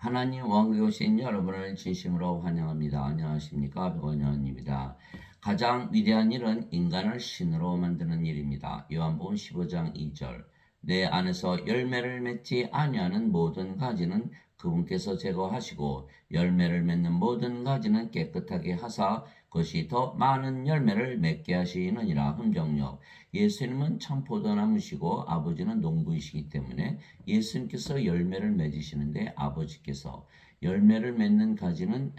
하나님 왕국에 오신 여러분을 진심으로 환영합니다. 안녕하십니까? 백원현입니다. 가장 위대한 일은 인간을 신으로 만드는 일입니다. 요한복음 15장 2절. 내 안에서 열매를 맺지 아니하는 모든 가지는 그분께서 제거하시고 열매를 맺는 모든 가지는 깨끗하게 하사 그것이 더 많은 열매를 맺게 하시느니라. 흠정력. 예수님은 참 포도나무시고 아버지는 농부이시기 때문에 예수님께서 열매를 맺으시는데 아버지께서 열매를 맺는 가지는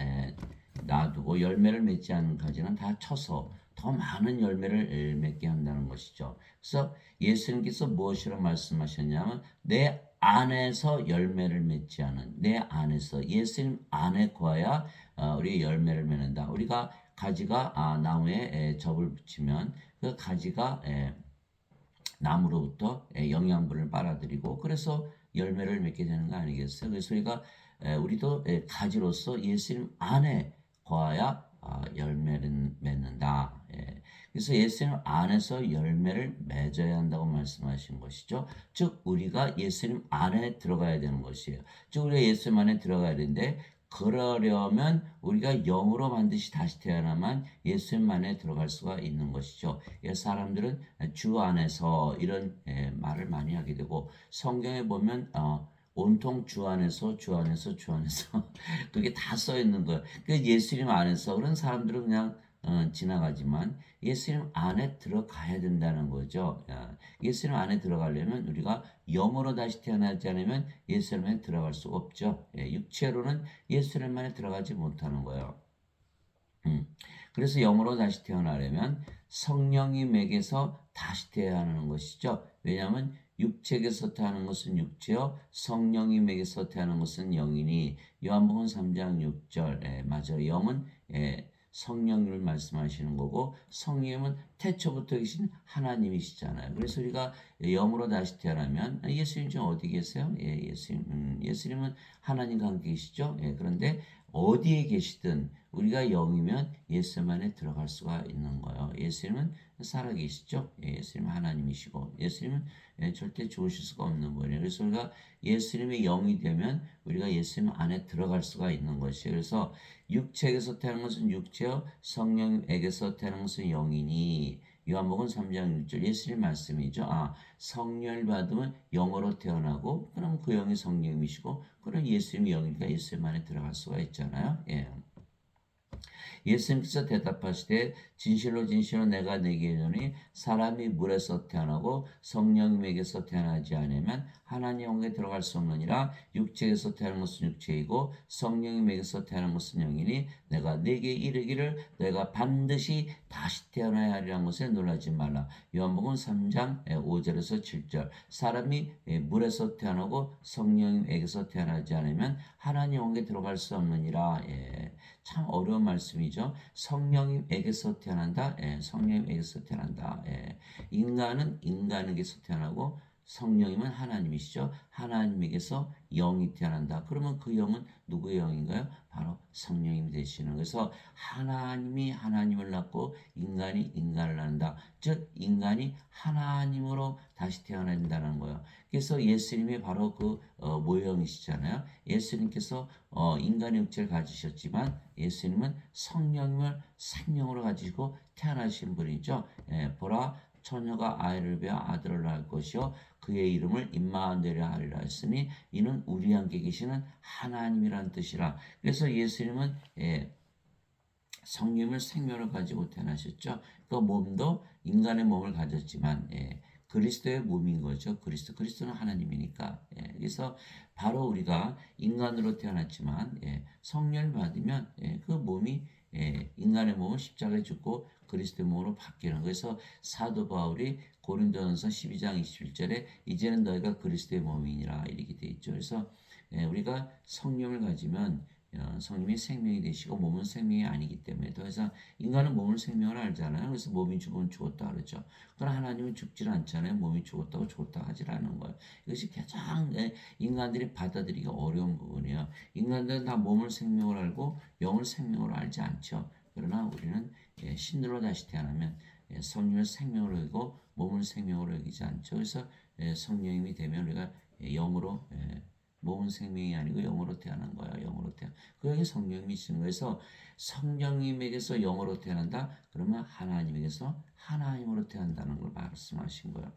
놔두고 열매를 맺지 않는 가지는 다 쳐서 더 많은 열매를 맺게 한다는 것이죠. 그래서 예수님께서 무엇이라 말씀하셨냐면 내 안에서 열매를 맺지 않은 내 안에서 예수님 안에 거야 우리 열매를 맺는다. 우리가 가지가 나무에 접을 붙이면 그 가지가 나무로부터 영양분을 빨아들이고 그래서 열매를 맺게 되는 거 아니겠어요? 그래서 우리도 가지로서 예수님 안에 거하야 열매를 맺는다. 그래서 예수님 안에서 열매를 맺어야 한다고 말씀하신 것이죠. 즉 우리가 예수님 안에 들어가야 되는 것이에요. 즉 우리가 예수님 안에 들어가야 되는데 그러려면 우리가 영으로 반드시 다시 태어나만 예수님 안에 들어갈 수가 있는 것이죠. 사람들은 주 안에서 이런 말을 많이 하게 되고 성경에 보면 온통 주 안에서 주 안에서 주 안에서 그게 다 써 있는 거예요. 그 예수님 안에서 그런 사람들은 그냥 지나가지만 예수님 안에 들어가야 된다는 거죠. 예수님 안에 들어가려면 우리가 영으로 다시 태어나지 않으면 예수님 안에 들어갈 수 없죠. 육체로는 예수님 안에 들어가지 못하는 거예요. 그래서 영으로 다시 태어나려면 성령님에게서 다시 태어나는 것이죠. 왜냐하면 육체에게서 태어나는 것은 육체요, 성령님에게서 태어나는 것은 영이니 요한복음 3장 6절 맞아요. 영은 성령님을 말씀하시는 거고 성령님은 태초부터 계신 하나님이시잖아요. 그래서 우리가 영으로 다시 태어나면 예수님 지금 어디 계세요? 예수님은 하나님과 함께 계시죠. 그런데 어디에 계시든 우리가 영이면 예수님 안에 들어갈 수가 있는 거예요. 예수님은 살아계시죠. 예수님은 하나님이시고 예수님은 절대 죽으실 수가 없는 분이에요. 그래서 우리가 예수님의 영이 되면 우리가 예수님 안에 들어갈 수가 있는 것이에요. 그래서 육체에게서 태어난 것은 육체요, 성령에게서 태어난 것은 영이니 요한복음 3장 6절 예수님 말씀이죠. 성령을 받으면 영으로 태어나고 그럼 그 영이 성령이시고 그럼 예수님이 영이니까 예수님 안에 들어갈 수가 있잖아요. 예수님께서 대답하시되 진실로 진실로 내가 네게 이르노니 사람이 물에서 태어나고 성령님에게서 태어나지 않으면 하나님 영에 들어갈 수 없느니라. 육체에서 태어난 것은 육체이고 성령님에게서 태어난 것은 영이니 내가 네게 이르기를 내가 반드시 다시 태어나야 하리라는 것에 놀라지 말라. 요한복음 3장 5절에서 7절 사람이 물에서 태어나고 성령님에게서 태어나지 않으면 하나님 영에 들어갈 수 없느니라. 참 어려운 말씀이죠. 성령님에게서 태어난다. 성령님에게서 태어난다. 인간은 인간에게서 태어나고 성령님은 하나님이시죠. 하나님에게서 영이 태어난다. 그러면 그 영은 누구의 영인가요? 바로 성령님 되시는. 그래서 하나님이 하나님을 낳고 인간이 인간을 낳는다. 즉 인간이 하나님으로 다시 태어나야 된다는 거예요. 그래서 예수님이 바로 그 모형이시잖아요. 예수님께서 인간의 육체를 가지셨지만 예수님은 성령님을 생명으로 가지고 태어나신 분이죠. 보라 처녀가 아이를 베어 아들을 낳을 것이요 그의 이름을 임마누엘이라 하리라 했으니 이는 우리 함께 계시는 하나님이라는 뜻이라. 그래서 예수님은 성령을 생명을 가지고 태어나셨죠. 그 몸도 인간의 몸을 가졌지만 그리스도의 몸인 거죠. 그리스도는 하나님이니까. 그래서 바로 우리가 인간으로 태어났지만 성령을 받으면 그 몸이 인간의 몸은 십자가에 죽고 그리스도의 몸으로 바뀌는. 그래서 사도 바울이 고린도전서 12장 21절에 이제는 너희가 그리스도의 몸이니라 이렇게 돼 있죠. 그래서 우리가 성령을 가지면 성령이 생명이 되시고 몸은 생명이 아니기 때문에 더 이상 인간은 몸을 생명을 알잖아요. 그래서 몸이 죽으면 죽었다 그러죠. 그러나 하나님은 죽질 않잖아요. 몸이 죽었다고 죽었다 하질 않은 거예요. 이것이 가장 인간들이 받아들이기 어려운 부분이에요. 인간들은 다 몸을 생명을 알고 영을 생명으로 알지 않죠. 그러나 우리는 신으로 다시 태어나면 성령을 생명으로 여기고 몸을 생명으로 여기지 않죠. 그래서 성령님이 되면 우리가 영으로 몸은 생명이 아니고 영으로 태어난 거야. 영으로 태어. 그 영이 성령이신 거에서 성령님에게서 영으로 태어난다. 그러면 하나님에게서 하나님으로 태어난다는 걸 말씀하신 거예요.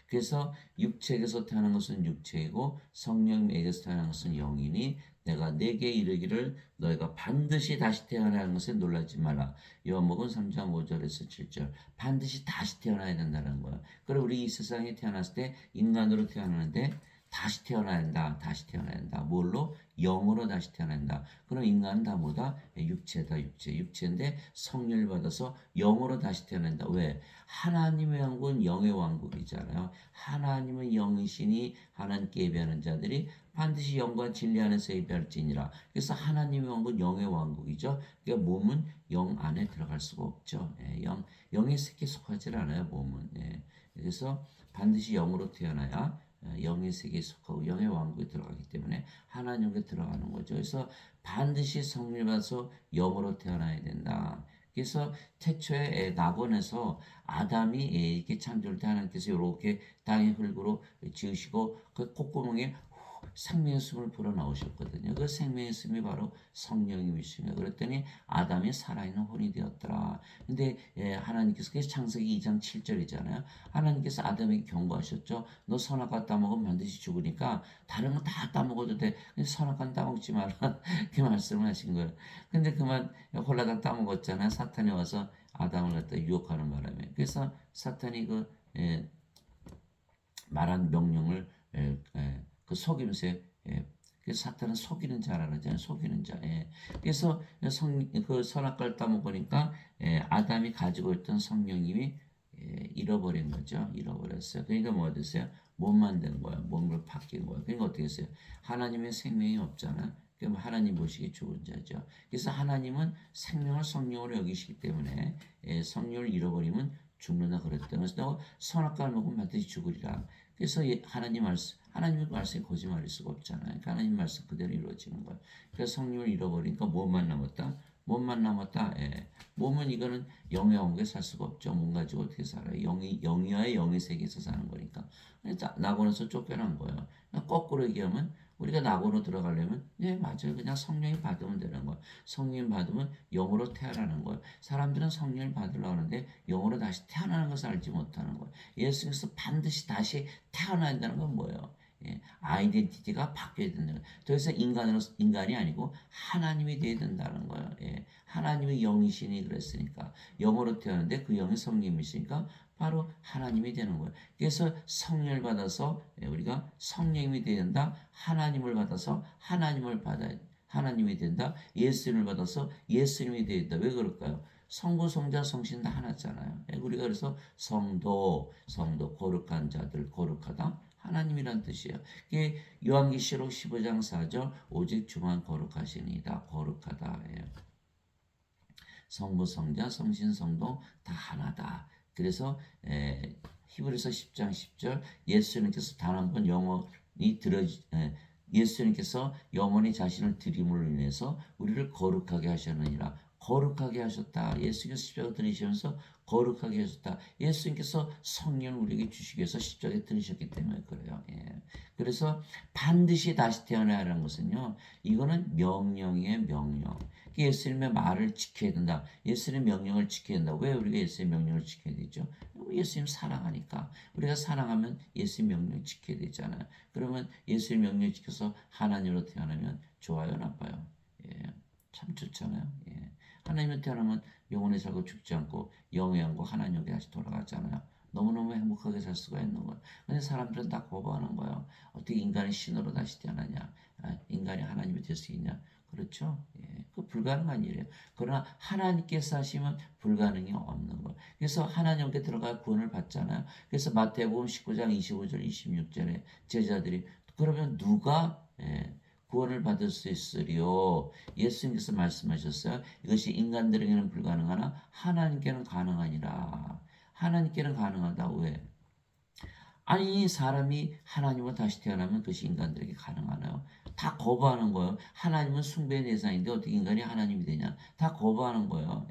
그래서 육체에게서 태어난 것은 육체이고 성령에게서 태어난 것은 영이니 내가 내게 이르기를 너희가 반드시 다시 태어나는 것에 놀라지 마라. 요한복음 3장 5절에서 7절. 반드시 다시 태어나야 된다는 거예요. 그리고 우리 이 세상에 태어났을 때 인간으로 태어나는데 다시 태어나야 한다. 다시 태어나야 한다. 뭘로? 영으로 다시 태어나야 한다. 그럼 인간은 다 뭐다? 육체다. 육체인데 성령을 받아서 영으로 다시 태어난다. 왜? 하나님의 왕국은 영의 왕국이잖아요. 하나님은 영이시니 하나님께 예배하는 자들이 반드시 영과 진리 안에서 예배할지니라. 그래서 하나님의 왕국은 영의 왕국이죠. 그러니까 몸은 영 안에 들어갈 수가 없죠. 영의 세계에 속하지 않아요. 몸은. 그래서 반드시 영으로 태어나야 영의 세계에 속하고 영의 왕국에 들어가기 때문에 하나님께 들어가는 거죠. 그래서 반드시 성령을 받아서 영으로 태어나야 된다. 그래서 태초에 낙원에서 아담이 이렇게 창조할 때 하나님께서 이렇게 땅의 흙으로 지으시고 그 콧구멍에 생명의 숨을 불어 넣으셨거든요. 그 생명의 숨이 바로 성령님이시며 그랬더니 아담이 살아있는 혼이 되었더라. 근데 하나님께서 그 창세기 2장 7절이잖아요. 하나님께서 아담에게 경고하셨죠. 너 선악과 따먹으면 반드시 죽으니까 다른 거 다 따먹어도 돼. 근데 선악과 따먹지 마라. 그 말씀을 하신 거예요. 근데 그만 홀라당 따먹었잖아요. 사탄이 와서 아담을 갖다 유혹하는 바람에. 그래서 사탄이 말한 명령을 그 속임새 그래서 사탄은 속이는 자라는 거잖아요. 속이는 자. 그래서 그 선악과를 따먹으니까 아담이 가지고 있던 성령님이 잃어버린 거죠. 잃어버렸어요. 그러니까 뭐가 됐어요? 못 만든 거야. 몸을 바뀐 거야. 그러니까 어떻게 했어요? 하나님의 생명이 없잖아. 그럼 하나님 보시기 좋은 자죠. 그래서 하나님은 생명을 성령으로 여기시기 때문에 성령을 잃어버리면 죽는다 그랬던 그래서 선악과를 먹으면 반드시 죽으리라. 그래서 하나님의 말씀이 거짓말일 수가 없잖아요. 그러니까 하나님 말씀 그대로 이루어지는 거예요. 그래서 성령을 잃어버리니까 몸만 남았다. 몸만 남았다. 몸은 이거는 영의 왕국에 살 수가 없죠. 몸 가지고 어떻게 살아요? 영이와의 영의 세계에서 사는 거니까. 낙원에서 쫓겨난 거예요. 거꾸로 얘기하면 우리가 낙원으로 들어가려면 맞아요. 그냥 성령이 받으면 되는 거예요. 성령 받으면 영으로 태어나는 거예요. 사람들은 성령을 받으려고 하는데 영으로 다시 태어나는 것을 알지 못하는 거예요. 예수님께서 반드시 다시 태어나야 한다는 건 뭐예요? 아이덴티티가 바뀌어야 된다는 거예요. 더 이상 인간이 아니고 하나님이 되어야 된다는 거예요. 하나님의 영이시니 그랬으니까 영으로 태어났는데 그 영이 성령이시니까 바로 하나님이 되는 거예요. 그래서 성령을 받아서 우리가 성령이 되어야 된다. 하나님을 받아서 하나님을 받아야 하나님이 된다. 예수님을 받아서 예수님이 되어야 된다. 왜 그럴까요? 성부, 성자, 성신 다 하나잖아요. 우리가 그래서 성도, 거룩한 자들, 거룩하다. 하나님이란 뜻이에요. 이게 요한계시록 15장 4절 오직 주만 거룩하시니이다. 거룩하다. 성부, 성자, 성신, 성도 다 하나다. 그래서 히브리서 10장 10절 예수님께서 단 한 번 예수님께서 영원히 자신을 드림으로 인해서 우리를 거룩하게 하셨느니라. 거룩하게 하셨다. 예수께서 십자가 들으시면서 거룩하게 하셨다. 예수님께서 성령을 우리에게 주시기 위해서 십자가에 들으셨기 때문에 그래요. 그래서 반드시 다시 태어나야 하는 것은요. 이거는 명령이에요. 명령. 예수님의 말을 지켜야 된다. 예수님의 명령을 지켜야 된다. 왜 우리가 예수님의 명령을 지켜야 되죠? 예수님 사랑하니까. 우리가 사랑하면 예수님 명령 지켜야 되잖아요. 그러면 예수님 명령 지켜서 하나님으로 태어나면 좋아요, 나빠요? 참 좋잖아요. 하나님으로 태어나면 영원히 살고 죽지 않고 영의 왕국 하나님에게 다시 돌아가잖아요. 너무너무 행복하게 살 수가 있는 거예요. 근데 사람들은 다 거부하는 거예요. 어떻게 인간이 신으로 다시 태어나냐? 인간이 하나님이 될 수 있냐? 그렇죠? 그 불가능한 일이에요. 그러나 하나님께서 하시면 불가능이 없는 거예요. 그래서 하나님께 들어가 구원을 받잖아요. 그래서 마태복음 19장 25절 26절에 제자들이 그러면 누가 구원을 받을 수 있으리요? 예수님께서 말씀하셨어요. 이것이 인간들에게는 불가능하나 하나님께는 가능하니라. 하나님께는 가능하다. 왜? 아니 사람이 하나님으로 다시 태어나면 그것이 인간들에게 가능하나요? 다 거부하는 거예요. 하나님은 숭배의 대상인데 어떻게 인간이 하나님이 되냐? 다 거부하는 거예요.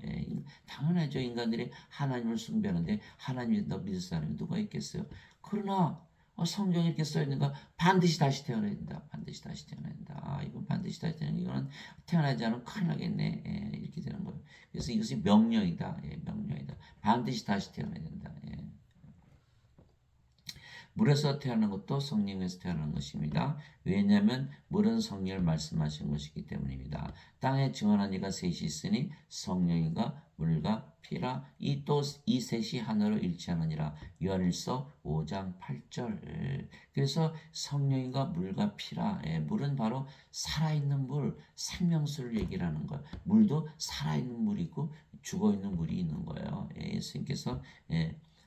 당연하죠. 인간들이 하나님을 숭배하는데 하나님이 된다고 믿을 사람이 누가 있겠어요? 그러나 성경에 이렇게 써 있는 거 반드시 다시 태어나야 된다. 반드시 다시 태어나야 된다. 이건 반드시 다시 태어나야 된다. 이거는 태어나지 않으면 큰일 나겠네. 이렇게 되는 거예요. 그래서 이것이 명령이다. 명령이다. 반드시 다시 태어나야 된다. 물에서 태어난 것도 성령에서 태어난 것입니다. 왜냐하면 물은 성령을 말씀하신 것이기 때문입니다. 땅에 증언한 이가 셋이 있으니 성령인가 물과 피라 이 셋이 하나로 일치하느니라. 요한일서 5장 8절. 그래서 성령인가 물과 피라. 물은 바로 살아있는 물, 생명수를 얘기를 하는 거예요. 물도 살아있는 물이 있고 죽어있는 물이 있는 거예요. 예수님께서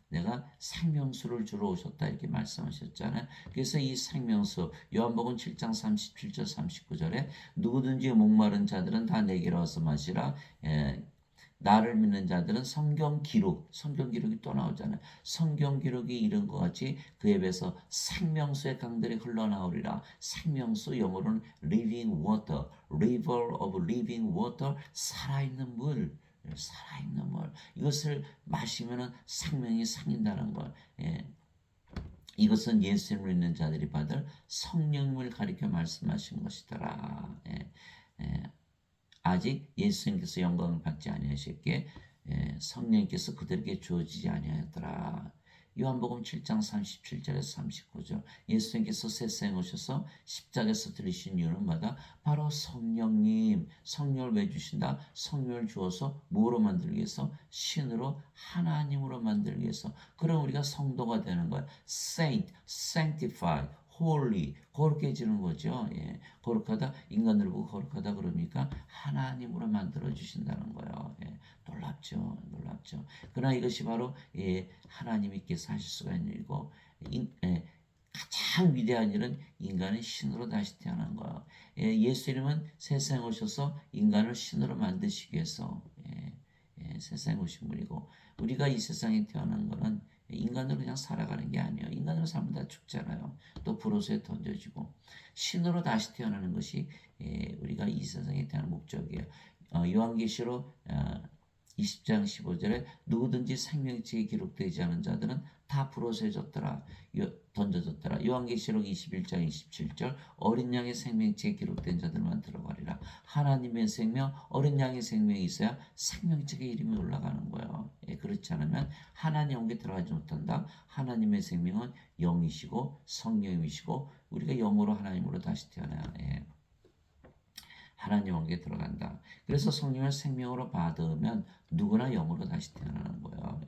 내가 생명수를 주러 오셨다 이렇게 말씀하셨잖아요. 그래서 이 생명수 요한복음 7장 37절 39절에 누구든지 목마른 자들은 다 내게로 와서 마시라. 나를 믿는 자들은 성경 기록이 또 나오잖아요. 성경 기록이 이른 것 같이 그에 비해서 생명수의 강들이 흘러나오리라. 생명수 영어로는 living water, river of living water, 살아있는 물. 살아있는 물 이것을 마시면은 생명이 생긴다는 걸. 이것은 예수님을 믿는 자들이 받을 성령을 가리켜 말씀하신 것이더라. 아직 예수님께서 영광을 받지 아니하셨기에 성령께서 그들에게 주어지지 아니하였더라. 요한복음 7장 37절에서 39절 예수님께서 세상에 오셔서 십자가에서 들리신 이유는 뭐다? 바로 성령을 왜 주신다? 성령을 주어서 뭐로 만들기 위해서? 신으로 하나님으로 만들기 위해서. 그럼 우리가 성도가 되는 거야. sanctify, holy, 거룩해지는 거죠. 거룩하다, 인간을 보고 거룩하다 그러니까 하나님으로 만들어 주신다는 거예요. 놀랍죠. 그러나 이것이 바로 하나님께서 하실 수가 있는 일이고 가장 위대한 일은 인간의 신으로 다시 태어난 거예요. 예수님은 세상에 오셔서 인간을 신으로 만드시기 위해서 세상에 오신 분이고 우리가 이 세상에 태어난 거는 인간으로 그냥 살아가는 게 아니에요. 인간으로 살면 다 죽잖아요. 또 불호수에 던져지고 신으로 다시 태어나는 것이 우리가 이 세상에 태어난 목적이에요. 요한계시록 20장 15절에 누구든지 생명책에 기록되지 않은 자들은 다 불호수에 던져졌더라. 요한계시록 21장 27절 어린 양의 생명책에 기록된 자들만 들어가리라. 하나님의 생명, 어린 양의 생명이 있어야 생명책에 이름이 올라가는 거예요. 그렇지 않으면 하나님 영에 들어가지 못한다. 하나님의 생명은 영이시고 성령이시고 우리가 영으로 하나님으로 다시 태어나야 하나님 영에 들어간다. 그래서 성령을 생명으로 받으면 누구나 영으로 다시 태어나는 거예요.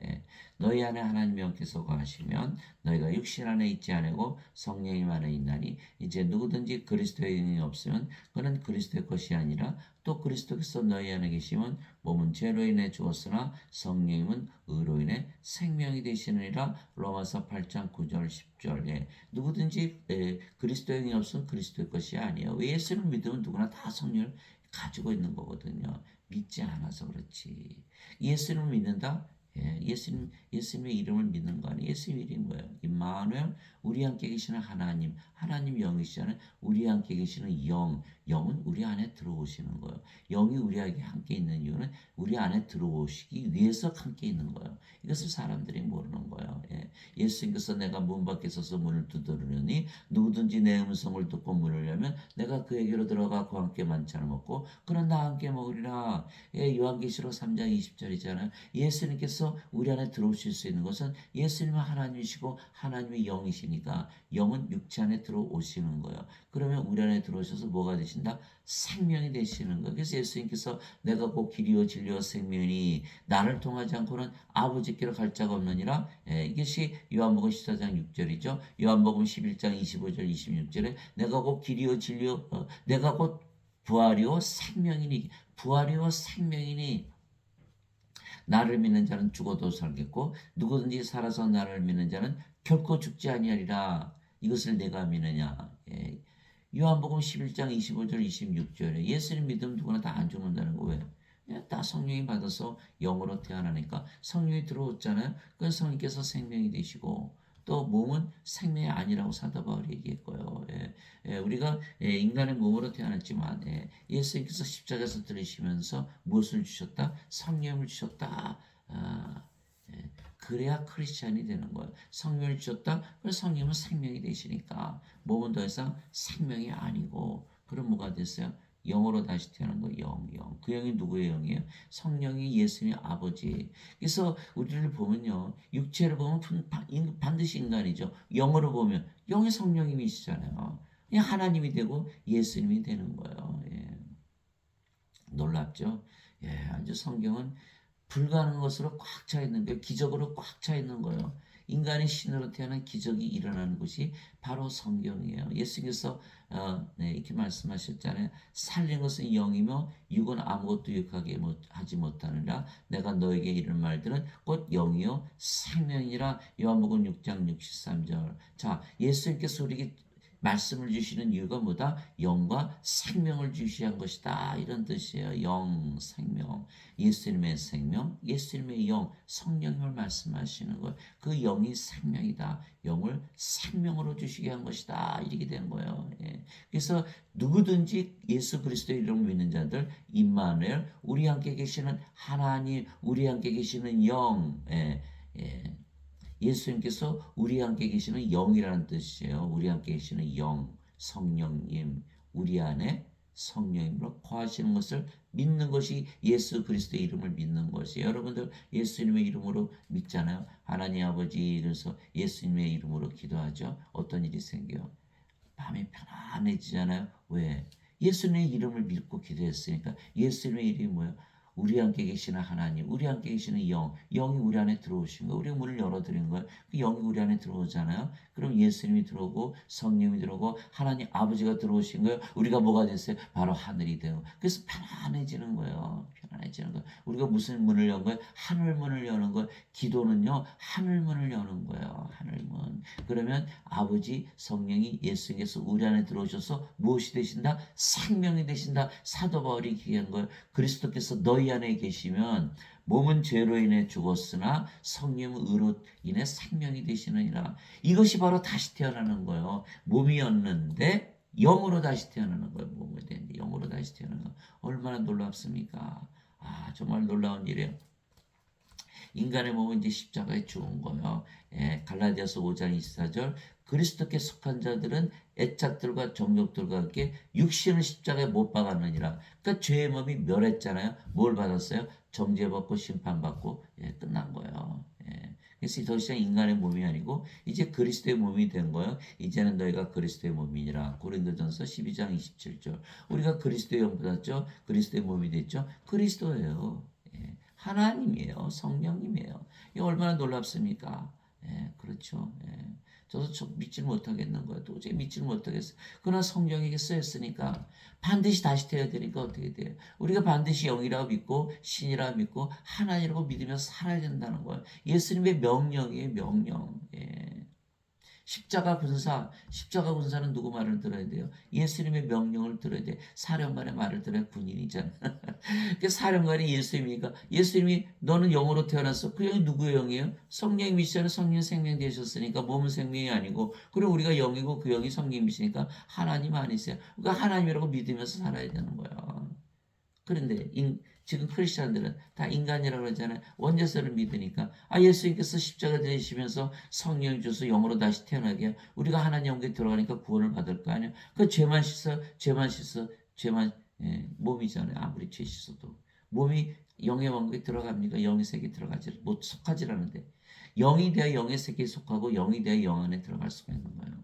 너희 안에 하나님의 영께서 거하시면 너희가 육신 안에 있지 않고 성령님 안에 있나니 이제 누구든지 그리스도의 영이 없으면 그는 그리스도의 것이 아니라 또 그리스도께서 너희 안에 계시면 몸은 죄로 인해 죽었으나 성령님은 의로 인해 생명이 되시느니라. 로마서 8장 9절 10절. 누구든지 그리스도의 영이 없으면 그리스도의 것이 아니에요. 예수를 믿으면 누구나 다 성령을 가지고 있는 거거든요. 믿지 않아서 그렇지. 예수를 믿는다? 예수님의 이름을 믿는 거 아니에요. 예수님 이름이 뭐예요? 임마누엘, 우리 함께 계시는 하나님, 하나님 영이시잖아요. 우리 함께 계시는 영은 우리 안에 들어오시는 거예요. 영이 우리에게 함께 있는 이유는 우리 안에 들어오시기 위해서 함께 있는 거예요. 이것을 사람들이 모르는 거예요. 예수님께서 내가 문 밖에 서서 문을 두드리니 누구든지 내 음성을 듣고 문을 열면 내가 그에게로 들어가 그와 함께 만찬을 먹고 그는 나와 함께 먹으리라. 요한계시록 3장 20절이잖아요. 예수님께서 우리 안에 들어오실 수 있는 것은 예수님은 하나님이시고 하나님의 영이시니까 영은 육체 안에 들어오시는 거예요. 그러면 우리 안에 들어오셔서 뭐가 되신다? 생명이 되시는 거예요. 그래서 예수님께서 내가 곧 길이요 진리요 생명이니 나를 통하지 않고는 아버지께로 갈 자가 없느니라. 이것이 요한복음 14장 6절이죠. 요한복음 11장 25절 26절에 내가 곧 길이요 진리요 내가 곧 부활이요 생명이니 나를 믿는 자는 죽어도 살겠고 누구든지 살아서 나를 믿는 자는 결코 죽지 아니하리라. 이것을 내가 믿느냐. 요한복음 11장 25절 26절에 예수님 믿으면 누구나 다 안 죽는다는 거 왜? 다 성령이 받아서 영으로 태어나니까 성령이 들어왔잖아요. 그 성령께서 생명이 되시고 또 몸은 생명이 아니라고 사도 바울이 얘기했고요. 우리가 인간의 몸으로 태어났지만 예수님께서 십자가에서 들으시면서 무엇을 주셨다? 성령을 주셨다. 그래야 크리스찬이 되는 거예요. 성령을 주셨다. 그래서 성령은 생명이 되시니까 몸은 더 이상 생명이 아니고 그럼 뭐가 됐어요? 영으로 다시 태어난 거예요. 영. 그 영이 누구의 영이에요? 성령이 예수님의 아버지. 그래서 우리를 보면요. 육체를 보면 반드시 인간이죠. 영으로 보면 영이 성령님이시잖아요. 그냥 하나님이 되고 예수님이 되는 거예요. 예. 놀랍죠? 예, 아주 성경은 불가능한 것으로 꽉 차 있는 거예요. 기적으로 꽉 차 있는 거예요. 인간이 신으로 태어난 기적이 일어나는 곳이 바로 성경이에요. 예수님께서 이렇게 말씀하셨잖아요. 살린 것은 영이며 육은 아무것도 유익하게 하지 못하느라 내가 너에게 이런 말들은 곧 영이요 생명이라. 요한복음 6장 63절. 자, 예수님께서 우리에게 말씀을 주시는 이유가 뭐다? 영과 생명을 주시한 것이다. 이런 뜻이에요. 영, 생명. 예수님의 생명, 예수님의 영, 성령님을 말씀하시는 것. 그 영이 생명이다. 영을 생명으로 주시게 한 것이다. 이렇게 된 거예요. 예. 그래서 누구든지 예수 그리스도의 이름을 믿는 자들, 임마누엘, 우리 함께 계시는 하나님, 우리 함께 계시는 영, 예. 예수님께서 우리 함께 계시는 영이라는 뜻이에요. 우리 함께 계시는 영, 성령님, 우리 안에 성령님으로 거하시는 것을 믿는 것이 예수 그리스도의 이름을 믿는 것이에요. 여러분들 예수님의 이름으로 믿잖아요. 하나님 아버지, 그래서 예수님의 이름으로 기도하죠. 어떤 일이 생겨요? 마음이 편안해지잖아요. 왜? 예수님의 이름을 믿고 기도했으니까. 예수님의 이름이 뭐예요? 우리 함께 계시는 하나님, 우리 함께 계시는 영, 영이 우리 안에 들어오신 거예요. 우리가 문을 열어드린 거예요. 그 영이 우리 안에 들어오잖아요. 그럼 예수님이 들어오고 성령이 들어오고 하나님 아버지가 들어오신 거예요. 우리가 뭐가 됐어요? 바로 하늘이 되고. 그래서 편안해지는 거예요. 편안해지는 거예요. 우리가 무슨 문을 연 거예요? 하늘 문을 여는 거예요. 기도는요, 하늘 문을 여는 거예요. 하늘 문. 그러면 아버지 성령이 예수님께서 우리 안에 들어오셔서 무엇이 되신다? 생명이 되신다. 사도 바울이 얘기한 거예요. 그리스도께서 너희 안에 계시면 몸은 죄로 인해 죽었으나 성령은 의로 인해 생명이 되시느니라. 이것이 바로 다시 태어나는 거예요. 몸이었는데 영으로 다시 태어나는 거예요. 몸이 되는데 영으로 다시 태어나는 거. 얼마나 놀랍습니까? 아, 정말 놀라운 일이에요. 인간의 몸은 이제 십자가에 죽은 거예요. 예, 갈라디아서 5장 24절. 그리스도께 속한 자들은 애착들과 정욕들과 함께 육신을 십자가에 못 박았느니라. 그러니까 죄의 몸이 멸했잖아요. 뭘 받았어요? 정죄받고 심판받고, 예, 끝난 거예요. 예. 그래서 더 이상 인간의 몸이 아니고 이제 그리스도의 몸이 된 거예요. 이제는 너희가 그리스도의 몸이니라. 고린도전서 12장 27절. 우리가 그리스도의 영 받았죠. 그리스도의 몸이 됐죠. 그리스도예요. 예. 하나님이에요. 성령님이에요. 이 얼마나 놀랍습니까? 예, 그렇죠. 예. 저도 믿지를 못하겠는 거예요. 도저히 믿지를 못하겠어요. 그러나 성령에게 쓰였으니까 반드시 다시 되어야 되니까 어떻게 돼요? 우리가 반드시 영이라고 믿고 신이라고 믿고 하나님이라고 믿으면서 살아야 된다는 거예요. 예수님의 명령이에요. 명령. 예. 십자가 군사는 누구 말을 들어야 돼요? 예수님의 명령을 들어야 돼. 사령관의 말을 들어야 군인이잖아. 그 사령관이 예수님이니까 예수님이 너는 영으로 태어났어. 그 영이 누구의 영이에요? 성령님이시잖아요. 성령 생명 되셨으니까 몸은 생명이 아니고 그리고 우리가 영이고 그 영이 성령님이시니까 하나님 아니세요. 그러니까 하나님이라고 믿으면서 살아야 되는 거예요. 그런데 지금 크리스천들은 다 인간이라고 그러잖아요. 원죄서를 믿으니까 예수님께서 십자가 되시면서 성령 주서 영으로 다시 태어나게 해요. 우리가 하나님 영에 들어가니까 구원을 받을 거 아니에요. 그 죄만 씻어 몸이잖아요. 아무리 죄 씻어도 몸이 영의 왕국에 들어갑니까? 영의 세계에 들어가지 못 속하지 않는데 영이 되어 영의 세계에 속하고 영이 되어 영 안에 들어갈 수가 있는 거예요.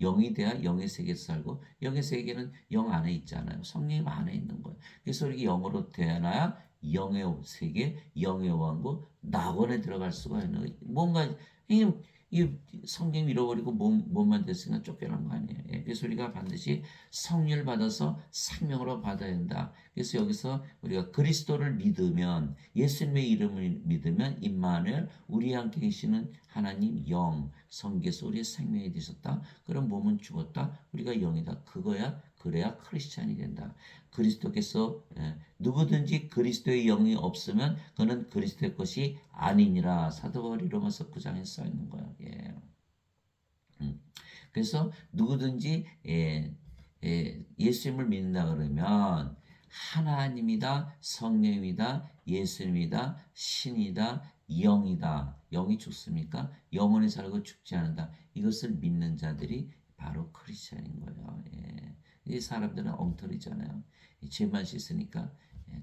영이 돼야 영의 세계에서 살고 영의 세계는 영 안에 있잖아요. 성령 안에 있는 거예요. 그래서 이렇게 영으로 태어나야 영의 세계, 영의 왕국, 낙원에 들어갈 수가 있는 거예요. 뭔가 이 성령 잃어버리고 몸만 됐으니까 쫓겨난 거 아니에요. 예, 그래서 우리가 반드시 성령을 받아서 생명으로 받아야 한다. 그래서 여기서 우리가 그리스도를 믿으면 예수님의 이름을 믿으면 임마누엘 우리 함께 계시는 하나님 영 성계서 우리의 생명이 되셨다. 그럼 몸은 죽었다. 우리가 영이다. 그래야 크리스찬이 된다. 그리스도께서 누구든지 그리스도의 영이 없으면 그는 그리스도의 것이 아니니라. 사도 바울이 로마서 9장에 써 있는 거예요. 예. 그래서 누구든지 예수님을 믿는다 그러면 하나님이다, 성령이다, 예수님이다, 신이다, 영이다. 영이 죽습니까? 영원히 살고 죽지 않는다. 이것을 믿는 자들이 바로 크리스찬인 거예요. 예. 이 사람들은 엉터리잖아요. 죄만 씻으니까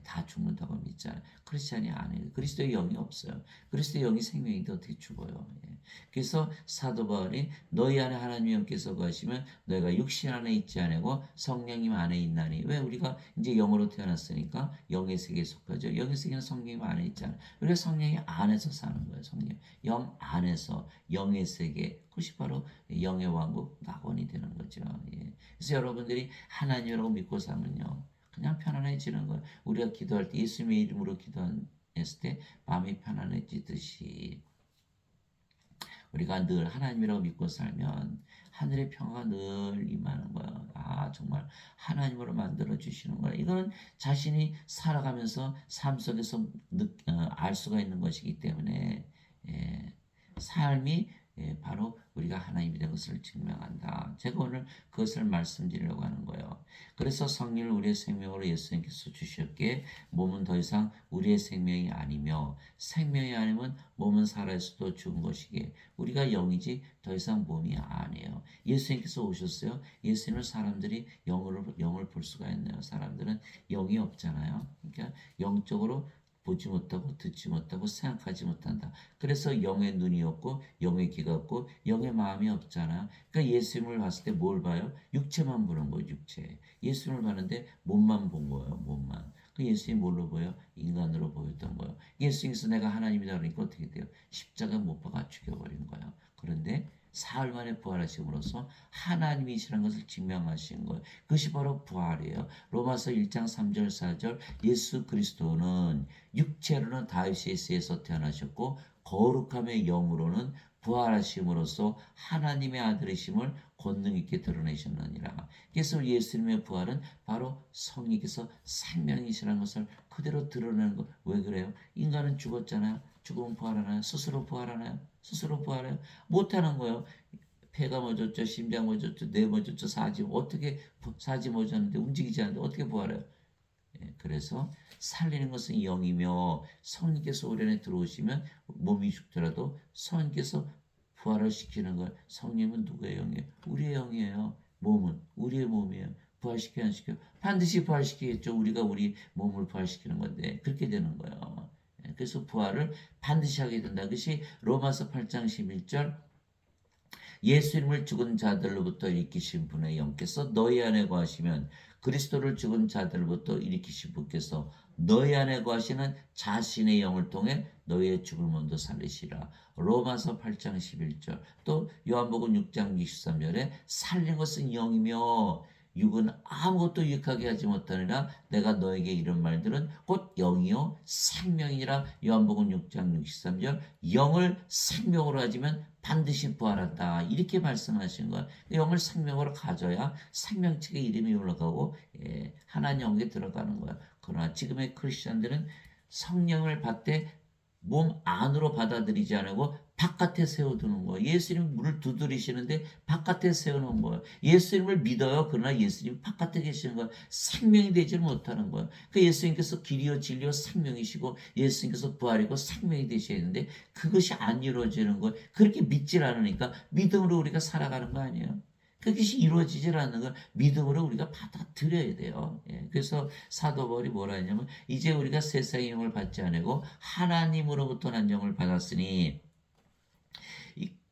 다 죽는다고 믿잖아요. 크리스찬이 아니에요. 그리스도의 영이 없어요. 그리스도의 영이 생명인데 어떻게 죽어요? 예. 그래서 사도 바울이 너희 안에 하나님의 영께서 거하시면 너희가 육신 안에 있지 아니고 성령님 안에 있나니. 왜? 우리가 이제 영으로 태어났으니까 영의 세계에 속하죠. 영의 세계는 성령님 안에 있잖아요. 우리가 성령이 안에서 사는 거예요. 성령. 영 안에서 영의 세계. 그것이 바로 영의 왕국 낙원이 되는 거죠. 예. 그래서 여러분들이 하나님이라고 믿고 살면요. 그냥 편안해지는 거예요. 우리가 기도할 때 예수님의 이름으로 기도했을 때 마음이 편안해지듯이 우리가 늘 하나님이라고 믿고 살면 하늘의 평화가 늘 임하는 거예요. 아, 정말 하나님으로 만들어 주시는 거예요. 이거는 자신이 살아가면서 삶 속에서 알 수가 있는 것이기 때문에 예, 삶이 바로 우리가 하나님이 된 것을 증명한다. 제가 오늘 그것을 말씀드리려고 하는 거예요. 그래서 성령을 우리의 생명으로 예수님께서 주셨기에 몸은 더 이상 우리의 생명이 아니며 생명이 아니면 몸은 살아있어도 죽은 것이기에 우리가 영이지 더 이상 몸이 아니에요. 예수님께서 오셨어요. 예수님을 사람들이 영을 볼 수가 있나요? 사람들은 영이 없잖아요. 그러니까 영적으로 보지 못하고 듣지 못하고 생각하지 못한다. 그래서 영의 눈이 없고 영의 귀가 없고 영의 마음이 없잖아. 그러니까 예수님을 봤을 때 뭘 봐요? 육체만 보는 거예요. 육체. 예수님을 봤는데 몸만 본 거예요. 몸만. 그 예수님이 뭘로 보여? 인간으로 보였던 거예요. 예수님께서 내가 하나님이다 그러니까 어떻게 돼요? 십자가 못 박아 죽여버린 거예요. 그런데 사흘 만에 부활하심으로써 하나님이시라는 것을 증명하신 거예요. 그것이 바로 부활이에요. 로마서 1장 3절 4절 예수 그리스도는 육체로는 다윗의 씨에서 태어나셨고 거룩함의 영으로는 부활하심으로써 하나님의 아들이심을 권능 있게 드러내셨느니라. 그래서 예수님의 부활은 바로 성령께서 생명이시라는 것을 그대로 드러내는 것. 왜 그래요? 인간은 죽었잖아요. 죽으면 부활하나요? 스스로 부활하나요? 스스로 부활해요? 못하는 거예요. 폐가 멎었죠, 심장 멎었죠, 뇌 멎었죠, 사지 어떻게 사지 멎었는데 움직이지 않는데 어떻게 부활해요? 예, 그래서 살리는 것은 영이며 성령께서 우리 안에 들어오시면 몸이 죽더라도 성령께서 부활을 시키는 걸 성령은 누구의 영이에요? 우리의 영이에요. 몸은 우리의 몸이에요. 부활시켜 안 시켜? 반드시 부활시키겠죠. 우리가 우리 몸을 부활시키는 건데 그렇게 되는 거예요. 예, 그래서 부활을 반드시 하게 된다. 그것이 로마서 8장 11절 예수 이름을 죽은 자들로부터 일으키신 분의 영께서 너희 안에 거하시면 그리스도를 죽은 자들로부터 일으키신 분께서 너희 안에 거하시는 자신의 영을 통해 너희의 죽을 몸도 살리시라. 로마서 8장 11절 또 요한복음 6장 23절에 살린 것은 영이며 육은 아무것도 유익하게 하지 못하느라 내가 너에게 이런 말들은 곧 영이요 생명이라. 요한복음 6장 63절 영을 생명으로 가지면 반드시 부활한다. 이렇게 말씀하신 거야. 영을 생명으로 가져야 생명책의 이름이 올라가고 하나님 영에 들어가는 거야. 그러나 지금의 크리스천들은 성령을 받되 몸 안으로 받아들이지 않고 바깥에 세워두는 거예요. 예수님 물을 두드리시는데 바깥에 세워놓은 거예요. 예수님을 믿어요. 그러나 예수님 바깥에 계시는 거예요. 생명이 되지 못하는 거예요. 그 예수님께서 길이요 진리요 생명이시고 예수님께서 부활이고 생명이 되셔야 되는데 그것이 안 이루어지는 거예요. 그렇게 믿질 않으니까 믿음으로 우리가 살아가는 거 아니에요. 그것이 이루어지질 않는 걸 믿음으로 우리가 받아들여야 돼요. 예, 그래서 사도 바울이 뭐라 했냐면 이제 우리가 세상의 영을 받지 않고 하나님으로부터 난 영을 받았으니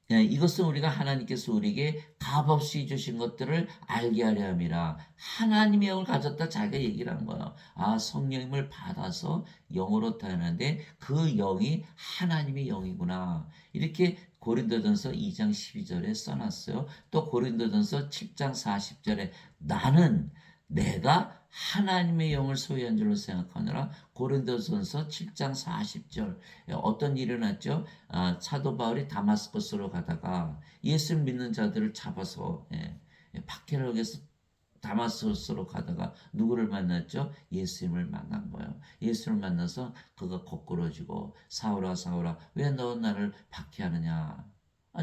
이것은 우리가 하나님께서 우리에게 값없이 주신 것들을 알게 하려 함이라. 하나님의 영을 가졌다 자기가 얘기를 한 거예요. 아, 성령님을 받아서 영으로 태어났는데 그 영이 하나님의 영이구나. 이렇게 고린도전서 2장 12절에 써놨어요. 또 고린도전서 7장 40절에 나는 내가 하나님의 영을 소유한 줄로 생각하느라. 고린도전서 7장 40절 어떤 일이 일어났죠? 사도 바울이 다마스커스로 가다가 예수를 믿는 자들을 잡아서 박해를 하기 위해서 다마스커스로 가다가 누구를 만났죠? 예수님을 만난 거예요. 예수를 만나서 그가 거꾸러지고 사울아 사울아 왜 너 나를 박해하느냐?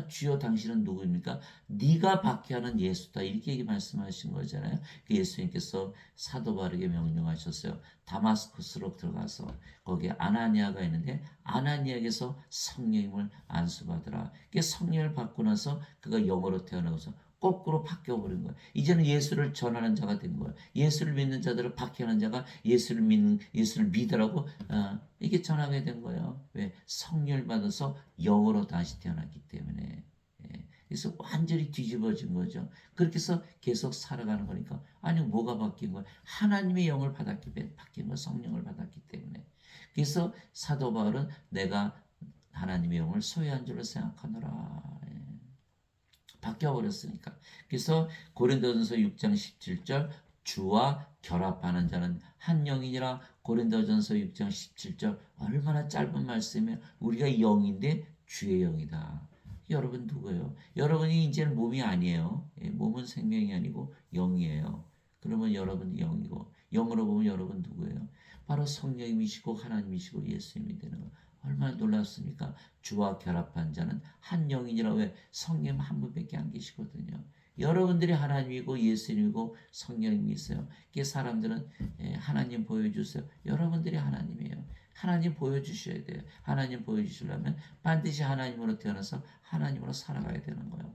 주여 당신은 누구입니까? 네가 받게 하는 예수다. 이렇게 말씀하신 거잖아요. 그 예수님께서 사도 바울에게 명령하셨어요. 다마스쿠스로 들어가서 거기에 아나니아가 있는데 아나니아에게서 성령님을 안수받으라. 그 성령을 받고 나서 그가 영으로 태어나고서 거꾸로 바뀌어버린 거예요. 이제는 예수를 전하는 자가 된 거예요. 예수를 믿는 자들을 박해하는 자가 예수를 믿으라고 이게 전하게 된 거예요. 왜? 성령을 받아서 영으로 다시 태어났기 때문에. 그래서 완전히 뒤집어진 거죠. 그렇게 해서 계속 살아가는 거니까. 아니 뭐가 바뀐 거야? 하나님의 영을 받았기 때문에 바뀐 거, 성령을 받았기 때문에. 그래서 사도 바울은 내가 하나님의 영을 소유한 줄로 생각하노라. 바뀌어버렸으니까. 그래서 고린도전서 6장 17절 주와 결합하는 자는 한 영이니라. 고린도전서 6장 17절 얼마나 짧은 말씀이에요. 우리가 영인데 주의 영이다. 여러분 누구예요? 여러분이 이제는 몸이 아니에요. 몸은 생명이 아니고 영이에요. 그러면 여러분 영이고 영으로 보면 여러분 누구예요? 바로 성령님이시고 하나님이시고 예수님이 되는 거. 얼마나 놀랍습니까? 주와 결합한 자는 한 영이니라. 왜? 성령 한 분밖에 안 계시거든요. 여러분들이 하나님이고 예수님이고 성령님이 있어요. 그 사람들은 하나님 보여주세요. 여러분들이 하나님이에요. 하나님 보여주셔야 돼요. 하나님 보여주시려면 반드시 하나님으로 태어나서 하나님으로 살아가야 되는 거예요.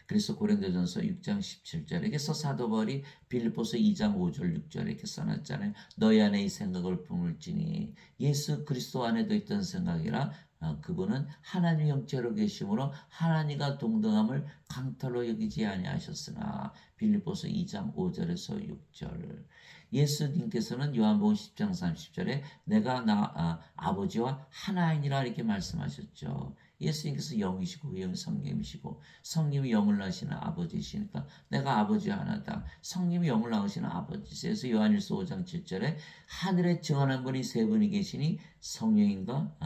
그래서 고린도전서 6장 17절에서 사도 바울이 빌립보서 2장 5절 6절에 이렇게 써놨잖아요. 너희 안에 이 생각을 품을지니 예수 그리스도 안에도 있던 생각이라 그분은 하나님 형체로 계심으로 하나님과 동등함을 강탈로 여기지 아니하셨으나 빌립보서 2장 5절에서 6절 예수님께서는 요한복음 10장 30절에 내가 아버지와 하나이니라 이렇게 말씀하셨죠. 예수님께서 영이시고 그 영이 성령이시고 성령이 영을 낳으시는 아버지시니까 내가 아버지 하나다. 성령이 영을 낳으시는 아버지세요. 그래서 요한일서 5장 7절에 하늘에 증언한 분이 세 분이 계시니 성령인가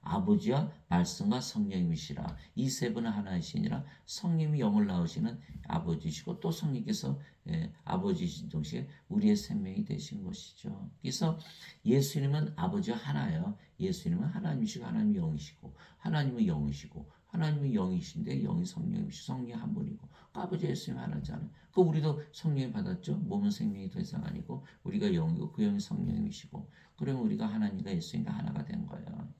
아버지와 말씀과 성령님이시라. 이 세 분은 하나이시니라. 성령이 영을 낳으시는 아버지시고 또 성령께서 아버지이신 동시에 우리의 생명이 되신 것이죠. 그래서 예수님은 아버지와 하나예요. 예수님은 하나님이시고 하나님이 영이시고 하나님은 영이시고 하나님은 영이신데 영이 성령이시고 성령이 한 분이고 아버지 예수님 하나잖아요. 그 우리도 성령이 받았죠. 몸은 생명이 더 이상 아니고 우리가 영이고 그 영이 성령이시고 그러면 우리가 하나님과 예수님과 하나가 된 거예요.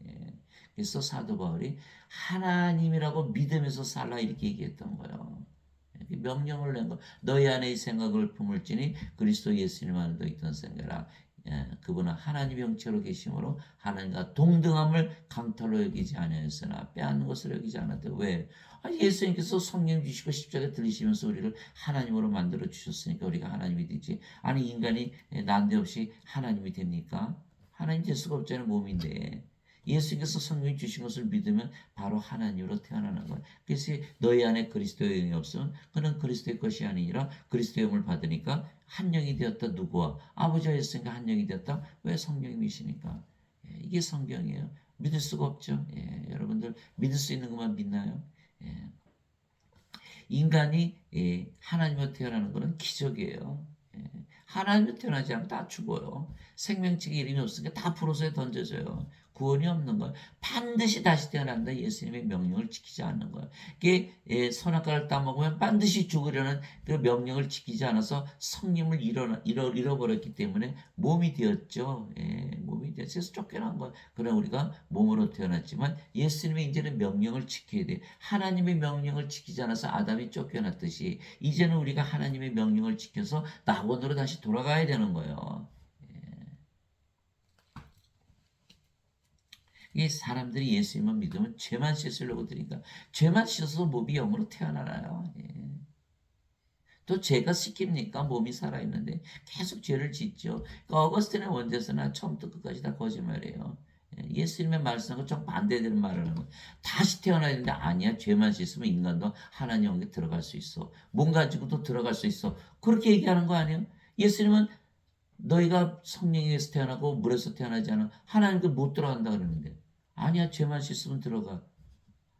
그래서 사도 바울이 하나님이라고 믿으면서 살라 이렇게 얘기했던 거예요. 명령을 낸 거. 너희 안에 이 생각을 품을지니 그리스도 예수님 안에도 있던 생각이라. 그분은 하나님 형체로 계심으로 하나님과 동등함을 강탈로 여기지 아니하였으나 빼앗는 것을 여기지 않았대. 왜? 예수님께서 성령 주시고 십자가에 들리시면서 우리를 하나님으로 만들어 주셨으니까 우리가 하나님이 되지. 아니 인간이 난데없이 하나님이 됩니까? 하나님 될 수가 없잖아요. 몸인데. 예수님께서 성령 주신 것을 믿으면 바로 하나님으로 태어나는 거예요. 그래서 너희 안에 그리스도의 영이 없으면 그는 그리스도의 것이 아니라 그리스도의 영을 받으니까 한 영이 되었다. 누구와? 아버지와 예수님과 한 영이 되었다. 왜? 성령님이시니까. 이게 성경이에요. 믿을 수가 없죠. 여러분들 믿을 수 있는 것만 믿나요? 인간이 하나님으로 태어나는 것은 기적이에요. 하나님으로 태어나지 않으면 다 죽어요. 생명책에 이름이 없으니까 다 불호소에 던져져요. 구원이 없는 거예요. 반드시 다시 태어난다. 예수님의 명령을 지키지 않는 거예요. 이게 선악과를 따먹으면 반드시 죽으려는 그 명령을 지키지 않아서 성령을 잃어버렸기 때문에 몸이 되었죠. 몸이 되어서 쫓겨난 거예요. 그러나 우리가 몸으로 태어났지만 예수님의 이제는 명령을 지켜야 돼요. 하나님의 명령을 지키지 않아서 아담이 쫓겨났듯이 이제는 우리가 하나님의 명령을 지켜서 낙원으로 다시 돌아가야 되는 거예요. 이 사람들이 예수님만 믿으면 죄만 씻으려고 드니까 죄만 씻어서 몸이 영으로 태어나나요? 또 죄가 씻깁니까? 몸이 살아있는데 계속 죄를 짓죠. 그러니까 어거스틴의 원죄서나 처음부터 끝까지 다 거짓말이에요. 예수님의 말씀하고 좀 반대되는 말을 하는 거예요. 다시 태어나야 되는데 아니야. 죄만 씻으면 인간도 하나님 영에 들어갈 수 있어. 몸 가지고도 들어갈 수 있어. 그렇게 얘기하는 거 아니에요? 예수님은 너희가 성령에서 태어나고 물에서 태어나지 않아 하나님도 못 들어간다 그러는데 아니야. 죄만 씻으면 들어가.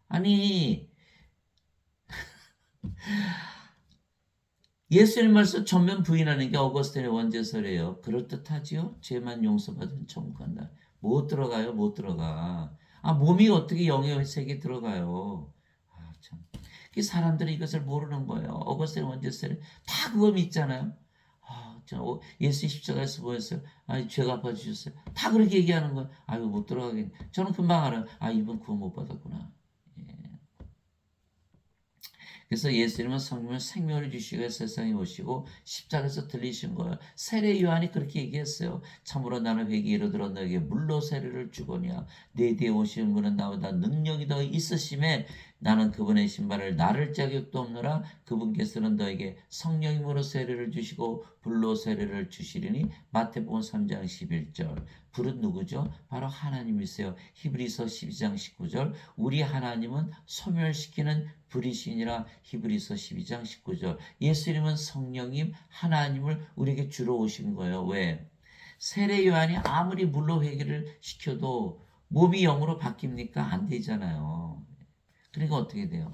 아니 예수님 말씀 전면 부인하는 게 어거스틴의 원죄설이에요. 그럴듯하지요? 죄만 용서받으면 천국 간다. 못 들어가요. 못 들어가. 몸이 어떻게 영의 세계에 들어가요? 참. 그 사람들이 이것을 모르는 거예요. 어거스틴 원제스는 다 그거 믿잖아요. 예수 십자가에서 보였어요. 죄가 아파주셨어요. 다 그렇게 얘기하는 거예요. 못 들어가겠네. 저는 금방 알아요. 이분 구원 못 받았구나. 예. 그래서 예수님은 성령을 생명을 주시기 위해 세상에 오시고 십자가에서 들리신 거예요. 세례 요한이 그렇게 얘기했어요. 참으로 나는 회개에 이르러 너에게 물로 세례를 주거니와 내 뒤에 오시는 분은 나보다 능력이 더 있으심에 나는 그분의 신발을 나를 자격도 없노라. 그분께서는 너에게 성령님으로 세례를 주시고 불로 세례를 주시리니. 마태복음 3장 11절. 불은 누구죠? 바로 하나님이세요. 히브리서 12장 19절. 우리 하나님은 소멸시키는 불이시니라. 히브리서 12장 19절. 예수님은 성령님 하나님을 우리에게 주러 오신 거예요. 왜? 세례 요한이 아무리 물로 회개를 시켜도 몸이 영으로 바뀝니까? 안 되잖아요. 그러니까 어떻게 돼요?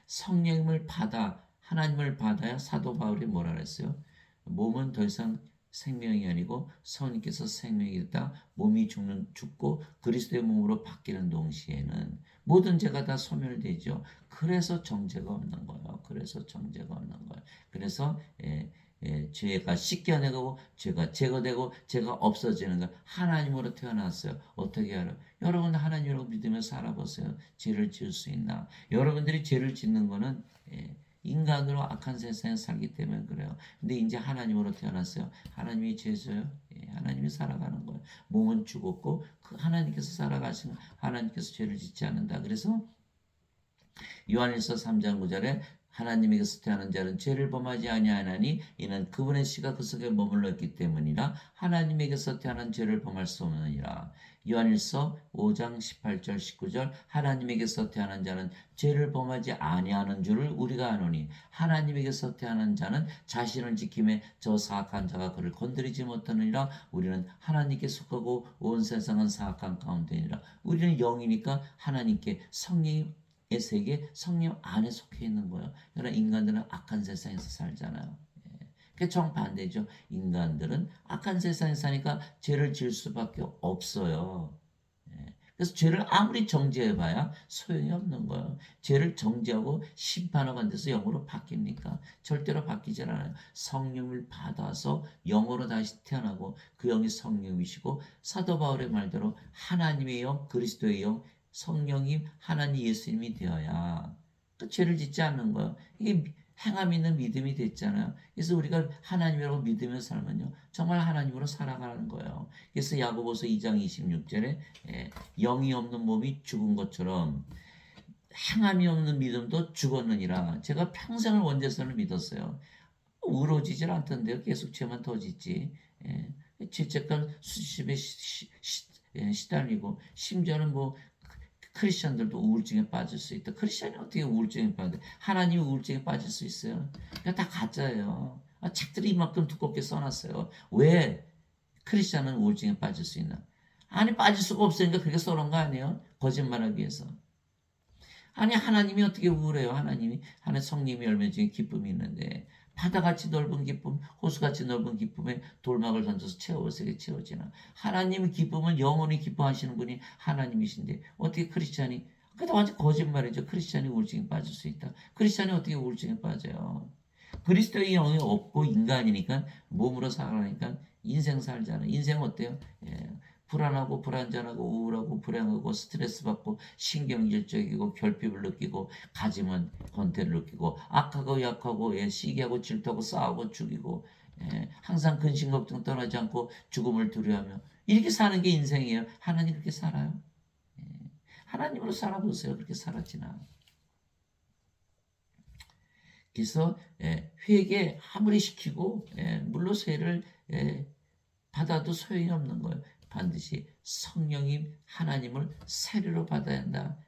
성령님을 받아 하나님을 받아야 사도 바울이 뭐라 그랬어요? 몸은 더 이상 생명이 아니고 성령께서 생명이 됐다. 몸이 죽고 그리스도의 몸으로 바뀌는 동시에는 모든 죄가 다 소멸되죠. 그래서 정죄가 없는 거예요. 그래서 정죄가 없는 거예요. 그래서 죄가 씻겨내고 죄가 제거되고 죄가 없어지는 거. 하나님으로 태어났어요. 어떻게 알아요? 여러분 하나님으로 믿으며 살아보세요. 죄를 지을 수 있나? 여러분들이 죄를 짓는 거는 인간으로 악한 세상에 살기 때문에 그래요. 근데 이제 하나님으로 태어났어요. 하나님이 죄져요. 하나님이 살아가는 거예요. 몸은 죽었고 그 하나님께서 살아가시는 하나님께서 죄를 짓지 않는다. 그래서 요한일서 3장 9절에 하나님에게서 태어난 자는 죄를 범하지 아니하나니 이는 그분의 씨가 그 속에 머물러 있기 때문이라. 하나님에게서 태어난 죄를 범할 수 없느니라. 요한일서 5장 18절 19절. 하나님에게서 태어난 자는 죄를 범하지 아니하는 줄을 우리가 아노니 하나님에게서 태어난 자는 자신을 지킴에 저 사악한 자가 그를 건드리지 못하느니라. 우리는 하나님께 속하고 온 세상은 사악한 가운데니라. 우리는 영이니까 하나님께 성령이 세계 성령 안에 속해 있는 거예요. 그러나 인간들은 악한 세상에서 살잖아요. 그게 정반대죠. 인간들은 악한 세상에 사니까 죄를 지을 수밖에 없어요. 그래서 죄를 아무리 정죄해봐야 소용이 없는 거예요. 죄를 정죄하고 심판하고 안 돼서 영으로 바뀝니까? 절대로 바뀌질 않아요. 성령을 받아서 영으로 다시 태어나고 그 영이 성령이시고 사도 바울의 말대로 하나님의 영, 그리스도의 영, 성령님, 하나님 예수님이 되어야 그 죄를 짓지 않는 거예요. 이게 행함 있는 믿음이 됐잖아요. 그래서 우리가 하나님이라고 믿으며 살면요. 정말 하나님으로 살아가는 거예요. 그래서 야고보서 2장 26절에 영이 없는 몸이 죽은 것처럼 행함이 없는 믿음도 죽었느니라. 제가 평생을 원죄선을 믿었어요. 의로지질 않던데요. 계속 죄만 더 짓지. 죄책감 수십에 시달리고 심지어는 뭐 크리스천들도 우울증에 빠질 수 있다. 크리스천이 어떻게 우울증에 빠져? 하나님이 우울증에 빠질 수 있어요? 그냥 다 가짜예요. 책들이 이만큼 두껍게 써놨어요. 왜 크리스천은 우울증에 빠질 수 있나? 아니 빠질 수가 없으니까 그렇게 써놓은 거 아니에요? 거짓말하기 위해서. 아니 하나님이 어떻게 우울해요? 하나님 성령의 열매 중에 기쁨이 있는데 바다같이 넓은 기쁨, 호수같이 넓은 기쁨에 돌막을 던져서 채워서 채워지나. 하나님의 기쁨을 영원히 기뻐하시는 분이 하나님이신데 어떻게 크리스찬이 그게 완전 거짓말이죠. 크리스찬이 우울증에 빠질 수 있다. 크리스찬이 어떻게 우울증에 빠져요? 그리스도의 영이 없고 인간이니까 몸으로 살아가니까 인생 살잖아요. 인생 어때요? 불안하고 불안전하고 우울하고 불행하고 스트레스 받고 신경질적이고 결핍을 느끼고 가짐은 권태를 느끼고 악하고 약하고 시기하고 질투하고 싸우고 죽이고 항상 근심 걱정 떠나지 않고 죽음을 두려워하며 이렇게 사는 게 인생이에요. 하나님 그렇게 살아요? 하나님으로 살아보세요. 그렇게 살았지나. 그래서 회개 아무리 시키고 물로 세를 받아도 소용이 없는 거예요. 반드시 성령님 하나님을 세례로 받아야 한다.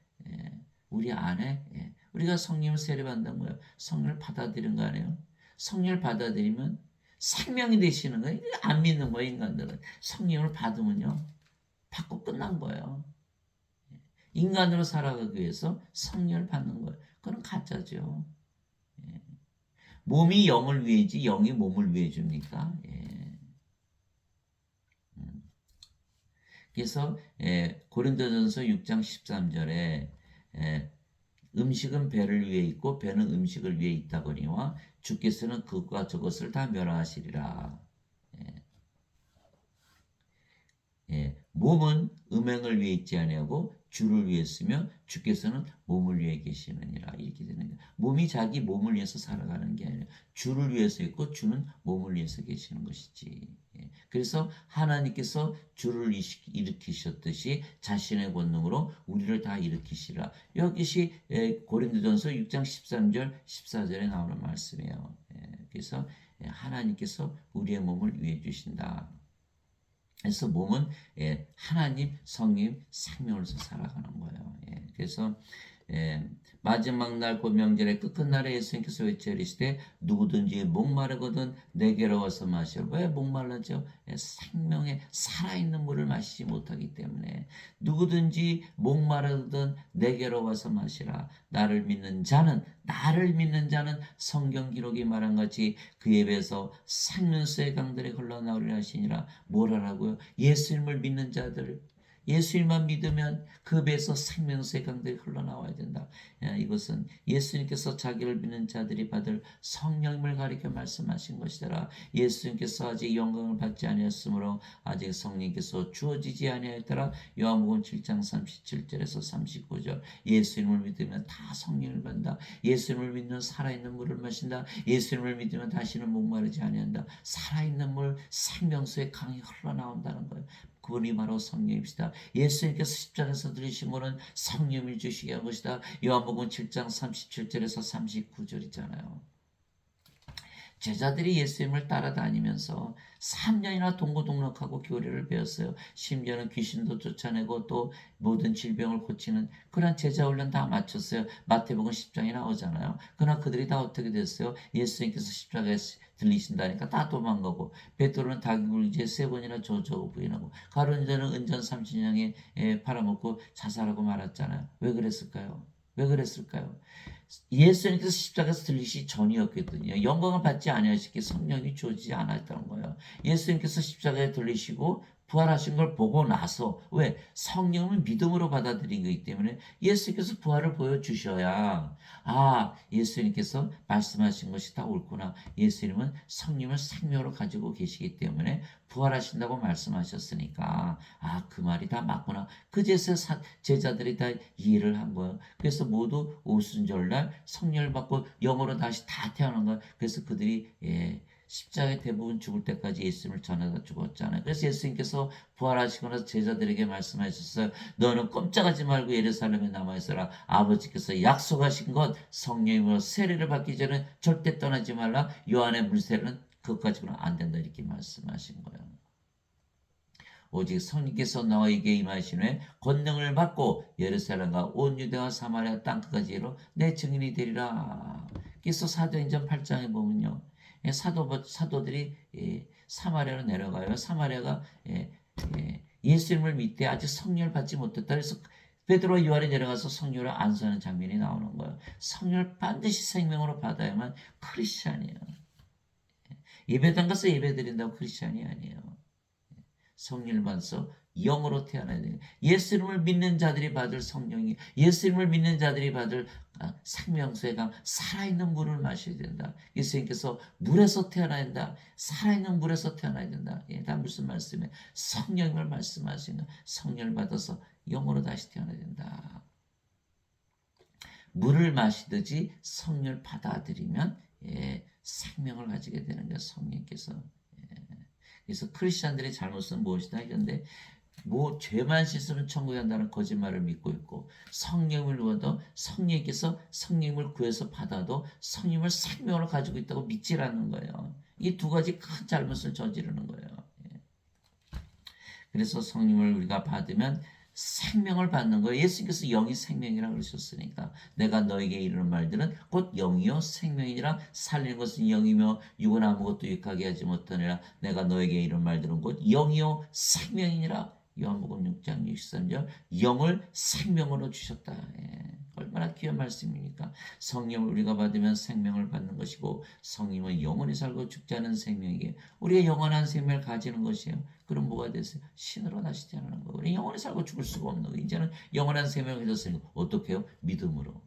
우리 안에 우리가 성령을 세례받는 거예요. 성령을 받아들이는 거 아니에요? 성령을 받아들이면 생명이 되시는 거예요. 안 믿는 거예요. 인간들은 성령을 받으면요 받고 끝난 거예요. 인간으로 살아가기 위해서 성령을 받는 거예요. 그건 가짜죠. 몸이 영을 위해지 영이 몸을 위해 줍니까? 그래서 고린도전서 6장 13절에 음식은 배를 위해 있고 배는 음식을 위해 있다거니와 주께서는 그것과 저것을 다 멸하시리라. 몸은 음행을 위해 있지 아니하고 주를 위해 쓰며 주께서는 몸을 위해 계시느니라. 이렇게 되는 거예요. 몸이 자기 몸을 위해서 살아가는 게 아니라 주를 위해서 있고 주는 몸을 위해서 계시는 것이지. 그래서 하나님께서 주를 일으키셨듯이 자신의 권능으로 우리를 다 일으키시라. 여기시 고린도전서 6장 13절 14절에 나오는 말씀이에요. 그래서 하나님께서 우리의 몸을 위해 주신다. 그래서 몸은 하나님, 성님, 생명으로서 살아가는 거예요. 그래서 마지막 날 그 명절의 끝날에 예수님께서 외치시되 누구든지 목마르거든 내게로 와서 마시라. 왜 목말라죠? 생명의 살아있는 물을 마시지 못하기 때문에. 누구든지 목마르거든 내게로 와서 마시라. 나를 믿는 자는 성경 기록이 말한 같이 그의 배에서 생명수의 강들이 흘러나오리라 하시니라. 뭘 하라고요? 예수님을 믿는 자들, 예수님만 믿으면 그 배에서 생명수의 강들이 흘러나와야 된다. 이것은 예수님께서 자기를 믿는 자들이 받을 성령님을 가리켜 말씀하신 것이더라. 예수님께서 아직 영광을 받지 아니하였으므로 아직 성령께서 주어지지 아니하였더라. 요한복음 7장 37절에서 39절. 예수님을 믿으면 다 성령을 받는다. 예수님을 믿는 살아있는 물을 마신다. 예수님을 믿으면 다시는 목마르지 아니한다. 살아있는 물, 생명수의 강이 흘러나온다는 거예요. 그분이 바로 성령입시다. 예수님께서 십자가에서 들으신 분은 성령을 주시게 한 것이다. 요한복음 7장 37절에서 39절이잖아요. 제자들이 예수님을 따라다니면서 3년이나 동고동락하고 교리를 배웠어요. 심지어는 귀신도 쫓아내고 또 모든 질병을 고치는 그런 제자 훈련 다 마쳤어요. 마태복음 10장에 나오잖아요. 그러나 그들이 다 어떻게 됐어요? 예수님께서 십자가에 들리신다니까 다 도망가고, 베드로는 닭울기에 3번이나 저주하고 부인하고, 가룟유다는 은전 30냥에 팔아먹고 자살하고 말았잖아요. 왜 그랬을까요? 왜 그랬을까요? 예수님께서 십자가에서 들리시 전이었거든요. 영광을 받지 아니하시기에 성령이 주어지지 않았던 거예요. 예수님께서 십자가에 들리시고 부활하신 걸 보고 나서, 왜? 성령을 믿음으로 받아들인 거기 때문에 예수님께서 부활을 보여주셔야, 예수님께서 말씀하신 것이 다 옳구나. 예수님은 성령을 생명으로 가지고 계시기 때문에 부활하신다고 말씀하셨으니까 그 말이 다 맞구나. 그제서 제자들이 다 이해를 한 거예요. 그래서 모두 오순절날 성령을 받고 영으로 다시 다 태어난 거예요. 그래서 그들이 십자가에 대부분 죽을 때까지 예수님을 전하다 죽었잖아요. 그래서 예수님께서 부활하시고 나서 제자들에게 말씀하셨어요. 너는 꼼짝하지 말고 예루살렘에 남아있어라. 아버지께서 약속하신 것 성령으로 세례를 받기 전에 절대 떠나지 말라. 요한의 물세례는 그것까지는 안 된다. 이렇게 말씀하신 거예요. 오직 성령께서 너에게 임하신 후에 권능을 받고 예루살렘과 온 유대와 사마리아 땅끝까지로 내 증인이 되리라. 그래서 사도행전 8장에 보면요. 사도들이 사마리아로 내려가요. 사마리아가 예수님을 믿되 아직 성령을 받지 못했다. 그래서 베드로와 요한이 내려가서 성령을 안수하는 장면이 나오는 거예요. 성령을 반드시 생명으로 받아야만 크리스찬이에요. 예배당 가서 예배드린다고 크리스찬이 아니에요. 성령을 받아서 영으로 태어나야 돼요. 예수님을 믿는 자들이 받을 성령이, 예수님을 믿는 자들이 받을 생명수의 강, 살아있는 물을 마셔야 된다. 예수님께서 물에서 태어나야 된다. 살아있는 물에서 태어나야 된다. 다 무슨 말씀이에요? 성령을 말씀하시는, 성령을 받아서 영으로 다시 태어나야 된다. 물을 마시듯이 성령을 받아들이면 생명을 가지게 되는 거예요. 성령께서. 그래서 크리스천들의 잘못은 무엇이다? 그런데 죄만 씻으면 천국에 간다는 거짓말을 믿고 있고, 성령을 구해도 성령께서 성령을 구해서 받아도 성령을 생명으로 가지고 있다고 믿지 않는 거예요. 이 두 가지 큰 잘못을 저지르는 거예요. 그래서 성령을 우리가 받으면 생명을 받는 거예요. 예수님께서 영이 생명이라고 그러셨으니까, 내가 너에게 이르는 말들은 곧 영이요 생명이니라. 살리는 것은 영이며 육은 아무것도 유익하게 하지 못하니라. 내가 너에게 이르는 말들은 곧 영이요 생명이니라. 요한복음 6장 63절 영을 생명으로 주셨다. 예. 얼마나 귀한 말씀입니까? 성령을 우리가 받으면 생명을 받는 것이고 성령은 영원히 살고 죽지 않은 생명이기에 우리가 영원한 생명을 가지는 것이에요. 그럼 뭐가 됐어요? 신으로 다시 태어나는 거예요. 우리 영원히 살고 죽을 수가 없는 거예요. 이제는 영원한 생명을 가졌으니까 어떻게 해요? 믿음으로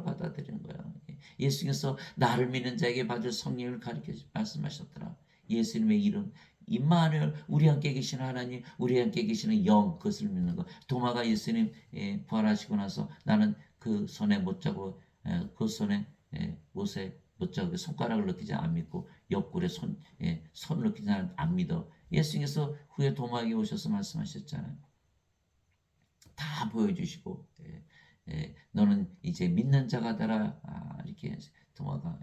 받아들이는 거예요. 예수님께서 나를 믿는 자에게 받을 성령을 가르쳐 말씀하셨더라. 예수님의 이름 임마누엘, 우리 함께 계시는 하나님, 우리 함께 계시는 영, 그것을 믿는 것. 도마가 예수님 부활하시고 나서 나는 그 손에 못 자고 그 손에 못에 못 자고 손가락을 느끼지 안 믿고 옆구리에 손을 느끼지 안 믿어. 예수님께서 후에 도마에게 오셔서 말씀하셨잖아요. 다 보여주시고 너는 이제 믿는 자가 되라. 이렇게 도마가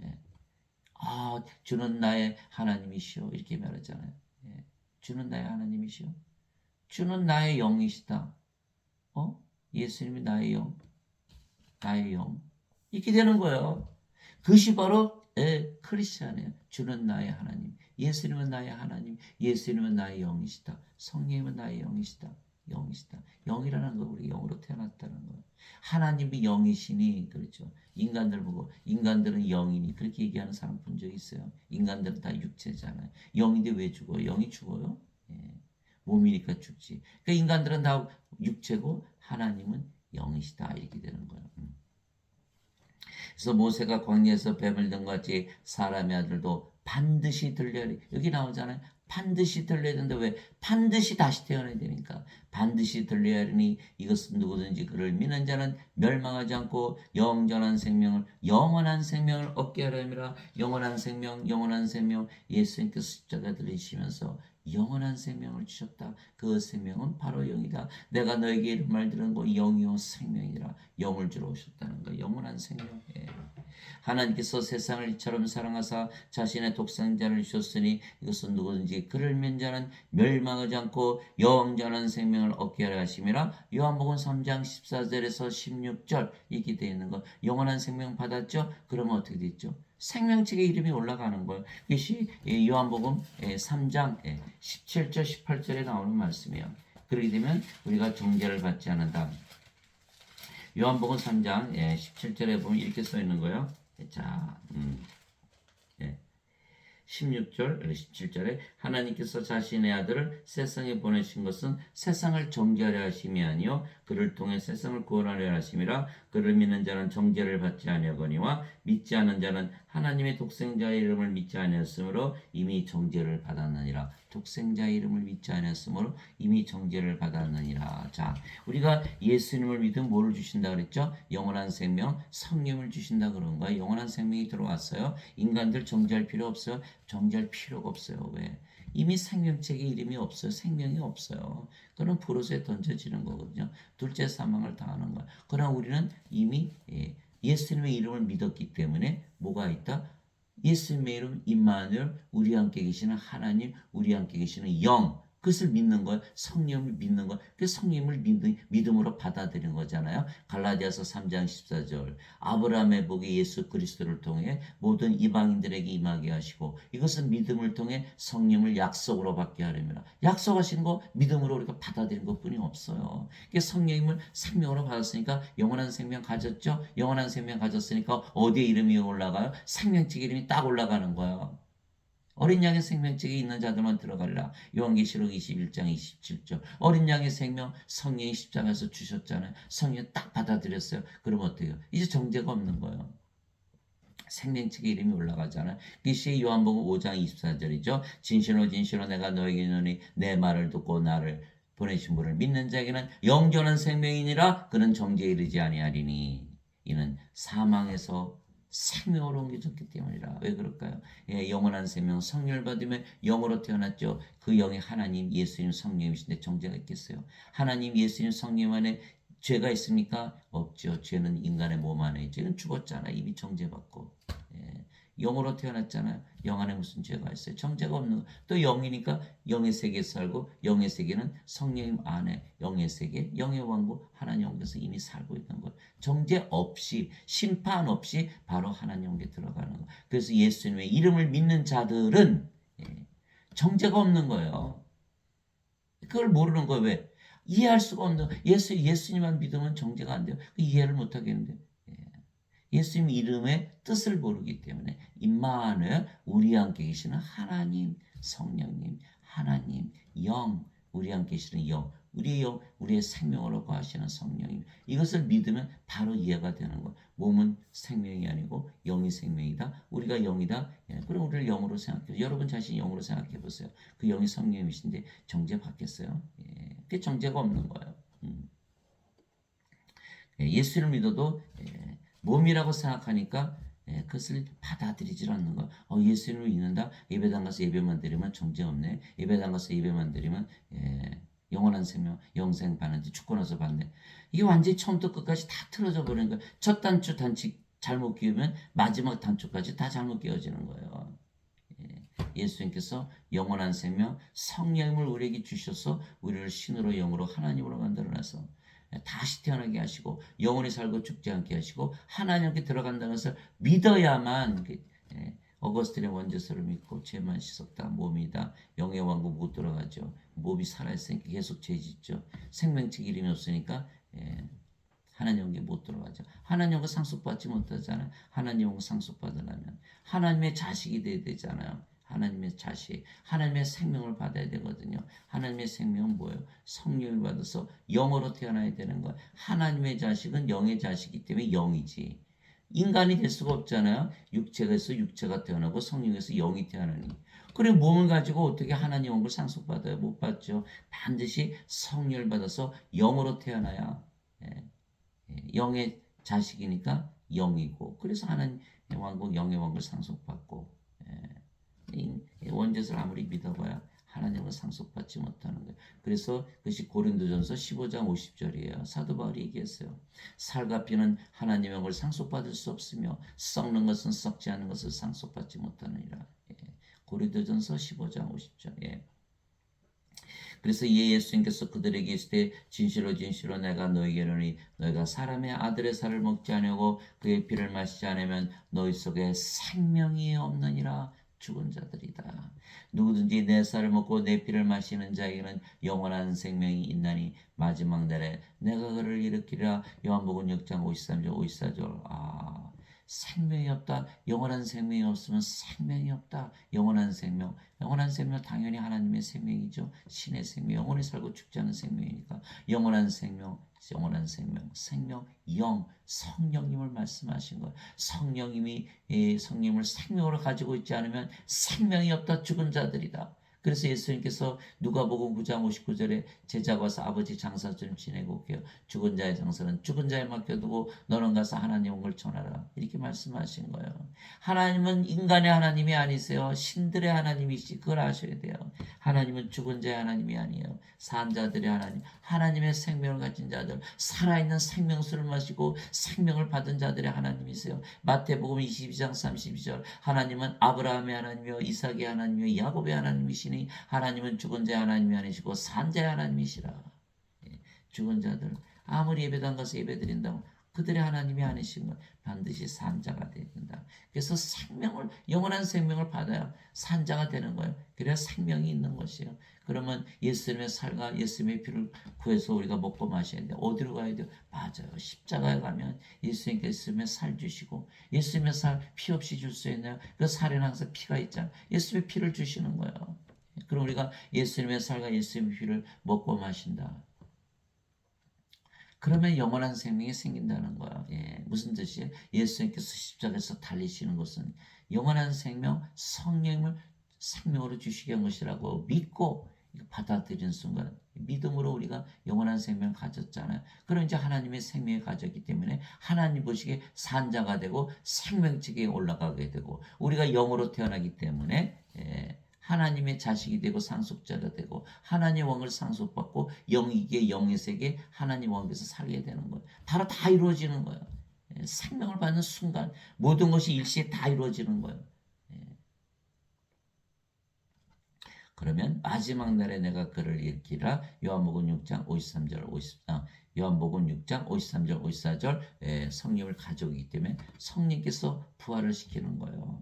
주는 나의 하나님이시오 이렇게 말하잖아요. 주는 나의 하나님이시오. 주는 나의 영이시다. 예수님이 나의 영. 이렇게 되는 거예요. 그것이 바로 크리스찬이에요. 주는 나의 하나님. 예수님은 나의 하나님. 예수님은 나의 영이시다. 성령님은 나의 영이시다. 영이라는 거 우리 영으로 태어났다는 거예요. 하나님이 영이시니 그렇죠. 인간들 보고 인간들은 영이니 그렇게 얘기하는 사람 본 적 있어요. 인간들은 다 육체잖아요. 영인데 왜 죽어요? 영이 죽어요? 몸이니까 죽지. 그러니까 인간들은 다 육체고 하나님은 영이시다 이렇게 되는 거예요. 그래서 모세가 광야에서 뱀을 든 것 같이 사람의 아들도 반드시 들려야 여기 나오잖아요. 반드시 들려야 된다. 왜? 반드시 다시 태어나야 되니까. 반드시 들려야 하니 이것은 누구든지 그를 믿는 자는 멸망하지 않고 영원한 생명을 얻게 하려 함이라. 영원한 생명 예수님께서 십자가 들으시면서 영원한 생명을 주셨다. 그 생명은 바로 영이다. 내가 너에게 이런 말 들은 거 영이요 생명이라. 영을 주러 오셨다는 거. 영원한 생명. 하나님께서 세상을 이처럼 사랑하사 자신의 독생자를 주셨으니 이것은 누구든지 그를 믿는 자는 멸망하지 않고 영원한 생명을 얻게 하려 하심이라. 요한복음 3장 14절에서 16절 이렇게 되어 있는 거. 영원한 생명 받았죠? 그러면 어떻게 됐죠? 생명책에 이름이 올라가는 거예요. 이것이 요한복음 3장 17절 18절에 나오는 말씀이에요. 그렇게 되면 우리가 정죄를 받지 않는다. 요한복음 3장 17절에 보면 이렇게 써 있는 거예요. 자, 16절, 17절에 하나님께서 자신의 아들을 세상에 보내신 것은 세상을 정죄하려 하심이 아니요 그를 통해 세상을 구원하려 하심이라. 그를 믿는 자는 정죄를 받지 아니하거니와 믿지 않은 자는 하나님의 독생자의 이름을 믿지 아니하였으므로 이미 정죄를 받았느니라. 독생자의 이름을 믿지 아니하였으므로 이미 정죄를 받았느니라. 자, 우리가 예수님을 믿으면 뭐를 주신다 그랬죠? 영원한 생명, 성령을 주신다 그런 거야. 영원한 생명이 들어왔어요. 인간들 정죄할 필요 없어요. 정죄할 필요가 없어요. 왜? 이미 생명책에 이름이 없어요. 생명이 없어요. 그럼 불옷에 던져지는 거거든요. 둘째 사망을 당하는 거야. 그러나 우리는 이미 예수님의 이름을 믿었기 때문에 뭐가 있다? 예수님의 이름 임마누엘, 우리 함께 계시는 하나님, 우리 함께 계시는 영, 그것을 믿는 거예요. 성령을 믿는 거예요. 그 성령을 믿음으로 받아들이는 거잖아요. 갈라디아서 3장 14절 아브라함의 복이 예수 그리스도를 통해 모든 이방인들에게 임하게 하시고 이것은 믿음을 통해 성령을 약속으로 받게 하려면 약속하신 거 믿음으로 우리가 받아들인 것뿐이 없어요. 성령님을 생명으로 받았으니까 영원한 생명 가졌죠. 영원한 생명 가졌으니까 어디에 이름이 올라가요? 생명책 이름이 딱 올라가는 거예요. 어린 양의 생명책에 있는 자들만 들어가리라. 요한계시록 21장 27절 어린 양의 생명 성령이 십자가에서 주셨잖아요. 성령 딱 받아들였어요. 그럼 어떻게 해요? 이제 정죄가 없는 거예요. 생명책에 이름이 올라가잖아요. 그것이 요한복음 5장 24절이죠. 진실로 내가 너에게 이르노니 내 말을 듣고 나를 보내신 분을 믿는 자에게는 영원한 생명이니라. 그는 정죄에 이르지 아니하리니 이는 사망에서 생명으로 옮겨졌기 때문이라. 왜 그럴까요? 영원한 생명 성령을 받으면 영으로 태어났죠. 그 영이 하나님 예수님 성령이신데 정죄가 있겠어요? 하나님 예수님 성령 안에 죄가 있습니까? 없죠. 죄는 인간의 몸 안에 있죠. 죄는 죽었잖아. 이미 정죄받고. 영으로 태어났잖아요. 영 안에 무슨 죄가 있어요? 정죄가 없는 거. 또 영이니까 영의 세계에 살고 영의 세계는 성령님 안에 영의 세계, 영의 왕국 하나님 영께서 이미 살고 있는 것. 정죄 없이 심판 없이 바로 하나님 영에 들어가는 거. 그래서 예수님의 이름을 믿는 자들은 정죄가 없는 거예요. 그걸 모르는 거예요. 왜? 이해할 수가 없는 예수님만 믿으면 정죄가 안 돼요. 이해를 못 하겠는데. 예수님 이름의 뜻을 모르기 때문에 임마누엘 우리 함께 계시는 하나님 성령님 하나님 영 우리 함께 계시는 영 우리의 영 우리의 생명으로 거하시는 성령님 이것을 믿으면 바로 이해가 되는 거예요. 몸은 생명이 아니고 영이 생명이다. 우리가 영이다. 그럼 우리를 영으로 생각해요. 여러분 자신이 영으로 생각해 보세요. 그 영이 성령이신데 정죄 받겠어요? 그게 정죄가 없는 거예요. 예수를 믿어도 몸이라고 생각하니까 그것을 받아들이질 않는 거야. 예수님을 믿는다. 예배당 가서 예배만 드리면 정죄 없네. 예배당 가서 예배만 드리면 영원한 생명, 영생 받는지 죽고 나서 받네. 이게 완전히 처음부터 끝까지 다 틀어져 버리는 거야. 첫 단추 단치 잘못 끼우면 마지막 단추까지 다 잘못 끼워지는 거예요. 예수님께서 영원한 생명, 성령을 우리에게 주셔서 우리를 신으로 영으로 하나님으로 만들어놔서 다시 태어나게 하시고 영원히 살고 죽지 않게 하시고 하나님께 들어간다는 것을 믿어야만 어거스틴의 원죄서를 믿고 죄만 씻었다 몸이다 영의 왕국 못 들어가죠. 몸이 살아있으니까 계속 죄 짓죠. 생명책 이름이 없으니까 하나님 영계 못 들어가죠. 하나님 영계 상속받지 못하잖아요. 하나님 영계 상속받으려면 하나님의 자식이 돼야 되잖아요. 하나님의 자식, 하나님의 생명을 받아야 되거든요. 하나님의 생명은 뭐예요? 성령을 받아서 영으로 태어나야 되는 거예요. 하나님의 자식은 영의 자식이기 때문에 영이지. 인간이 될 수가 없잖아요. 육체에서 육체가 태어나고 성령에서 영이 태어나니. 그리고 몸을 가지고 어떻게 하나님 영을 상속받아요? 못 받죠. 반드시 성령을 받아서 영으로 태어나야 영의 자식이니까 영이고 그래서 하나님의 왕국 영의 왕국을 상속받고 원죄를 아무리 믿어봐야 하나님을 상속받지 못하는 거예요. 그래서 그것이 고린도전서 15장 50절이에요. 사도 바울이 얘기했어요. 살과 피는 하나님의 영을 상속받을 수 없으며 썩는 것은 썩지 않은 것을 상속받지 못하느니라. 고린도전서 15장 50절. 그래서 예수님께서 그들에게 이르시되 진실로 진실로 내가 너희에게 이르노니 너희가 사람의 아들의 살을 먹지 아니하고 그의 피를 마시지 않으면 너희 속에 생명이 없느니라. 죽은 자들이다. 누구든지 내 살을 먹고 내 피를 마시는 자에게는 영원한 생명이 있나니 마지막 날에 내가 그를 일으키리라. 요한복음 6장 53절 54절. 생명이 없다. 영원한 생명이 없으면 생명이 없다. 영원한 생명 당연히 하나님의 생명이죠. 신의 생명, 영원히 살고 죽지 않은 생명이니까 영원한 생명, 생명, 영, 성령님을 말씀하신 거예요. 성령님을 생명으로 가지고 있지 않으면 생명이 없다. 죽은 자들이다. 그래서 예수님께서 누가복음 9장 59절에 제자가 와서 아버지 장사 좀 지내고 올게요. 죽은 자의 장사는 죽은 자에 맡겨두고 너는 가서 하나님 온 걸 전하라. 이렇게 말씀하신 거예요. 하나님은 인간의 하나님이 아니세요. 신들의 하나님이시. 그걸 아셔야 돼요. 하나님은 죽은 자의 하나님이 아니에요. 산 자들의 하나님. 하나님의 생명을 가진 자들. 살아있는 생명수를 마시고 생명을 받은 자들의 하나님이세요. 마태복음 22장 32절 하나님은 아브라함의 하나님이요 이삭의 하나님이요 야곱의 하나님이시니 하나님은 죽은 자의 하나님이 아니시고 산 자의 하나님이시라. 죽은 자들 아무리 예배당 가서 예배드린다고 그들의 하나님이 아니신 건 반드시 산자가 되야 된다. 그래서 영원한 생명을 받아야 산자가 되는 거예요. 그래야 생명이 있는 것이에요. 그러면 예수님의 살과 예수님의 피를 구해서 우리가 먹고 마셔야 돼요. 어디로 가야 돼요? 맞아요. 십자가에 가면 예수님께서 예수님의 살 주시고 예수님의 살 피 없이 줄 수 있나요? 그 살에는 항상 피가 있잖아요. 예수님의 피를 주시는 거예요. 그럼 우리가 예수님의 살과 예수님의 피를 먹고 마신다. 그러면 영원한 생명이 생긴다는 거야. 무슨 뜻이에요? 예수님께서 십자가에서 달리시는 것은 영원한 생명, 성령을 생명으로 주시게 한 것이라고 믿고 받아들이는 순간 믿음으로 우리가 영원한 생명을 가졌잖아요. 그럼 이제 하나님의 생명을 가졌기 때문에 하나님 보시기에 산자가 되고 생명책에 올라가게 되고 우리가 영으로 태어나기 때문에 하나님의 자식이 되고 상속자가 되고 하나님의 왕을 상속받고 영이게 영의 세계 하나님 왕에서 살게 되는 거예요. 바로 다 이루어지는 거예요. 생명을 받는 순간 모든 것이 일시에 다 이루어지는 거예요. 그러면 마지막 날에 내가 그를 일으키라. 요한복음 6장 53절 54절 성령을 가져오기 때문에 성령께서 부활을 시키는 거예요.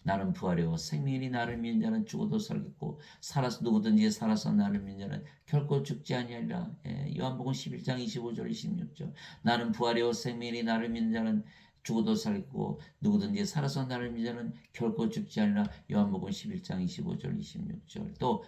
나는 부활이요 생명이니 나를 믿는 자는 죽어도 살겠고 살아서 누구든지 살아서 나를 믿는 자는 결코 죽지 아니하리라. 요한복음 11장 25절 26절. 나는 부활이요 생명이니 나를 믿는 자는 죽어도 살겠고 누구든지 살아서 나를 믿는 자는 결코 죽지 않으라. 요한복음 11장 25절 26절. 또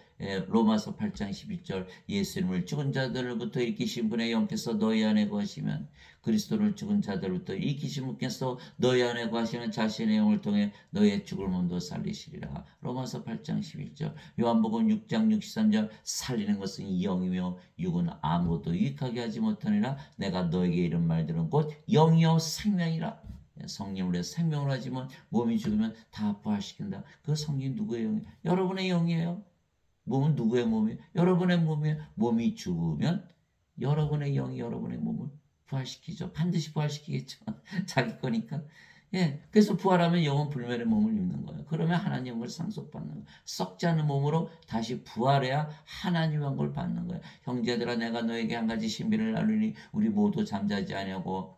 로마서 8장 11절. 예수님을 죽은 자들로부터 일으키신 분의 영께서 너희 안에 거하시면 그리스도를 죽은 자들로부터 일으키신 분께서 너희 안에 거하시는 자신의 영을 통해 너희의 죽을 몸도 살리시리라. 로마서 8장 11절. 요한복음 6장 63절. 살리는 것은 영이며 육은 아무것도 유익하게 하지 못하니라. 내가 너에게 이런 말들은 곧 영이요 생명이라. 성령으로 생명을 하지만 몸이 죽으면 다 부활시킨다. 그 성령 누구의 영이에요? 여러분의 영이에요. 몸은 누구의 몸이에요? 여러분의 몸이에요. 몸이 죽으면 여러분의 영이 여러분의 몸을 부활시키죠. 반드시 부활시키겠죠. 자기 거니까. 그래서 부활하면 영은 불멸의 몸을 입는 거예요. 그러면 하나님 영을 상속받는 거예요. 썩지 않은 몸으로 다시 부활해야 하나님 영을 받는 거예요. 형제들아 내가 너에게 한 가지 신비를 알리니 우리 모두 잠자지 아니하고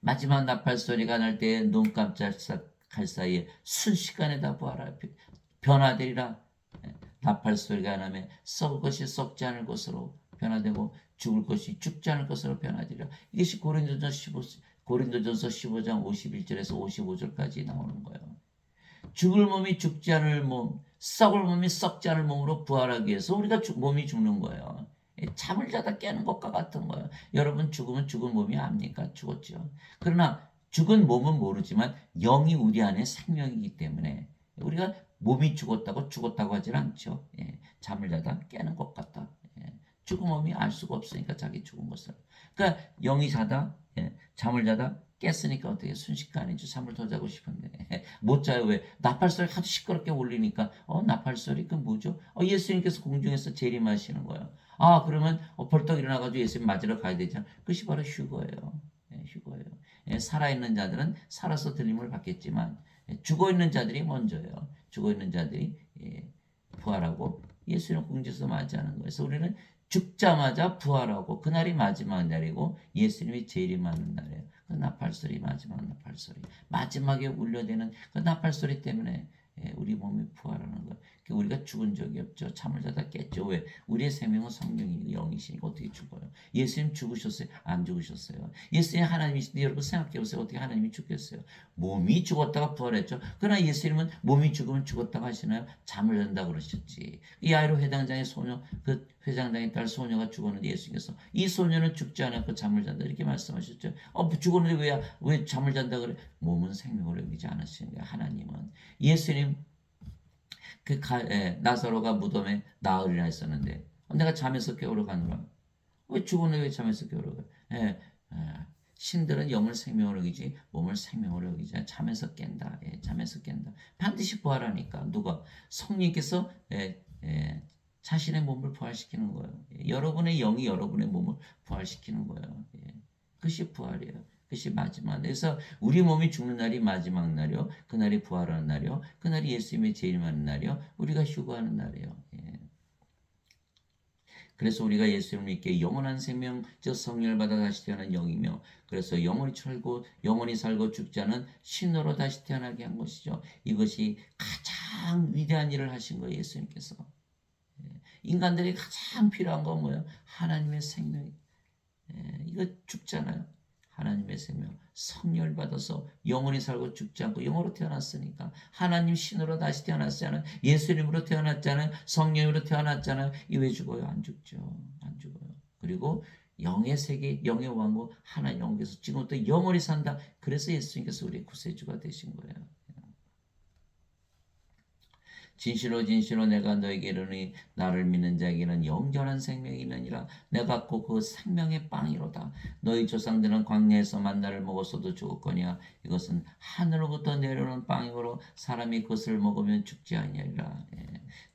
마지막 나팔 소리가 날 때 눈 깜짝할 사이에 순식간에 다 부활하여 변화되리라. 나팔 소리가 나면 썩을 것이 썩지 않을 것으로 변화되고 죽을 것이 죽지 않을 것으로 변화되리라. 이것이 고린도전서 15장 51절에서 55절까지 나오는 거예요. 죽을 몸이 죽지 않을 몸, 썩을 몸이 썩지 않을 몸으로 부활하기 위해서 우리가 몸이 죽는 거예요. 잠을 자다 깨는 것과 같은 거예요. 여러분 죽으면 죽은 몸이 압니까? 죽었죠. 그러나 죽은 몸은 모르지만 영이 우리 안에 생명이기 때문에 우리가 몸이 죽었다고 하질 않죠. 잠을 자다 깨는 것 같다. 죽은 몸이 알 수가 없으니까 자기 죽은 것을. 그러니까 영이 자다 잠을 자다 깼으니까 어떻게 순식간이죠. 잠을 더 자고 싶은데 못 자요. 왜? 나팔 소리 하도 시끄럽게 울리니까 나팔 소리 그 뭐죠? 예수님께서 공중에서 재림하시는 거예요. 그러면 벌떡 일어나가지고 예수님 맞으러 가야 되잖아. 그것이 바로 휴거예요. 휴거예요. 살아있는 자들은 살아서 들림을 받겠지만 죽어있는 자들이 먼저예요. 죽어있는 자들이 부활하고 예수님 공중에서 맞이하는 거예요. 그래서 우리는 죽자마자 부활하고 그날이 마지막 날이고 예수님이 재림하는 날이에요. 그 나팔소리 마지막 나팔소리 마지막에 울려대는 그 나팔소리 때문에 우리 몸이 부활하는 거예요. 우리가 죽은 적이 없죠. 잠을 자다 깼죠. 왜? 우리의 생명은 성령이 영이시니까 어떻게 죽어요? 예수님 죽으셨어요? 안 죽으셨어요? 예수님 하나님이신데 여러분 생각해보세요. 어떻게 하나님이 죽겠어요? 몸이 죽었다가 부활했죠. 그러나 예수님은 몸이 죽으면 죽었다고 하시나요? 잠을 잔다 그러셨지. 이 아이로 회당장의 소녀, 그 회장장의 딸 소녀가 죽었는데 예수님께서 이 소녀는 죽지 않았고 잠을 잔다 이렇게 말씀하셨죠. 죽었는데 왜 잠을 잔다 그래? 몸은 생명을 여기지 않으시는 거예요. 하나님은. 예수님 나사로가 무덤에 나흘이나 있었는데 내가 잠에서 깨우러 가노라. 왜 죽었는데 왜 잠에서 깨우러 가? 신들은 영을 생명으로 여기지 몸을 생명으로 여기지 잠에서 깬다. 잠에서 깬다. 반드시 부활하니까 누가? 성령께서 자신의 몸을 부활시키는 거예요. 여러분의 영이 여러분의 몸을 부활시키는 거예요. 그것이 부활이에요. 그것이 마지막 날. 그래서 우리 몸이 죽는 날이 마지막 날이요. 그날이 부활하는 날이요. 그날이 예수님의 재림하는 날이요. 우리가 휴거하는 날이에요. 그래서 우리가 예수님을 믿게 영원한 생명, 즉 성령을 받아 다시 태어난 영이며, 그래서 영원히 살고 죽지 않은 신으로 다시 태어나게 한 것이죠. 이것이 가장 위대한 일을 하신 거예요. 예수님께서. 인간들이 가장 필요한 건 뭐예요? 하나님의 생명. 이거 죽잖아요. 하나님의 생명, 성령을 받아서 영원히 살고 죽지 않고 영으로 태어났으니까 하나님 신으로 다시 태어났잖아요. 예수님으로 태어났잖아요. 성령으로 태어났잖아요. 이 왜 죽어요? 안 죽죠. 안 죽어요. 그리고 영의 세계, 영의 왕국 하나님 영께서 지금부터 영원히 산다. 그래서 예수님께서 우리의 구세주가 되신 거예요. 진실로 내가 너에게 이르니 나를 믿는 자에게는 영원한 생명이 있느니라. 내가 곧 그 생명의 빵이로다. 너희 조상들은 광야에서 만나를 먹었어도 죽었거니와 이것은 하늘로부터 내려오는 빵이므로 사람이 그것을 먹으면 죽지 아니하리라.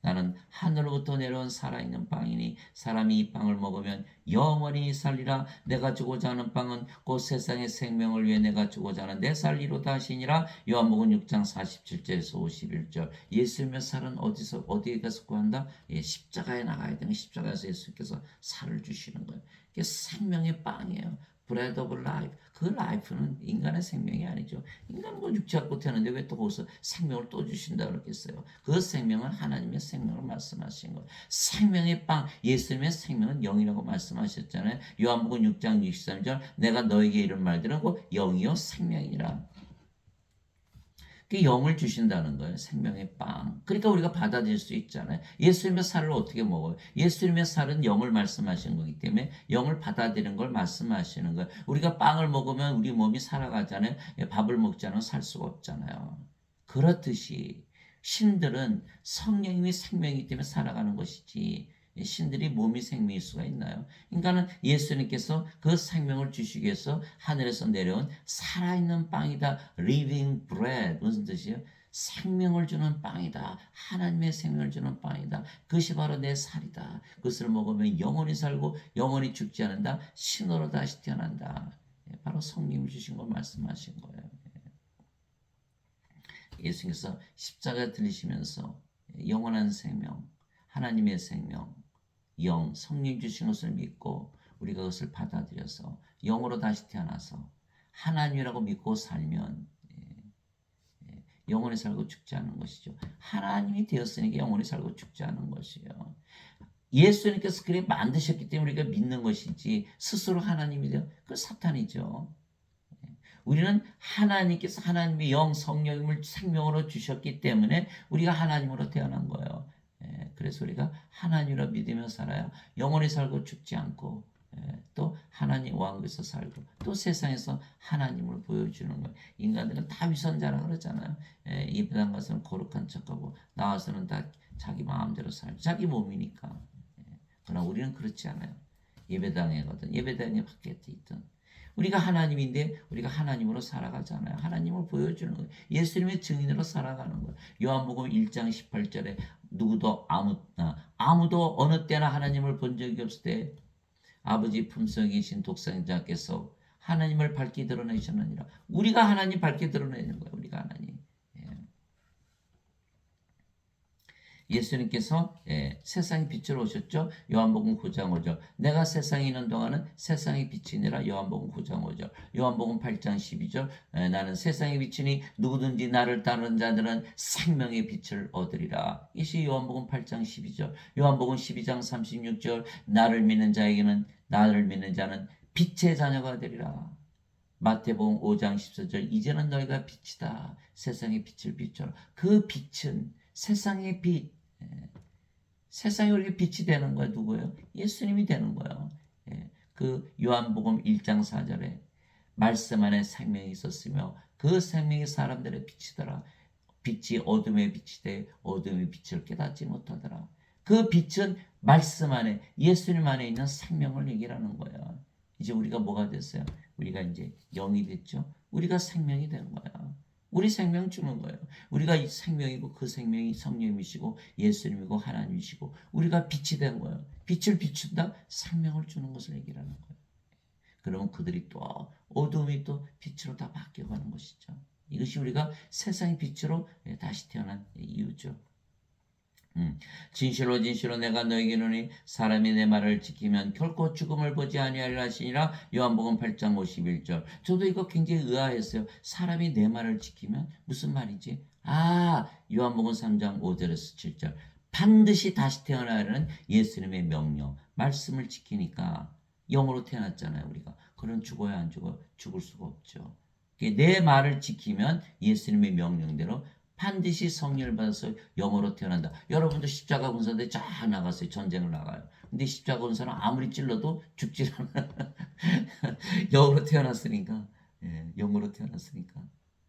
나는 하늘로부터 내려온 살아있는 빵이니 사람이 이 빵을 먹으면 영원히 살리라. 내가 주고자 하는 빵은 곧 세상의 생명을 위해 내가 주고자 하는 내 살리로다 하시니라. 요한복음 6장 47절에서 51절. 예수님의 살은 어디에 가서 구한다? 십자가에 나가야 되는 십자가에서 예수님께서 살을 주시는 거예요. 이게 생명의 빵이에요. bread of life. 그 life는 인간의 생명이 아니죠. 인간은 뭐 육체 갖고 태어났는데 왜 또 거기서 생명을 또 주신다 그러겠어요. 그 생명은 하나님의 생명을 말씀하신 거예요. 생명의 빵, 예수님의 생명은 영이라고 말씀하셨잖아요. 요한복음 6장 63절 내가 너에게 이런 말들은 곧 영이요 생명이라. 그 영을 주신다는 거예요. 생명의 빵. 그러니까 우리가 받아들일 수 있잖아요. 예수님의 살을 어떻게 먹어요? 예수님의 살은 영을 말씀하시는 거기 때문에 영을 받아들이는 걸 말씀하시는 거예요. 우리가 빵을 먹으면 우리 몸이 살아가잖아요. 밥을 먹지 않으면 살 수가 없잖아요. 그렇듯이 신들은 성령님이 생명이기 때문에 살아가는 것이지 신들이 몸이 생명일 수가 있나요? 인간은 예수님께서 그 생명을 주시기 위해서 하늘에서 내려온 살아있는 빵이다. living bread. 무슨 뜻이에요? 생명을 주는 빵이다. 하나님의 생명을 주는 빵이다. 그것이 바로 내 살이다. 그것을 먹으면 영원히 살고 영원히 죽지 않는다. 신으로 다시 태어난다. 바로 성령을 주신 걸 말씀하신 거예요. 예수님께서 십자가 들리시면서 영원한 생명, 하나님의 생명, 영, 성령 주신 것을 믿고 우리가 그것을 받아들여서 영으로 다시 태어나서 하나님이라고 믿고 살면 영원히 살고 죽지 않는 것이죠. 하나님이 되었으니까 영원히 살고 죽지 않는 것이에요. 예수님께서 그래 만드셨기 때문에 우리가 믿는 것이지 스스로 하나님이 되어 그 사탄이죠. 우리는 하나님께서 하나님의 영 성령님을 생명으로 주셨기 때문에 우리가 하나님으로 태어난 거예요. 그래서 우리가 하나님으로 믿으며 살아야 영원히 살고 죽지 않고 또 하나님 왕국에서 살고 또 세상에서 하나님을 보여주는 거예요. 인간들은 다 위선자라 그러잖아요. 예배당 가서는 거룩한 척하고 나와서는 다 자기 마음대로 살고 자기 몸이니까. 그러나 우리는 그렇지 않아요. 예배당에 가든 예배당에 밖에 있든 우리가 하나님인데 우리가 하나님으로 살아가잖아요. 하나님을 보여주는 거예요. 예수님의 증인으로 살아가는 거예요. 요한복음 1장 18절에 누구도 아무도 어느 때나 하나님을 본 적이 없을 때 아버지 품속에 계신 독생자께서 하나님을 밝게 드러내셨느니라. 우리가 하나님 밝게 드러내는 거예요. 우리가 하나님. 예수님께서 세상의 빛으로 오셨죠. 요한복음 9장 5절 내가 세상에 있는 동안은 세상의 빛이니라. 요한복음 9장 5절 요한복음 8장 12절 나는 세상의 빛이니 누구든지 나를 따르는 자들은 생명의 빛을 얻으리라. 이것이 요한복음 8장 12절 요한복음 12장 36절 나를 믿는 자는 빛의 자녀가 되리라. 마태복음 5장 14절 이제는 너희가 빛이다. 세상의 빛을 비춰라. 그 빛은 세상의 빛. 세상에 우리가 빛이 되는 거예요. 누구예요? 예수님이 되는 거예요. 그 요한복음 1장 4절에 말씀 안에 생명이 있었으며 그 생명이 사람들의 빛이더라. 빛이 어둠의 빛이 돼 어둠의 빛을 깨닫지 못하더라. 그 빛은 말씀 안에 예수님 안에 있는 생명을 얘기하는 거예요. 이제 우리가 뭐가 됐어요? 우리가 이제 영이 됐죠. 우리가 생명이 된 거야. 우리 생명 주는 거예요. 우리가 이 생명이고 그 생명이 성령이시고 예수님이고 하나님이시고 우리가 빛이 된 거예요. 빛을 비춘다? 생명을 주는 것을 얘기하는 거예요. 그러면 그들이 또 어둠이 또 빛으로 다 바뀌어가는 것이죠. 이것이 우리가 세상의 빛으로 다시 태어난 이유죠. 진실로 진실로 내가 너에게 이르노니 사람이 내 말을 지키면 결코 죽음을 보지 아니하리라 하시니라. 요한복음 8장 51절 저도 이거 굉장히 의아했어요. 사람이 내 말을 지키면 무슨 말이지? 요한복음 3장 5절에서 7절 반드시 다시 태어나려는 예수님의 명령 말씀을 지키니까 영으로 태어났잖아요. 우리가 그런 죽어야 안 죽어? 죽을 수가 없죠. 내 말을 지키면 예수님의 명령대로 반드시 성령을 받아서 영으로 태어난다. 여러분도 십자가 군사대 쫙 나갔어요. 전쟁을 나가요. 근데 십자가 군사는 아무리 찔러도 죽지 않아. 영으로 태어났으니까. 영으로 태어났으니까.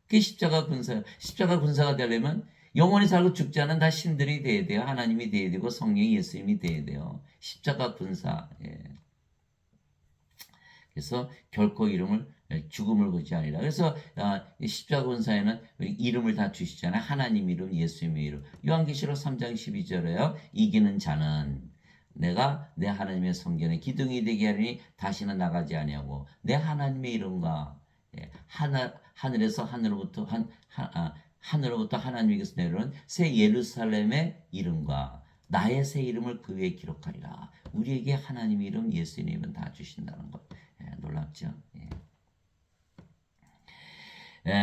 그게 십자가 군사예요. 십자가 군사가 되려면 영원히 살고 죽지 않은 다 신들이 돼야 돼요. 하나님이 돼야 되고 성령이 예수님이 돼야 돼요. 십자가 군사. 그래서 결코 죽음을 보지 아니라. 그래서 십자가 군사에는 이름을 다 주시잖아요. 하나님 이름, 예수님의 이름. 요한계시록 3장 12절에요. 이기는 자는 내가 내 하나님의 성전에 기둥이 되게 하리니 다시는 나가지 아니하고 내 하나님의 이름과 하늘에서 하늘로부터 하나님께서 내려온 새 예루살렘의 이름과 나의 새 이름을 그 위에 기록하리라. 우리에게 하나님의 이름, 예수님의 이름 다 주신다는 것. 놀랍죠.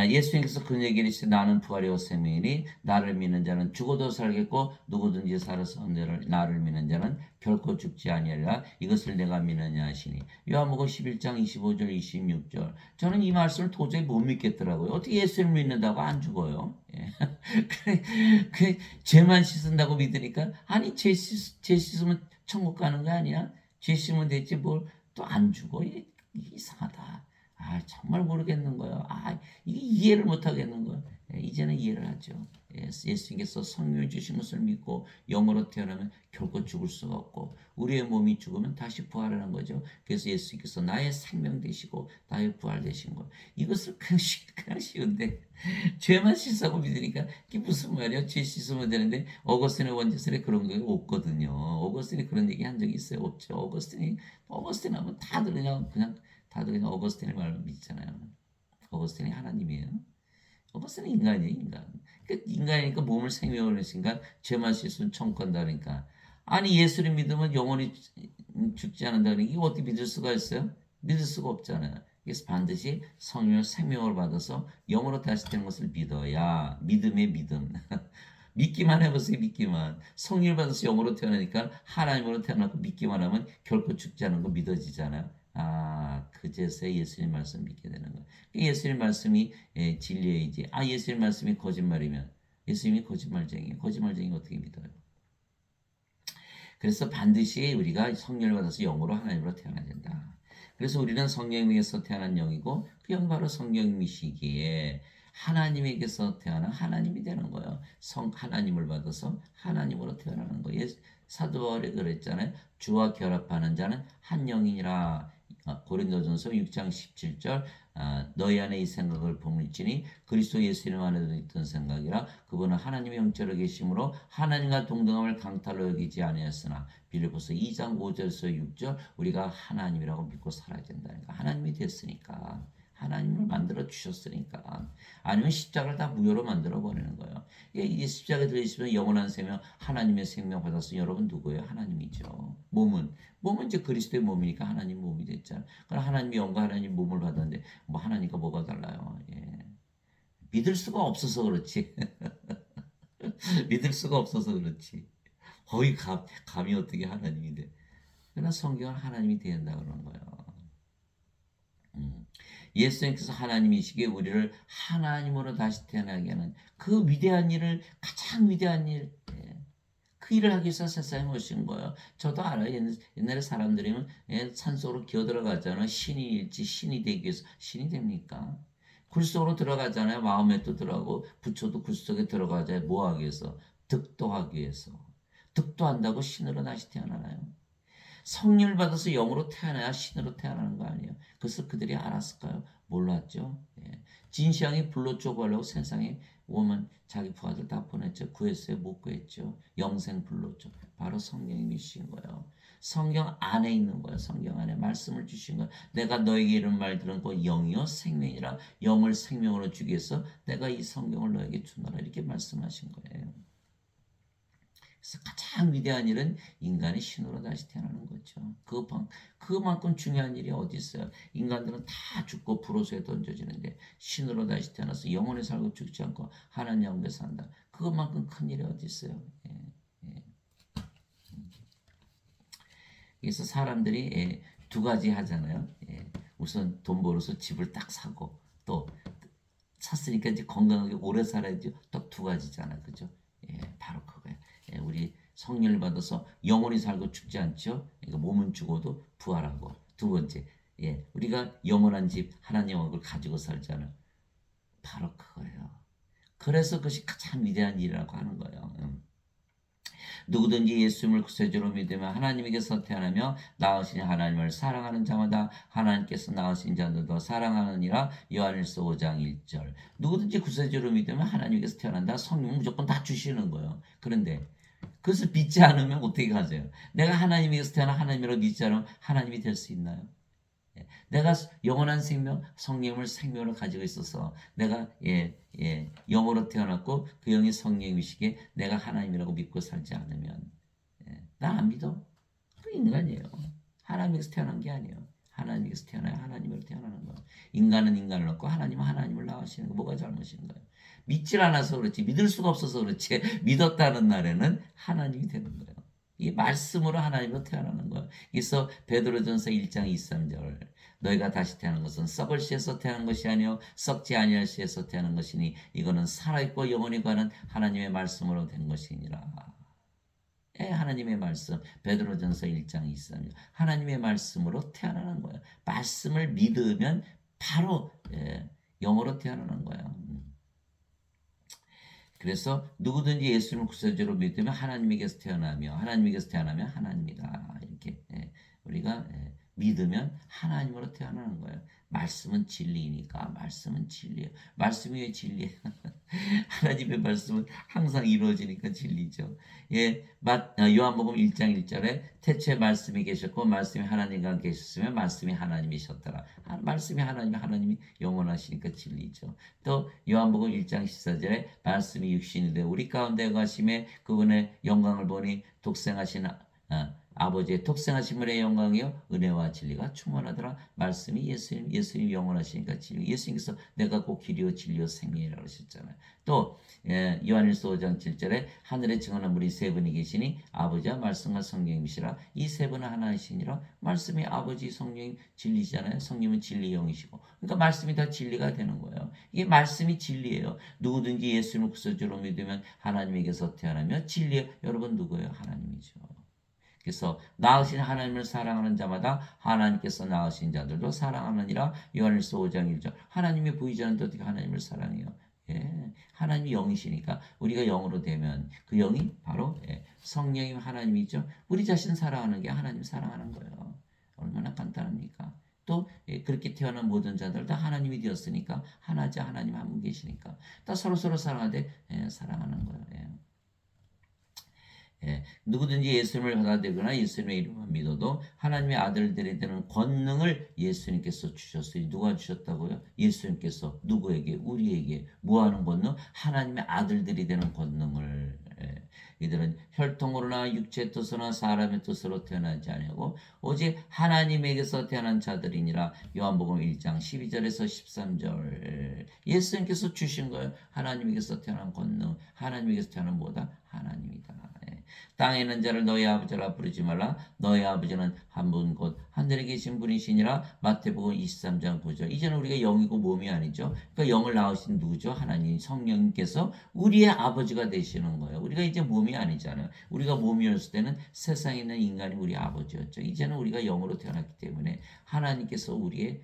예수님께서 그런 얘기를 했어요. 나는 부활이요 생명이니 나를 믿는 자는 죽어도 살겠고 누구든지 살아서 나를 믿는 자는 결코 죽지 아니하리라. 이것을 내가 믿느냐 하시니. 요한복음 11장 25절 26절. 저는 이 말씀을 도저히 못 믿겠더라고요. 어떻게 예수를 믿는다고 안 죽어요? 죄만 씻은다고 믿으니까 아니 죄 씻으면 천국 가는 거 아니야? 죄 씻으면 됐지 뭘 또 안 죽어? 이상하다. 정말 모르겠는 거예요. 이게 이해를 못 하겠는 거예요. 이제는 이해를 하죠. 예수님께서 성령을 주신 것을 믿고 영으로 태어나면 결코 죽을 수가 없고 우리의 몸이 죽으면 다시 부활하는 거죠. 그래서 예수님께서 나의 생명 되시고 나의 부활 되신 거. 이것을 그냥 쉬운데 죄만 씻자고 믿으니까 이게 무슨 말이야? 죄 씻으면 되는데 어거스틴의 원죄설에 그런 게 없거든요. 어거스틴이 그런 얘기 한 적이 있어요? 없죠. 어거스틴 하면 다들 그냥 어거스틴의 말을 믿잖아요. 어거스틴이 하나님이에요. 어거스틴은 인간이에요, 인간. 그러니까 인간이니까 몸을 생명을 했으니까 죄만 씻으면 천국 간다니까. 아니 예수를 믿으면 영원히 죽지 않는다는 게 어떻게 믿을 수가 있어요? 믿을 수가 없잖아요. 그래서 반드시 성령을 생명을 받아서 영으로 다시 되는 것을 믿어야 믿음의 믿음. 믿기만 해보세요. 믿기만. 성령을 받아서 영으로 태어나니까 하나님으로 태어나고 믿기만 하면 결코 죽지 않는 거 믿어지잖아요. 그제서야 예수님 말씀 믿게 되는 거예요. 예수님 말씀이 진리이지. 예수님 말씀이 거짓말이면 예수님이 거짓말쟁이에요. 거짓말쟁이 어떻게 믿어요? 그래서 반드시 우리가 성령을 받아서 영으로 하나님으로 태어나야 된다. 그래서 우리는 성령에게서 태어난 영이고 그 영 바로 성령이시기에 하나님에게서 태어난 하나님이 되는 거예요. 하나님을 받아서 하나님으로 태어나는 거예요. 사도 바울이 그랬잖아요. 주와 결합하는 자는 한 영이니라. 고린도전서 6장 17절. 너희 안에 이 생각을 품을지니 그리스도 예수님 안에도 있던 생각이라. 그분은 하나님의 영적으로 계심으로 하나님과 동등함을 강탈로 여기지 아니하였으나. 빌립보서 2장 5절에서 6절. 우리가 하나님이라고 믿고 살아야 된다니까. 하나님이 됐으니까. 하나님을 만들어 주셨으니까. 아니면 십자가를 다 무효로 만들어 버리는 거예요. 이 십자가에 들어있으면 영원한 생명, 하나님의 생명 받았으니 여러분 누구예요? 하나님이죠. 몸은 이제 그리스도의 몸이니까 하나님 몸이 됐잖아요. 그럼 하나님의 영과 하나님 몸을 받았는데 뭐 하나님과 뭐가 달라요? 믿을 수가 없어서 그렇지. 믿을 수가 없어서 그렇지. 감히 어떻게 하나님이 돼? 그러나 성경은 하나님이 된다 그러는 거예요. 예수님께서 하나님이시기에 우리를 하나님으로 다시 태어나게 하는 그 위대한 일을 가장 위대한 일, 그 일을 하기 위해서 세상에 오신 거예요. 저도 알아요. 옛날에 사람들이면 산속으로 기어 들어가잖아요. 신이 되기 위해서. 신이 됩니까? 굴 속으로 들어가잖아요. 마음에 또 들어가고 부처도 굴 속에 들어가잖아요. 뭐 하기 위해서? 득도하기 위해서. 득도한다고 신으로 다시 태어나나요? 성령을 받아서 영으로 태어나야 신으로 태어나는 거 아니에요. 그것을 그들이 알았을까요? 몰랐죠. 진시황이 불로 쪼고하려고 세상에 오면 자기 부하들 다 보냈죠. 구했어요? 못 구했죠. 영생 불로 쪼. 바로 성령이 주신 거예요. 성경 안에 있는 거예요. 성경 안에 말씀을 주신 거예요. 내가 너에게 이런 말 들은 거 영이요 생명이라. 영을 생명으로 주기 위해서 내가 이 성경을 너에게 주노라 이렇게 말씀하신 거예요. 그래서 가장 위대한 일은 인간이 신으로 다시 태어나는 거죠. 그만큼 중요한 일이 어디 있어요? 인간들은 다 죽고 불호소에 던져지는데 신으로 다시 태어나서 영원히 살고 죽지 않고 하나님 영에 산다. 그것만큼 큰 일이 어디 있어요? 예. 그래서 사람들이 두 가지 하잖아요. 우선 돈 벌어서 집을 딱 사고 또 샀으니까 이제 건강하게 오래 살아야지. 딱 두 가지잖아, 그죠? 바로 그거예요. 우리 성령을 받아서 영원히 살고 죽지 않죠. 그러니까 몸은 죽어도 부활하고. 두 번째, 우리가 영원한 집 하나님 영을 가지고 살잖아요. 바로 그거예요. 그래서 그것이 가장 위대한 일이라고 하는 거예요. 누구든지 예수님을 구세주로 믿으면 하나님에게서 태어나며 낳으신 하나님을 사랑하는 자마다 하나님께서 낳으신 자들도 사랑하느니라. 요한일서 5장 1절. 누구든지 구세주로 믿으면 하나님께서 태어난다. 성령 무조건 다 주시는 거예요. 그런데 그것을 믿지 않으면 어떻게 하세요? 내가 하나님에게서 태어나 하나님으로 믿지 않으면 하나님이 될 수 있나요? 내가 영원한 생명, 성령을 생명으로 가지고 있어서 내가 영으로 태어났고 그 영이 성령이시기에 내가 하나님이라고 믿고 살지 않으면 나 안 믿어? 그 인간이에요. 하나님에게서 태어난 게 아니에요. 하나님께서 태어나야 하나님으로 태어나는 거예요. 인간은 인간을 낳고 하나님은 하나님을 낳으시는 거 뭐가 잘못인가요? 믿질 않아서 그렇지, 믿을 수가 없어서 그렇지, 믿었다는 날에는 하나님이 되는 거예요. 이 말씀으로 하나님으로 태어나는 거예요. 그래서 베드로전서 1장 23절, 너희가 다시 태어난 것은 썩을 씨에서 태어난 것이 아니요 썩지 아니할 씨에서 태어난 것이니 이거는 살아있고 영원히 가는 하나님의 말씀으로 된 것이니라. 예, 하나님의 말씀, 베드로전서 1장 23절, 하나님의 말씀으로 태어나는 거예요. 말씀을 믿으면 바로 영으로 태어나는 거예요. 그래서 누구든지 예수님을 구세주로 믿으면 하나님에게서 태어나며 하나님에게서 태어나면 하나님이다. 이렇게 우리가 믿으면 하나님으로 태어나는 거예요. 말씀은 진리니까 말씀은 진리예요. 말씀이 왜 진리예요? 하나님의 말씀은 항상 이루어지니까 진리죠. 예, 요한복음 1장 1절에 태초에 말씀이 계셨고 말씀이 하나님과 함께 계셨으며 말씀이 하나님이셨더라. 말씀이 하나님이 영원하시니까 진리죠. 또 요한복음 1장 14절에 말씀이 육신이 되어 우리 가운데 가심에 그분의 영광을 보니 독생하신 아버지의 독생하신 분의 영광이요 은혜와 진리가 충만하더라. 말씀이 예수님 영원하시니까 진리. 예수님께서 내가 곧 길이요 진리요 생명이라고 하셨잖아요. 또 요한일서 5장 7절에 하늘에 증언한 분이 세 분이 계시니 아버지와 말씀과 성령이시라. 이 세 분은 하나이시니라. 말씀이 아버지 성령이 진리잖아요. 성령은 진리 영이시고, 그러니까 말씀이 다 진리가 되는 거예요. 이게 말씀이 진리예요. 누구든지 예수님을 구세주로 믿으면 하나님에게서 태어나며 진리예요. 여러분 누구예요? 하나님이죠. 그래서 낳으신 하나님을 사랑하는 자마다 하나님께서 낳으신 자들도 사랑하느니라. 요한일서 5장 1절. 하나님이 보이지 않는데 어떻게 하나님을 사랑해요? 예, 하나님이 영이시니까 우리가 영으로 되면 그 영이 바로 성령이 하나님이죠. 우리 자신 사랑하는 게 하나님 사랑하는 거예요. 얼마나 간단합니까? 또 그렇게 태어난 모든 자들 다 하나님이 되었으니까 하나자 하나님 한 분 계시니까 다 서로 사랑하되 사랑하는 거예요. 누구든지 예수님을 받아들이거나 예수님의 이름을 믿어도 하나님의 아들들이 되는 권능을 예수님께서 주셨어요. 누가 주셨다고요? 예수님께서. 누구에게? 우리에게. 뭐하는 권능? 하나님의 아들들이 되는 권능을. 이들은 혈통으로나 육체의 뜻으로나 사람의 뜻으로 태어나지 아니하고 오직 하나님에게서 태어난 자들이니라. 요한복음 1장 12절에서 13절. 예수님께서 주신 거예요. 하나님에게서 태어난 권능. 하나님에게서 태어난 뭐다? 하나님이다. 땅에 있는 자를 너희 아버지라 부르지 말라. 너희 아버지는 한 분 곧 하늘에 계신 분이시니라. 마태복음 23장 9절. 이제는 우리가 영이고 몸이 아니죠. 그러니까 영을 낳으신 누구죠? 하나님 성령님께서 우리의 아버지가 되시는 거예요. 우리가 이제 몸이 아니잖아요. 우리가 몸이었을 때는 세상에 있는 인간이 우리 아버지였죠. 이제는 우리가 영으로 태어났기 때문에 하나님께서 우리의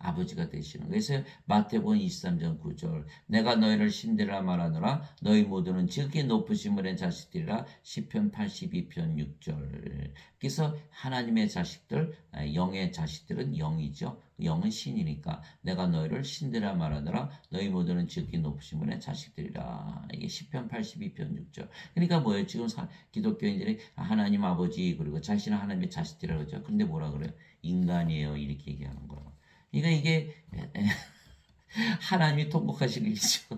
아버지가 되시는 거예요. 그래서 마태복음 23장 9절 내가 너희를 신대라 말하노라 너희 모두는 지극히 높으신 분의 자식들이라. 시편 82편 6절. 그래서 하나님의 자식들, 영의 자식들은 영이죠. 영은 신이니까 내가 너희를 신대라 말하노라 너희 모두는 지극히 높으신 분의 자식들이라. 이게 시편 82편 6절. 그러니까 뭐예요? 지금 기독교인들이 하나님 아버지 그리고 자신은 하나님의 자식들이라고 그러죠. 근데 뭐라 그래요? 인간이에요. 이렇게 얘기하는 거예요. 그러니까 이게 하나님이 통곡하시는 일이죠.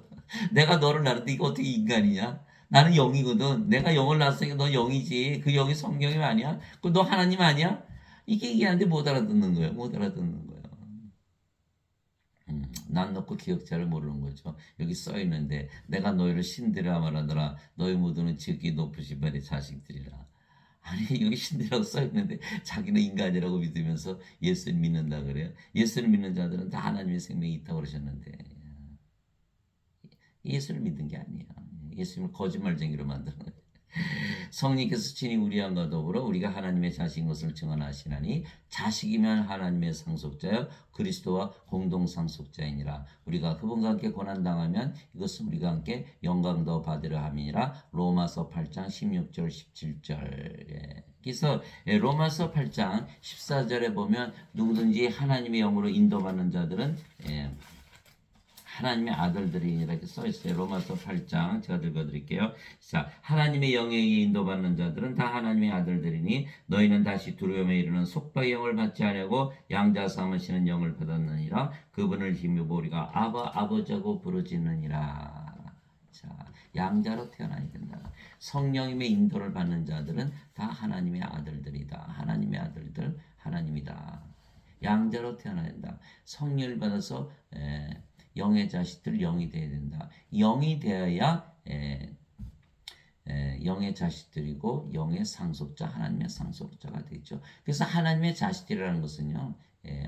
내가 너를 낳았는데 이거 어떻게 인간이냐? 나는 영이거든. 내가 영을 낳았으니까 너 영이지. 그 영이 성령이 아니야? 그럼 너 하나님 아니야? 이게 얘기하는데 못 알아듣는 거예요. 못 알아듣는 거예요. 난 넣고 기억자를 모르는 거죠. 여기 써 있는데 내가 너희를 신들이라 말하더라. 너희 모두는 지극히 높으신 분의 자식들이라. 아니 여기 신이라고 써있는데 자기는 인간이라고 믿으면서 예수를 믿는다 그래요. 예수를 믿는 자들은 다 하나님의 생명이 있다고 그러셨는데 예수를 믿는 게 아니에요. 예수님을 거짓말쟁이로 만드는 거예요. 성령께서 친히 우리 안과 더불어 우리가 하나님의 자식인 것을 증언하시나니 자식이면 하나님의 상속자여 그리스도와 공동 상속자이니라. 우리가 그분과 함께 고난당하면 이것은 우리가 함께 영광도 받으려 함이니라. 로마서 8장 16절 17절. 그래서 로마서 8장 14절에 보면 누구든지 하나님의 영으로 인도받는 자들은 하나님의 아들들이 이렇게 써 있어요. 로마서 8장 제가 읽어드릴게요. 자, 하나님의 영에 인도받는 자들은 다 하나님의 아들들이니 너희는 다시 두려움에 이르는 속박의 영을 받지 아니하고 양자 삼으시는 영을 받았느니라. 그분을 힘입어 우리가 아버지하고 부르짖느니라. 자, 양자로 태어나야 된다. 성령님의 인도를 받는 자들은 다 하나님의 아들들이다. 하나님의 아들들, 하나님이다. 양자로 태어나야 된다. 성령을 받아서 영의 자식들 영이 되어야 된다. 영이 되어야 영의 자식들이고 영의 상속자, 하나님의 상속자가 되죠. 그래서 하나님의 자식들이라는 것은요,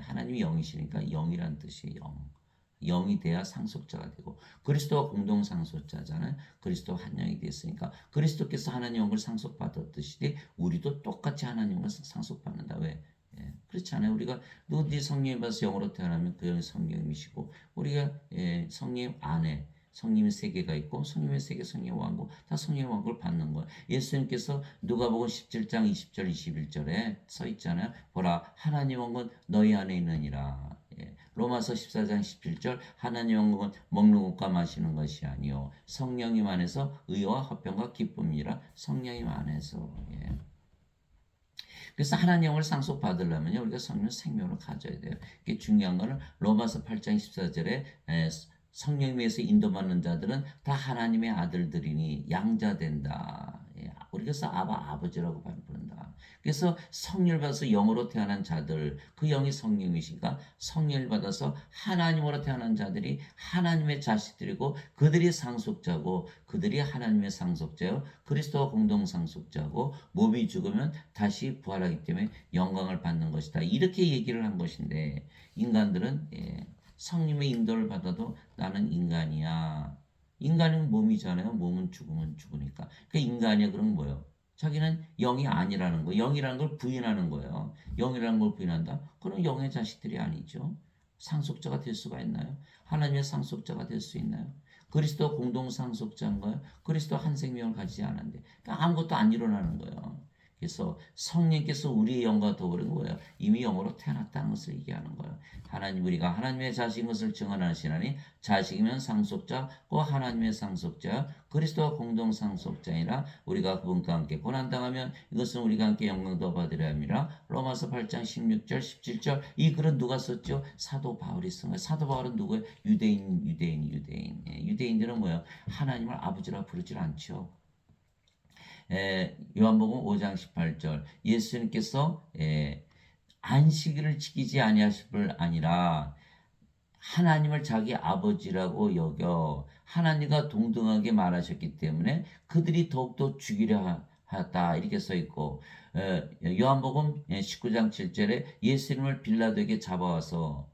하나님이 영이시니까 영이란 뜻이에요. 영이 돼야 상속자가 되고, 그리스도와 공동 상속자잖아요. 그리스도와 한 영이 됐으니까 그리스도께서 하나님 영을 상속받았듯이 우리도 똑같이 하나님 영을 상속받는다. 왜? 그렇지 않아요. 우리가 누구든지 성령에 받아서 영으로 태어나면 그 영이 성령이시고, 우리가 성령 안에 성령의 세계가 있고, 성령의 세계, 성령의 왕국, 다 성령의 왕국을 받는 거예요. 예수님께서 누가복음 17장 20절 21절에 서 있잖아요. 보라, 하나님 왕국은 너희 안에 있느니라. 로마서 14장 17절, 하나님 왕국은 먹는 것과 마시는 것이 아니요 성령님 안에서 의와 화평과 기쁨이라. 성령님 안에서. 그래서 하나님을 상속받으려면요, 우리가 성령 생명을 가져야 돼요. 이게 중요한 거는 로마서 8장 14절에 성령님에서 인도받는 자들은 다 하나님의 아들들이니 양자된다. 우리가 그래서 아버지라고 부른다. 그래서 성령을 받아서 영으로 태어난 자들, 그 영이 성령이시니까 성령을 받아서 하나님으로 태어난 자들이 하나님의 자식들이고, 그들이 상속자고, 그들이 하나님의 상속자요, 그리스도와 공동 상속자고, 몸이 죽으면 다시 부활하기 때문에 영광을 받는 것이다. 이렇게 얘기를 한 것인데, 인간들은 성령의 인도를 받아도 나는 인간이야. 인간은 몸이잖아요. 몸은 죽으면 죽으니까. 그러니까 인간이야. 그럼 뭐예요? 자기는 영이 아니라는 거. 영이라는 걸 부인하는 거예요. 영이라는 걸 부인한다? 그럼 영의 자식들이 아니죠. 상속자가 될 수가 있나요? 하나님의 상속자가 될 수 있나요? 그리스도 공동 상속자인가요? 그리스도 한 생명을 가지지 않았는데, 그러니까 아무것도 안 일어나는 거예요. 그래서 성령께서 우리의 영과 더불은 거예요. 이미 영으로 태어났다는 것을 얘기하는 거예요. 하나님, 우리가 하나님의 자식인 것을 증언하시나니 자식이면 상속자고 하나님의 상속자, 그리스도와 공동 상속자이라. 우리가 그분과 함께 고난당하면 이것은 우리가 함께 영광도 받으려 함이라. 로마서 8장 16절 17절. 이 글은 누가 썼죠? 사도 바울이 쓴 거예요. 사도 바울은 누구예요? 유대인. 유대인들은 뭐예요? 하나님을 아버지라 부르질 않죠. 요한복음 5장 18절, 예수님께서 안식일을 지키지 아니하실 뿐 아니라 하나님을 자기 아버지라고 여겨 하나님과 동등하게 말하셨기 때문에 그들이 더욱더 죽이려 하다, 이렇게 써 있고, 요한복음 19장 7절에 예수님을 빌라도에게 잡아와서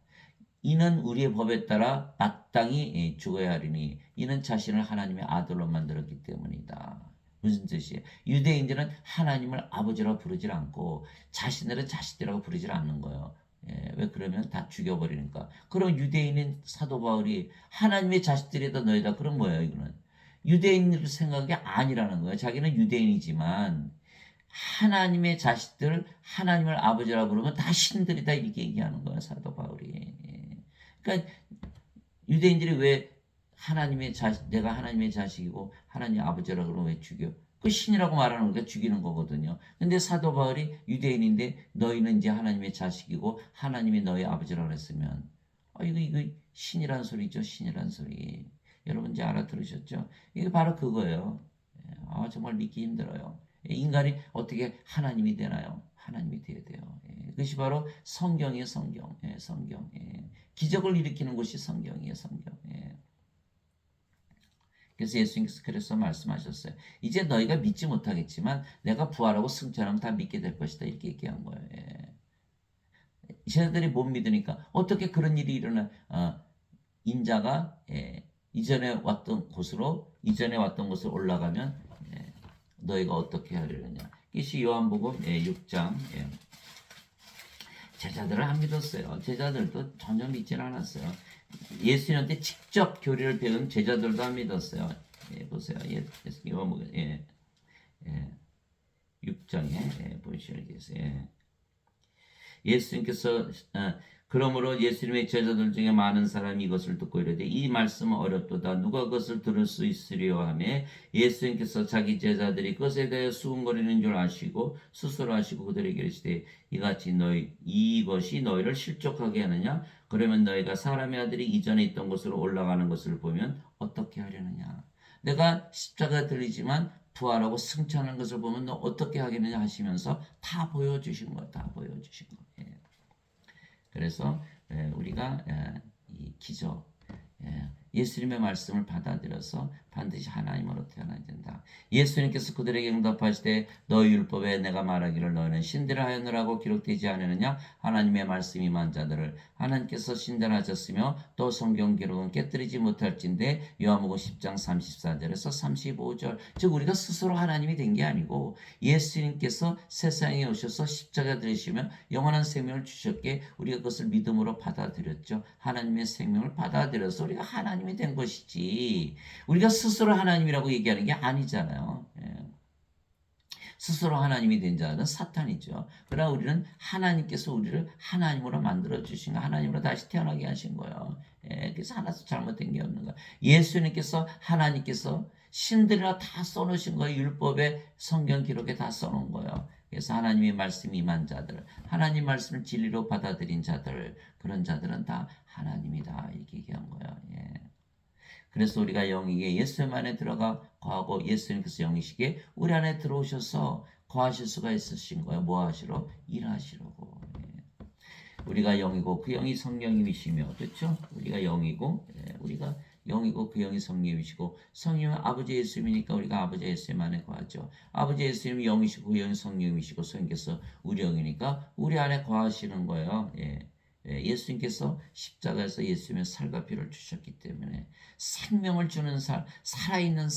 이는 우리의 법에 따라 마땅히 죽어야 하리니 이는 자신을 하나님의 아들로 만들었기 때문이다. 무슨 뜻이에요? 유대인들은 하나님을 아버지라고 부르질 않고 자신들은 자식들이라고 부르질 않는 거예요. 왜? 그러면 다 죽여버리니까. 그럼 유대인인 사도 바울이 하나님의 자식들이다 너희다, 그럼 뭐예요? 이거는 유대인들 생각이 아니라는 거예요. 자기는 유대인이지만 하나님의 자식들, 하나님을 아버지라고 부르면 다 신들이다, 이렇게 얘기하는 거예요, 사도 바울이. 그러니까 유대인들이 왜 내가 하나님의 자식이고 하나님 아버지라고 그러면 왜 죽여? 그 신이라고 말하는 거니까 죽이는 거거든요. 근데 사도 바울이 유대인인데 너희는 이제 하나님의 자식이고 하나님이 너희 아버지라고 했으면, 이거 신이란 소리죠. 신이란 소리. 여러분 이제 알아들으셨죠? 이게 바로 그거예요. 정말 믿기 힘들어요. 인간이 어떻게 하나님이 되나요? 하나님이 되어야 돼요. 그것이 바로 성경이에요. 성경. 성경. 기적을 일으키는 것이 성경이에요. 성경. 그래서 예수님께서 그래서 말씀하셨어요. 이제 너희가 믿지 못하겠지만 내가 부활하고 승천하면 다 믿게 될 것이다, 이렇게 얘기한 거예요. 제자들이 못 믿으니까 어떻게 그런 일이 일어나? 인자가 이전에 왔던 곳으로 올라가면 너희가 어떻게 하려느냐. 이것이 요한복음 6장. 제자들을 안 믿었어요. 제자들도 전혀 믿지는 않았어요. 예수님한테 직접 교리를 배운 제자들도 안 믿었어요. 보세요. 요한복음 6장에 보시면 되겠어요. 예수님께서 그러므로 예수님의 제자들 중에 많은 사람이 이것을 듣고 이르되 이 말씀은 어렵도다. 누가 그것을 들을 수 있으리요 하매 예수님께서 자기 제자들이 그것에 대해 수군거리는 줄 아시고 스스로 하시고 그들에게 이르시되 이같이 이것이 너희를 실족하게 하느냐? 그러면 너희가 사람의 아들이 이전에 있던 곳으로 올라가는 것을 보면 어떻게 하려느냐? 내가 십자가 들리지만 부활하고 승천하는 것을 보면 너 어떻게 하겠느냐 하시면서 다 보여주신 거예요. 다 보여주신 거예요. 그래서 우리가 이 기적, 예수님의 말씀을 받아들여서 반드시 하나님으로 태어나야 된다. 예수님께서 그들에게 응답하시되 너희 율법에 내가 말하기를 너희는 신들을 하였느라고 기록되지 않느냐. 하나님의 말씀이 임한 자들을 하나님께서 신들하셨으며 또 성경 기록은 깨뜨리지 못할진대. 요한복음 10장 34절에서 35절. 즉 우리가 스스로 하나님이 된 게 아니고 예수님께서 세상에 오셔서 십자가 들으시며 영원한 생명을 주셨기에 우리가 그것을 믿음으로 받아들였죠. 하나님의 생명을 받아들여서 우리가 하나님이 된 것이지 우리가 스스로 하나님이라고 얘기하는 게 아니잖아요. 스스로 하나님이 된 자는 사탄이죠. 그러나 우리는 하나님께서 우리를 하나님으로 만들어 주신 거, 하나님으로 다시 태어나게 하신 거예요. 그래서 하나도 잘못된 게 없는 거예요. 예수님께서 하나님께서 신들이라 다 써놓으신 거예요. 율법에 성경 기록에 다 써놓은 거예요. 그래서 하나님의 말씀이 임한 자들, 하나님 말씀을 진리로 받아들인 자들, 그런 자들은 다 하나님이다 이렇게 얘기한 거예요. 그래서 우리가 영이게 예수님 안에 들어가 거하고 예수님께서 영이시기에 우리 안에 들어오셔서 거하실 수가 있으신 거예요. 뭐 하시러? 일하시려고. 우리가 영이고 그 영이 성령님이시며, 그렇죠? 우리가 영이고 우리가 영이고 그 영이 성령님이시고, 성령은 아버지 예수님이니까 우리가 아버지 예수님 안에 거하죠. 아버지 예수님이 영이시고 그 영이 성령님이시고 성령께서 우리 영이니까 우리 안에 거하시는 거예요. 예수님께서 십자가에서 예수님의 살과 피를 주셨기 때문에 생명을 주는 살, 살아있는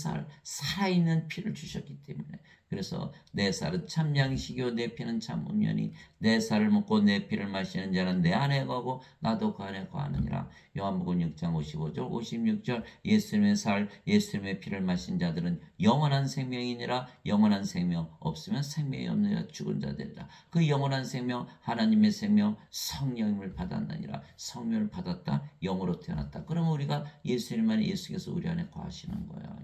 피를 주셨기 때문에, 그래서 내 살은 참 양식이요 내 피는 참 운면이, 내 살을 먹고 내 피를 마시는 자는 내 안에 거하고 나도 그 안에 거하느니라. 요한복음 6장 55절 56절. 예수님의 살, 예수님의 피를 마신 자들은 영원한 생명이니라. 영원한 생명 없으면 생명이 없는 자 죽은 자들이라. 그 영원한 생명, 하나님의 생명, 성령을 받았느니라. 성령을 받았다, 영으로 태어났다. 그러면 우리가 예수님 안에, 예수께서 우리 안에 거하시는 거예요.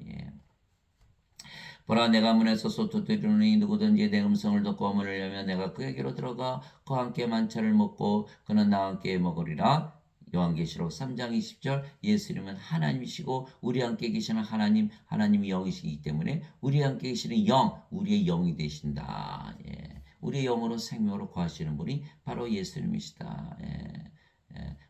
보라, 내가 문에 서서 두드리노니 누구든지 내 음성을 듣고 문을 열면 내가 그에게로 들어가 그와 함께 만찬을 먹고 그는 나와 함께 먹으리라. 요한계시록 3장 20절. 예수님은 하나님이시고 우리 함께 계시는 하나님, 하나님이 영이시기 때문에 우리 함께 계시는 영, 우리의 영이 되신다. 우리의 영으로 생명으로 거하시는 분이 바로 예수님이시다.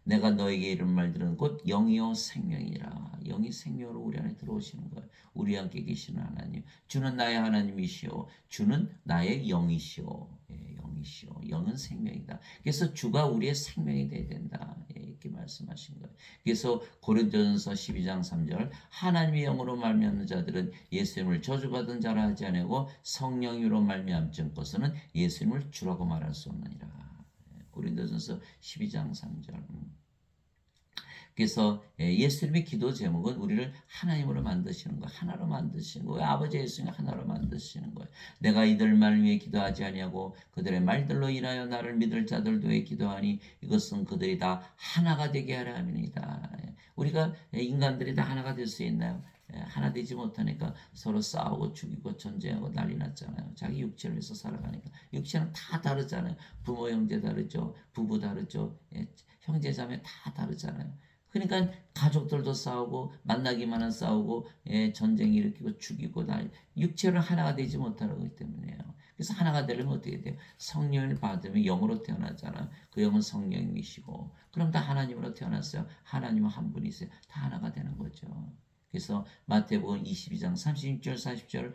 내가 너에게 이런 말들은 곧 영이요 생명이라. 영이 생명으로 우리 안에 들어오시는 거예요. 우리 함께 계시는 하나님. 주는 나의 하나님이시오. 주는 나의 영이시오. 영이시오. 영은 생명이다. 그래서 주가 우리의 생명이 되어야 된다. 이렇게 말씀하신 거예요. 그래서 고린도전서 12장 3절. 하나님의 영으로 말미암는 자들은 예수님을 저주받은 자라 하지 아니하고 성령으로 말미암는 것은 예수님을 주라고 말할 수 없느니라. 고린도전서 12장 3절. 그래서 예수님의 기도 제목은 우리를 하나님으로 만드시는 거예요. 하나로 만드시는 거예요. 아버지 예수님 하나로 만드시는 거예요. 내가 이들 말 위해 기도하지 아니하고 그들의 말들로 인하여 나를 믿을 자들도 왜 기도하니 이것은 그들이 다 하나가 되게 하려 함이니이다. 우리가 인간들이 다 하나가 될 수 있나요? 하나 되지 못하니까 서로 싸우고 죽이고 전쟁하고 난리 났잖아요. 자기 육체를 위해서 살아가니까. 육체는 다 다르잖아요. 부모 형제 다르죠. 부부 다르죠. 형제 자매 다 다르잖아요. 그러니까 가족들도 싸우고 만나기만 한 싸우고 전쟁 일으키고 죽이고 난리. 육체를 하나가 되지 못하기 때문에요. 그래서 하나가 되려면 어떻게 돼요? 성령을 받으면 영으로 태어나잖아요. 그 영은 성령이시고 그럼 다 하나님으로 태어났어요. 하나님은 한 분이세요. 다 하나가 되는 거죠. 그래서 마태복음 22장 36절 40절.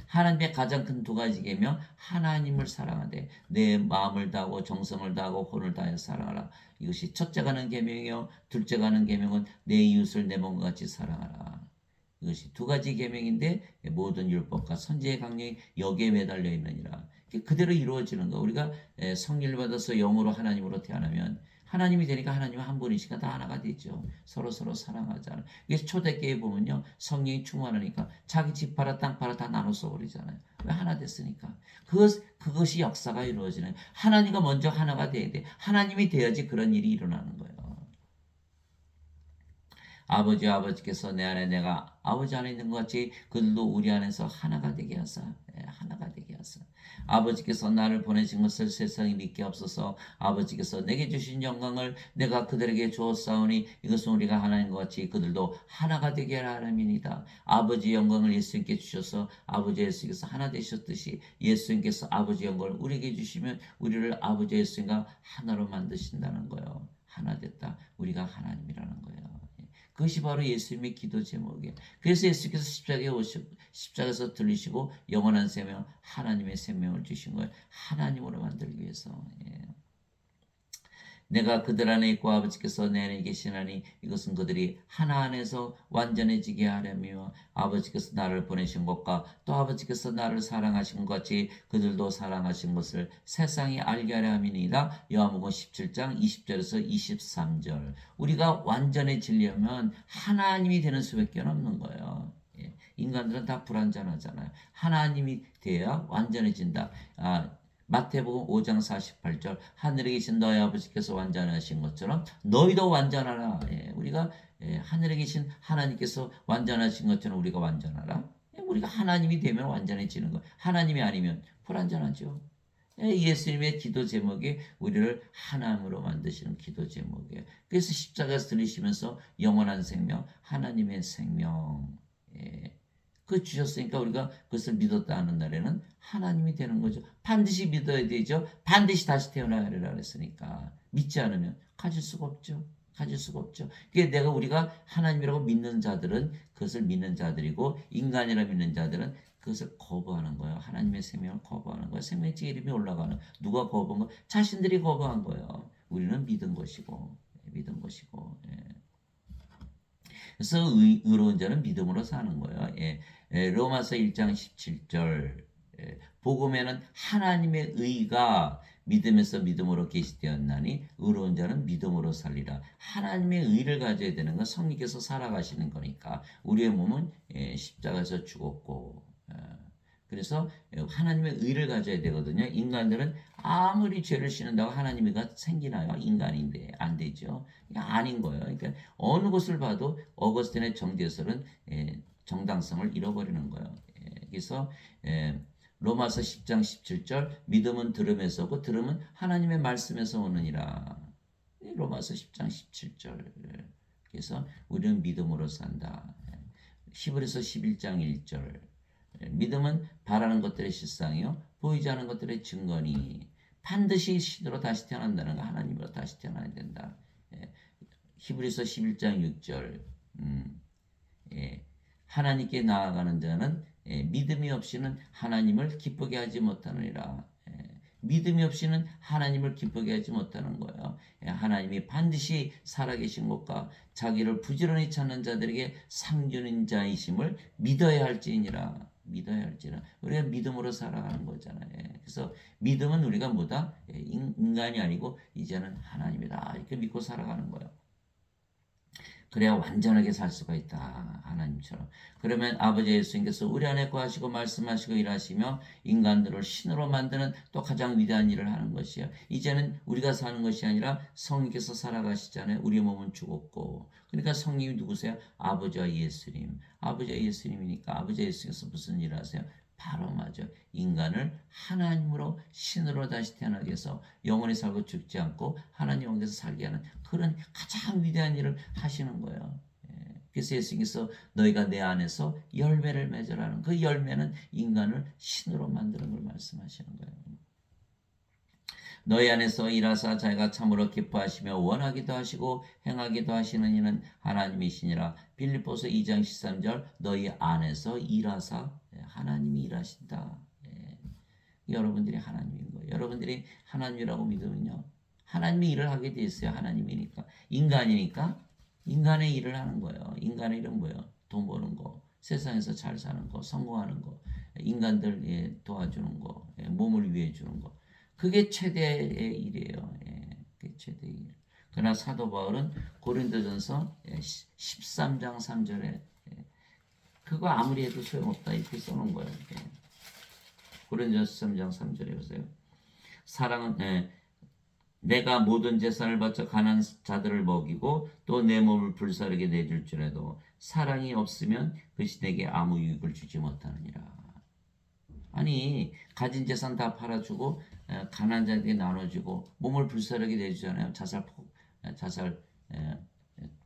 하나님의 가장 큰 두 가지 계명, 하나님을 사랑하되 내 마음을 다하고 정성을 다하고 혼을 다하여 사랑하라. 이것이 첫째 가는 계명이요, 둘째 가는 계명은 내 이웃을 내 몸과 같이 사랑하라. 이것이 두 가지 계명인데 모든 율법과 선지의 강령이 여기에 매달려 있느니라. 그대로 이루어지는 거. 우리가 성령을 받아서 영으로 하나님으로 태어나면 하나님이 되니까 하나님은 한 분이시니까 다 하나가 되죠. 서로 사랑하잖아요. 그래서 초대교회 보면요, 성령이 충만하니까 자기 집 팔아 땅 팔아 다 나눠 써버리잖아요. 왜? 하나 됐으니까. 그것이 역사가 이루어지는. 하나님과 먼저 하나가 돼야 돼. 하나님이 돼야지 그런 일이 일어나는 거예요. 아버지께서 내 안에 내가 아버지 안에 있는 것 같이 그들도 우리 안에서 하나가 되게 하사. 하나가 되게 하사. 하사. 아버지께서 나를 보내신 것을 세상이 믿게 없어서 아버지께서 내게 주신 영광을 내가 그들에게 주었사오니 이것은 우리가 하나님과 같이 그들도 하나가 되게 하라 함이니이다. 아버지 영광을 예수님께 주셔서 아버지 예수님께서 하나 되셨듯이 예수님께서 아버지 영광을 우리에게 주시면 우리를 아버지 예수님과 하나로 만드신다는 거예요. 하나 됐다. 우리가 하나님이라는 거예요. 그것이 바로 예수님의 기도 제목이에요. 그래서 예수께서 십자가에 오시고 십자가에서 들리시고 영원한 생명, 하나님의 생명을 주신 거예요. 하나님으로 만들기 위해서. 내가 그들 안에 있고 아버지께서 내 안에 계시나니 이것은 그들이 하나 안에서 완전해지게 하려며 아버지께서 나를 보내신 것과 또 아버지께서 나를 사랑하신 것 같이 그들도 사랑하신 것을 세상이 알게 하려 함이니이다. 요한복음 17장 20절에서 23절. 우리가 완전해지려면 하나님이 되는 수밖에 없는 거예요. 인간들은 다 불완전하잖아요. 하나님이 돼야 완전해진다. 마태복음 5장 48절 하늘에 계신 너희 아버지께서 완전하신 것처럼 너희도 완전하라. 우리가 하늘에 계신 하나님께서 완전하신 것처럼 우리가 완전하라. 우리가 하나님이 되면 완전해지는 거예요. 하나님이 아니면 불완전하죠. 예수님의 기도 제목이 우리를 하나님으로 만드시는 기도 제목이에요. 그래서 십자가에서 들리시면서 영원한 생명, 하나님의 생명 그 주셨으니까 우리가 그것을 믿었다 하는 날에는 하나님이 되는 거죠. 반드시 믿어야 되죠. 반드시 다시 태어나리라 그랬으니까 믿지 않으면 가질 수가 없죠. 가질 수가 없죠. 그게 우리가 하나님이라고 믿는 자들은 그것을 믿는 자들이고 인간이라 믿는 자들은 그것을 거부하는 거예요. 하나님의 생명을 거부하는 거예요. 생명의 이름이 올라가는 누가 거부한 거? 자신들이 거부한 거예요. 우리는 믿은 것이고 믿은 것이고. 그래서 의로운 자는 믿음으로 사는 거예요. 로마서 1장 17절 복음에는 하나님의 의가 믿음에서 믿음으로 계시되었나니 의로운 자는 믿음으로 살리라. 하나님의 의를 가져야 되는 건 성령께서 살아가시는 거니까 우리의 몸은 십자가에서 죽었고 그래서 하나님의 의를 가져야 되거든요. 인간들은 아무리 죄를 씻는다고 하나님의 의가 생기나요? 인간인데 안 되죠. 아닌 거예요. 그러니까 어느 것을 봐도 어거스틴의 정죄설은 정당성을 잃어버리는 거예요. 그래서 로마서 10장 17절 믿음은 들음에서 오고 들음은 하나님의 말씀에서 오느니라. 로마서 10장 17절. 그래서 우리는 믿음으로 산다. 히브리서 11장 1절. 믿음은 바라는 것들의 실상이요 보이지 않는 것들의 증거니 반드시 신으로 다시 태어난다는 거 하나님으로 다시 태어나야 된다. 히브리서 11장 6절. 하나님께 나아가는 자는 믿음이 없이는 하나님을 기쁘게 하지 못하느니라. 믿음이 없이는 하나님을 기쁘게 하지 못하는 거예요. 하나님이 반드시 살아계신 것과 자기를 부지런히 찾는 자들에게 상 주는 자이심을 믿어야 할지니라. 믿어야 할지라. 우리가 믿음으로 살아가는 거잖아요. 그래서 믿음은 우리가 뭐다? 인간이 아니고 이제는 하나님이다. 이렇게 믿고 살아가는 거예요. 그래야 완전하게 살 수가 있다. 하나님처럼. 그러면 아버지 예수님께서 우리 안에 거하시고 말씀하시고 일하시며 인간들을 신으로 만드는 또 가장 위대한 일을 하는 것이에요. 이제는 우리가 사는 것이 아니라 성령께서 살아가시잖아요. 우리 몸은 죽었고. 그러니까 성령이 누구세요? 아버지와 예수님. 아버지와 예수님이니까 아버지 예수님께서 무슨 일을 하세요? 바로 맞아. 인간을 하나님으로 신으로 다시 태어나게 해서 영원히 살고 죽지 않고 하나님 왕에서 살게 하는 그런 가장 위대한 일을 하시는 거예요. 그래서 예수님께서 너희가 내 안에서 열매를 맺으라는 그 열매는 인간을 신으로 만드는 걸 말씀하시는 거예요. 너희 안에서 일하사 자기가 참으로 기뻐하시며 원하기도 하시고 행하기도 하시는 이는 하나님이시니라. 빌립보서 2장 13절 너희 안에서 일하사 하나님이 일하신다. 여러분들이 하나님인 거예요. 여러분들이 하나님이라고 믿으면요. 하나님이 일을 하게 돼 있어요. 하나님이니까. 인간이니까 인간의 일을 하는 거예요. 인간의 일은 뭐예요? 돈 버는 거, 세상에서 잘 사는 거, 성공하는 거, 인간들 도와주는 거, 몸을 위해 주는 거. 그게 최대의 일이에요. 그게 최대의 일. 그러나 사도 바울은 고린도전서 13장 3절에 그거 아무리 해도 소용없다 이렇게 써놓은 거예요. 고린도전서 13장 3절에 보세요. 사랑은 내가 모든 재산을 바쳐 가난한 자들을 먹이고 또 내 몸을 불사르게 내줄 줄에도 사랑이 없으면 그것이 내게 아무 유익을 주지 못하느니라. 아니 가진 재산 다 팔아주고 가난한 자에게 나눠주고 몸을 불사르게 내주잖아요. 자살 에,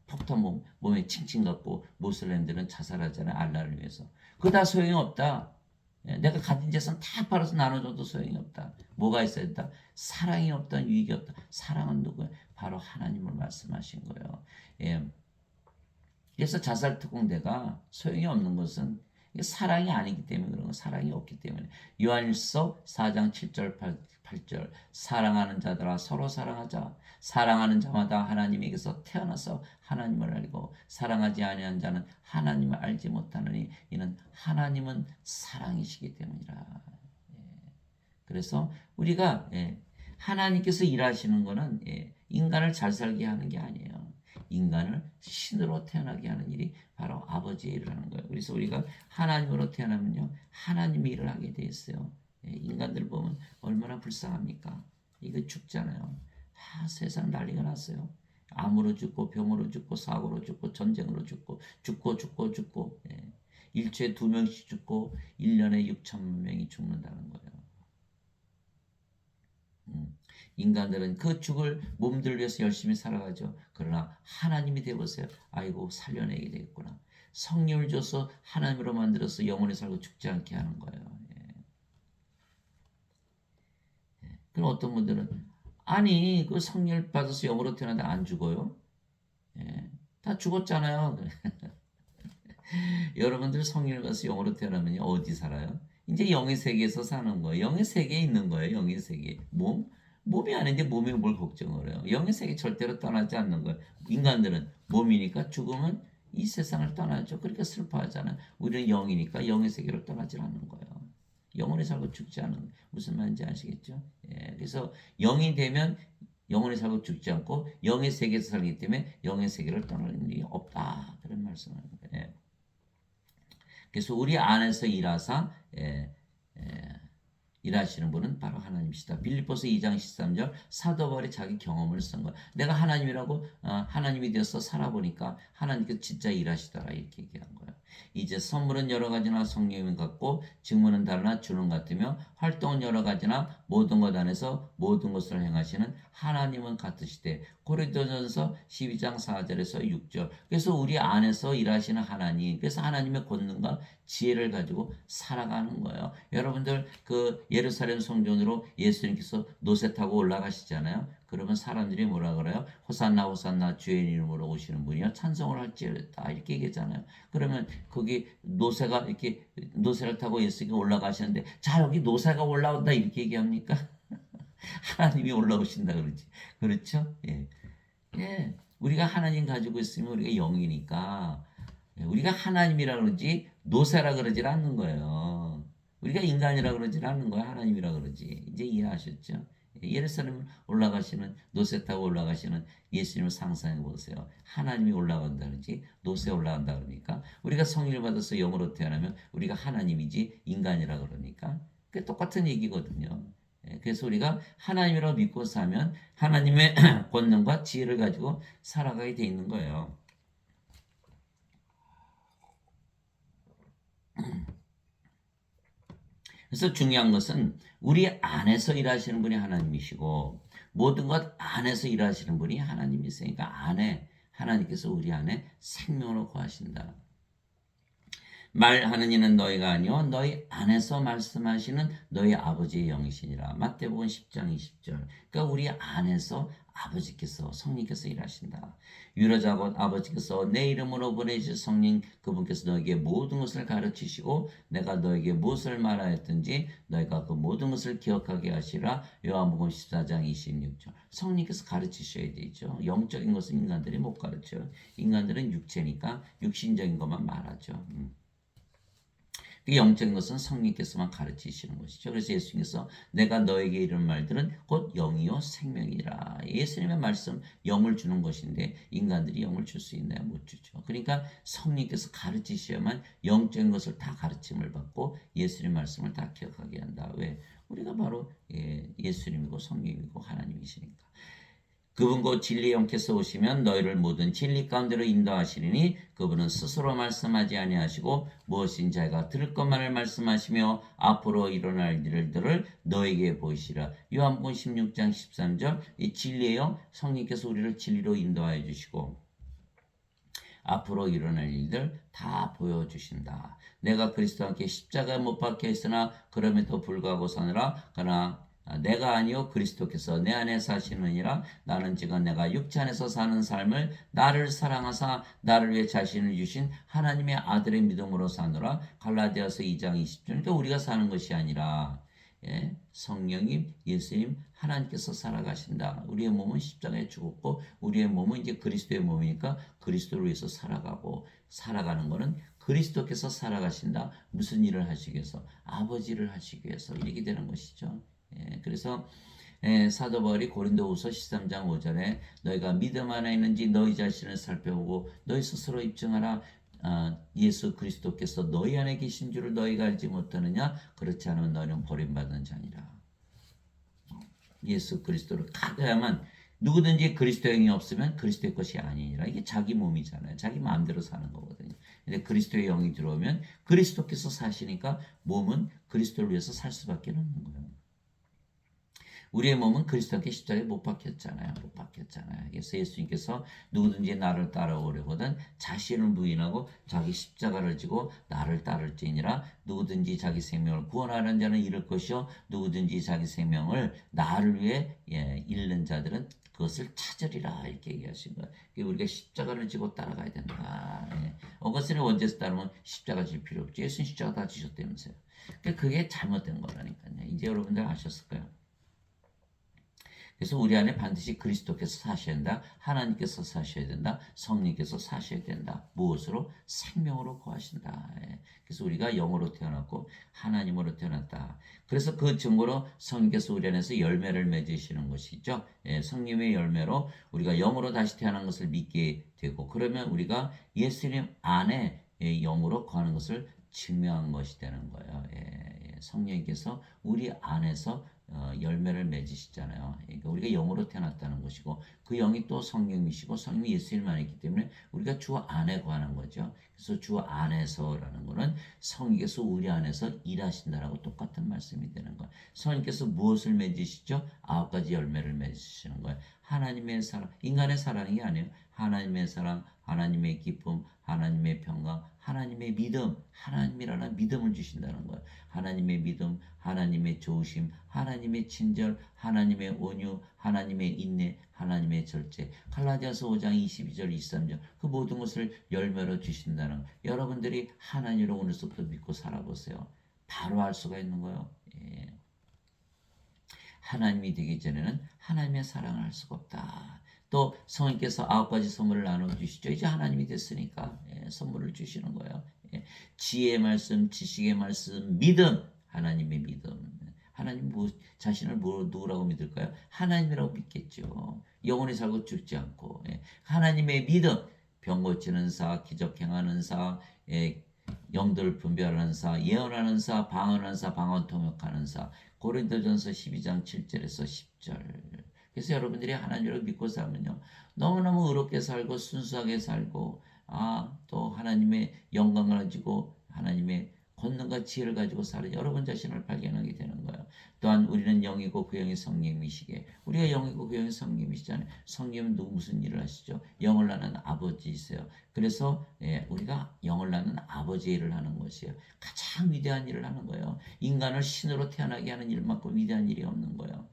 폭탄 몸에 칭칭 갖고 모슬렘들은 자살하잖아요. 알라를 위해서. 그거 다 소용이 없다. 내가 가진 재산 다 팔아서 나눠줘도 소용이 없다. 뭐가 있어야 된다? 사랑이 없다, 유익이 없다. 사랑은 누구예요? 바로 하나님을 말씀하신 거예요. 예. 그래서 자살 특공대가 소용이 없는 것은 사랑이 아니기 때문에 그런 거, 사랑이 없기 때문에. 요한일서 4장 7절 8절 사랑하는 자들아 서로 사랑하자. 사랑하는 자마다 하나님에게서 태어나서 하나님을 알고 사랑하지 아니한 자는 하나님을 알지 못하느니 이는 하나님은 사랑이시기 때문이라. 그래서 우리가 하나님께서 일하시는 것은 인간을 잘 살게 하는 게 아니에요. 인간을 신으로 태어나게 하는 일이 바로 아버지의 일을 하는 거예요. 그래서 우리가 하나님으로 태어나면요, 하나님의 일을 하게 돼 있어요. 인간들 보면 얼마나 불쌍합니까? 이거 죽잖아요. 세상 난리가 났어요. 암으로 죽고 병으로 죽고 사고로 죽고 전쟁으로 죽고 일주일에 2명씩 죽고 1년에 6천만 명이 죽는다는 거예요. 인간들은 그 죽을 몸들 위해서 열심히 살아가죠. 그러나 하나님이 되어보세요. 아이고 살려내게 되겠구나. 성령을 줘서 하나님으로 만들어서 영원히 살고 죽지 않게 하는 거예요. 그럼 어떤 분들은 아니 그 성령을 받아서 영으로 태어나는데 안 죽어요? 다 죽었잖아요. 여러분들 성령을 받아서 영으로 태어나면 어디 살아요? 이제 영의 세계에서 사는 거예요. 영의 세계에 있는 거예요. 영의 세계. 몸이 아닌데 몸에 뭘 걱정을 해요. 영의 세계 절대로 떠나지 않는 거예요. 인간들은 몸이니까 죽으면 이 세상을 떠나죠. 그러니까 슬퍼하잖아요. 우리는 영이니까 영의 세계를 떠나지 않는 거예요. 영원히 살고 죽지 않은 무슨 말인지 아시겠죠? 그래서 영이 되면 영원히 살고 죽지 않고 영의 세계에서 살기 때문에 영의 세계를 떠나는 일이 없다. 그런 말씀을 하는 거예요. 그래서 우리 안에서 일하시는 분은 바로 하나님이시다. 빌립보서 2장 13절 사도 바울이 자기 경험을 쓴 거야. 내가 하나님이라고 하나님이 되어서 살아보니까 하나님께서 진짜 일하시더라 이렇게 얘기한 거야. 이제 선물은 여러 가지나 성령은 같고 직무는 다르나 주는 같으며 활동은 여러 가지나 모든 것 안에서 모든 것을 행하시는 하나님은 같으시되 고린도전서 12장 4절에서 6절 그래서 우리 안에서 일하시는 하나님 그래서 하나님의 권능과 지혜를 가지고 살아가는 거예요. 여러분들 그 예루살렘 성전으로 예수님께서 노새 타고 올라가시잖아요. 그러면 사람들이 뭐라 그래요? 호산나 호산나 주의 이름으로 오시는 분이요 찬송을 할지어다 이렇게 얘기하잖아요. 그러면 거기 노새가 이렇게 노새를 타고 예수님이 올라가시는데 자 여기 노새가 올라온다 이렇게 얘기합니까? 하나님이 올라오신다 그러지. 그렇죠? 우리가 하나님 가지고 있으면 우리가 영이니까 우리가 하나님이라 그러지 노새라 그러질 않는 거예요. 우리가 인간이라 그러질 않는 거예요. 하나님이라 그러지. 이제 이해하셨죠? 예루살렘 올라가시는 노새 타고 올라가시는 예수님을 상상해 보세요. 하나님이 올라간다 그러지 노새 올라간다 그러니까 우리가 성령을 받아서 영으로 태어나면 우리가 하나님이지 인간이라 그러니까 그게 똑같은 얘기거든요. 그래서 우리가 하나님이라고 믿고 사면 하나님의 권능과 지혜를 가지고 살아가게 돼 있는 거예요. 그래서 중요한 것은 우리 안에서 일하시는 분이 하나님이시고 모든 것 안에서 일하시는 분이 하나님이시니까 안에 하나님께서 우리 안에 생명으로 거하신다. 말하는 이는 너희가 아니요 너희 안에서 말씀하시는 너희 아버지의 영이시니라. 마태복음 10장 20절. 그러니까 우리 안에서 아버지께서 성령께서 일하신다. 유로자 곧 아버지께서 내 이름으로 보내주신 성령 그분께서 너에게 모든 것을 가르치시고 내가 너에게 무엇을 말하였든지 너희가 그 모든 것을 기억하게 하시라. 요한복음 14장 26절. 성령께서 가르치셔야 되죠. 영적인 것은 인간들이 못 가르쳐요. 인간들은 육체니까 육신적인 것만 말하죠. 영적인 것은 성령께서만 가르치시는 것이죠. 그래서 예수님께서 내가 너에게 이런 말들은 곧 영이요 생명이라. 예수님의 말씀 영을 주는 것인데 인간들이 영을 줄 수 있나요? 못 주죠. 그러니까 성령께서 가르치셔야만 영적인 것을 다 가르침을 받고 예수님의 말씀을 다 기억하게 한다. 왜? 우리가 바로 예수님이고 성령이고 하나님이시니까. 그분 곧 진리의 영께서 오시면 너희를 모든 진리 가운데로 인도하시리니 그분은 스스로 말씀하지 아니하시고 무엇인 자가 들을 것만을 말씀하시며 앞으로 일어날 일들을 너에게 보이시라. 요한복음 16장 13절. 이 진리의 영, 성령께서 우리를 진리로 인도하여 주시고 앞으로 일어날 일들 다 보여주신다. 내가 그리스도와 함께 십자가에 못 박혀 있으나 그럼에도 불구하고 사느라 그러나 내가 아니요 그리스도께서 내 안에 사시느니라. 나는 지금 내가 육체 안에서 사는 삶을 나를 사랑하사 나를 위해 자신을 주신 하나님의 아들의 믿음으로 사노라. 갈라디아서 2장 20절. 그러니까 우리가 사는 것이 아니라 성령님, 예수님, 하나님께서 살아가신다. 우리의 몸은 십자가에 죽었고 우리의 몸은 이제 그리스도의 몸이니까 그리스도를 위해서 살아가고 살아가는 것은 그리스도께서 살아가신다. 무슨 일을 하시기 위해서? 아버지를 하시기 위해서 이렇게 되는 것이죠. 그래서 사도 바울이 고린도후서 13장 5절에 너희가 믿음 안에 있는지 너희 자신을 살펴보고 너희 스스로 입증하라. 예수 그리스도께서 너희 안에 계신 줄을 너희가 알지 못하느냐? 그렇지 않으면 너희는 버림받은 자니라. 예수 그리스도를 가져야만 누구든지 그리스도의 영이 없으면 그리스도의 것이 아니니라. 이게 자기 몸이잖아요. 자기 마음대로 사는 거거든요. 근데 그리스도의 영이 들어오면 그리스도께서 사시니까 몸은 그리스도를 위해서 살 수밖에 없는 거예요. 우리의 몸은 그리스도께 십자가에 못 박혔잖아요. 못 박혔잖아요. 그래서 예수님께서 누구든지 나를 따라오려거든 자신을 부인하고 자기 십자가를 지고 나를 따를지니라. 누구든지 자기 생명을 구원하는 자는 잃을 것이요 누구든지 자기 생명을 나를 위해 잃는 자들은 그것을 찾으리라. 이렇게 얘기하신 거예요. 우리가 십자가를 지고 따라가야 된다. 어거스틴의 원죄에서 따르면 십자가 질 필요 없죠. 예수님 십자가 다 지셨다면서요. 그게 잘못된 거라니까요. 이제 여러분들 아셨을 거예요. 그래서 우리 안에 반드시 그리스도께서 사셔야 된다. 하나님께서 사셔야 된다. 성령께서 사셔야 된다. 무엇으로? 생명으로 거하신다. 그래서 우리가 영으로 태어났고 하나님으로 태어났다. 그래서 그 증거로 성령께서 우리 안에서 열매를 맺으시는 것이죠. 성령의 열매로 우리가 영으로 다시 태어난 것을 믿게 되고 그러면 우리가 예수님 안에 영으로 거하는 것을 증명한 것이 되는 거예요. 성령께서 우리 안에서 열매를 맺으시잖아요. 그러니까 우리가 영으로 태어났다는 것이고 그 영이 또 성령이시고 성령이 예수님 안에 있기 때문에 우리가 주 안에 거하는 거죠. 그래서 주 안에서라는 것은 성령께서 우리 안에서 일하신다라고 똑같은 말씀이 되는 거예요. 성령께서 무엇을 맺으시죠? 9가지 열매를 맺으시는 거예요. 하나님의 사랑, 인간의 사랑이 아니에요. 하나님의 사랑, 하나님의 기쁨, 하나님의 평강, 하나님의 믿음, 하나님이라는 믿음을 주신다는 거예요. 하나님의 믿음, 하나님의 좋으심, 하나님의 친절, 하나님의 온유, 하나님의 인내, 하나님의 절제. 갈라디아서 5장 22절 23절 그 모든 것을 열매로 주신다는 거예요. 여러분들이 하나님으로 오늘부터 믿고 살아보세요. 바로 알 수가 있는 거예요. 하나님이 되기 전에는 하나님의 사랑을 할 수가 없다. 또 성령께서 9가지 선물을 나눠주시죠. 이제 하나님이 됐으니까 선물을 주시는 거예요. 지혜의 말씀, 지식의 말씀, 믿음, 하나님의 믿음. 하나님 자신을 누구라고 믿을까요? 하나님이라고 믿겠죠. 영원히 살고 죽지 않고 하나님의 믿음, 병 고치는 사, 기적 행하는 사, 영들 분별하는 사, 예언하는 사, 방언하는 사, 방언 통역하는 사. 고린도전서 12장 7절에서 10절. 그래서 여러분들이 하나님을 믿고 살면요 너무너무 의롭게 살고 순수하게 살고 또 하나님의 영광을 가지고 하나님의 권능과 지혜를 가지고 사는 여러분 자신을 발견하게 되는 거예요. 또한 우리는 영이고 그 영이 성령이시게 우리가 영이고 그 영이 성령이시잖아요. 성령은 무슨 일을 하시죠? 영을 낳는 아버지이세요. 그래서 우리가 영을 낳는 아버지의 일을 하는 것이에요. 가장 위대한 일을 하는 거예요. 인간을 신으로 태어나게 하는 일만큼 위대한 일이 없는 거예요.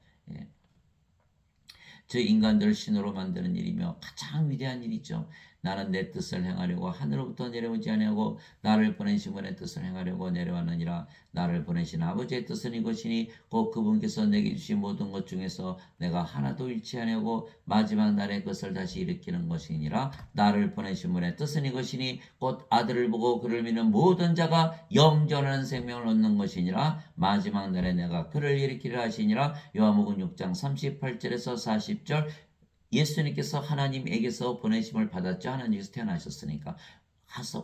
저 인간들을 신으로 만드는 일이며 가장 위대한 일이죠. 나는 내 뜻을 행하려고 하늘로부터 내려오지 아니하고 나를 보내신 분의 뜻을 행하려고 내려왔느니라. 나를 보내신 아버지의 뜻은 이것이니 곧 그분께서 내게 주신 모든 것 중에서 내가 하나도 잃지 아니하고 마지막 날의 것을 다시 일으키는 것이니라. 나를 보내신 분의 뜻은 이것이니 곧 아들을 보고 그를 믿는 모든 자가 영전한 생명을 얻는 것이니라. 마지막 날에 내가 그를 일으키려 하시니라. 요한복음 6장 38절에서 40절. 예수님께서 하나님에게서 보내심을 받았죠. 하나님께서 태어나셨으니까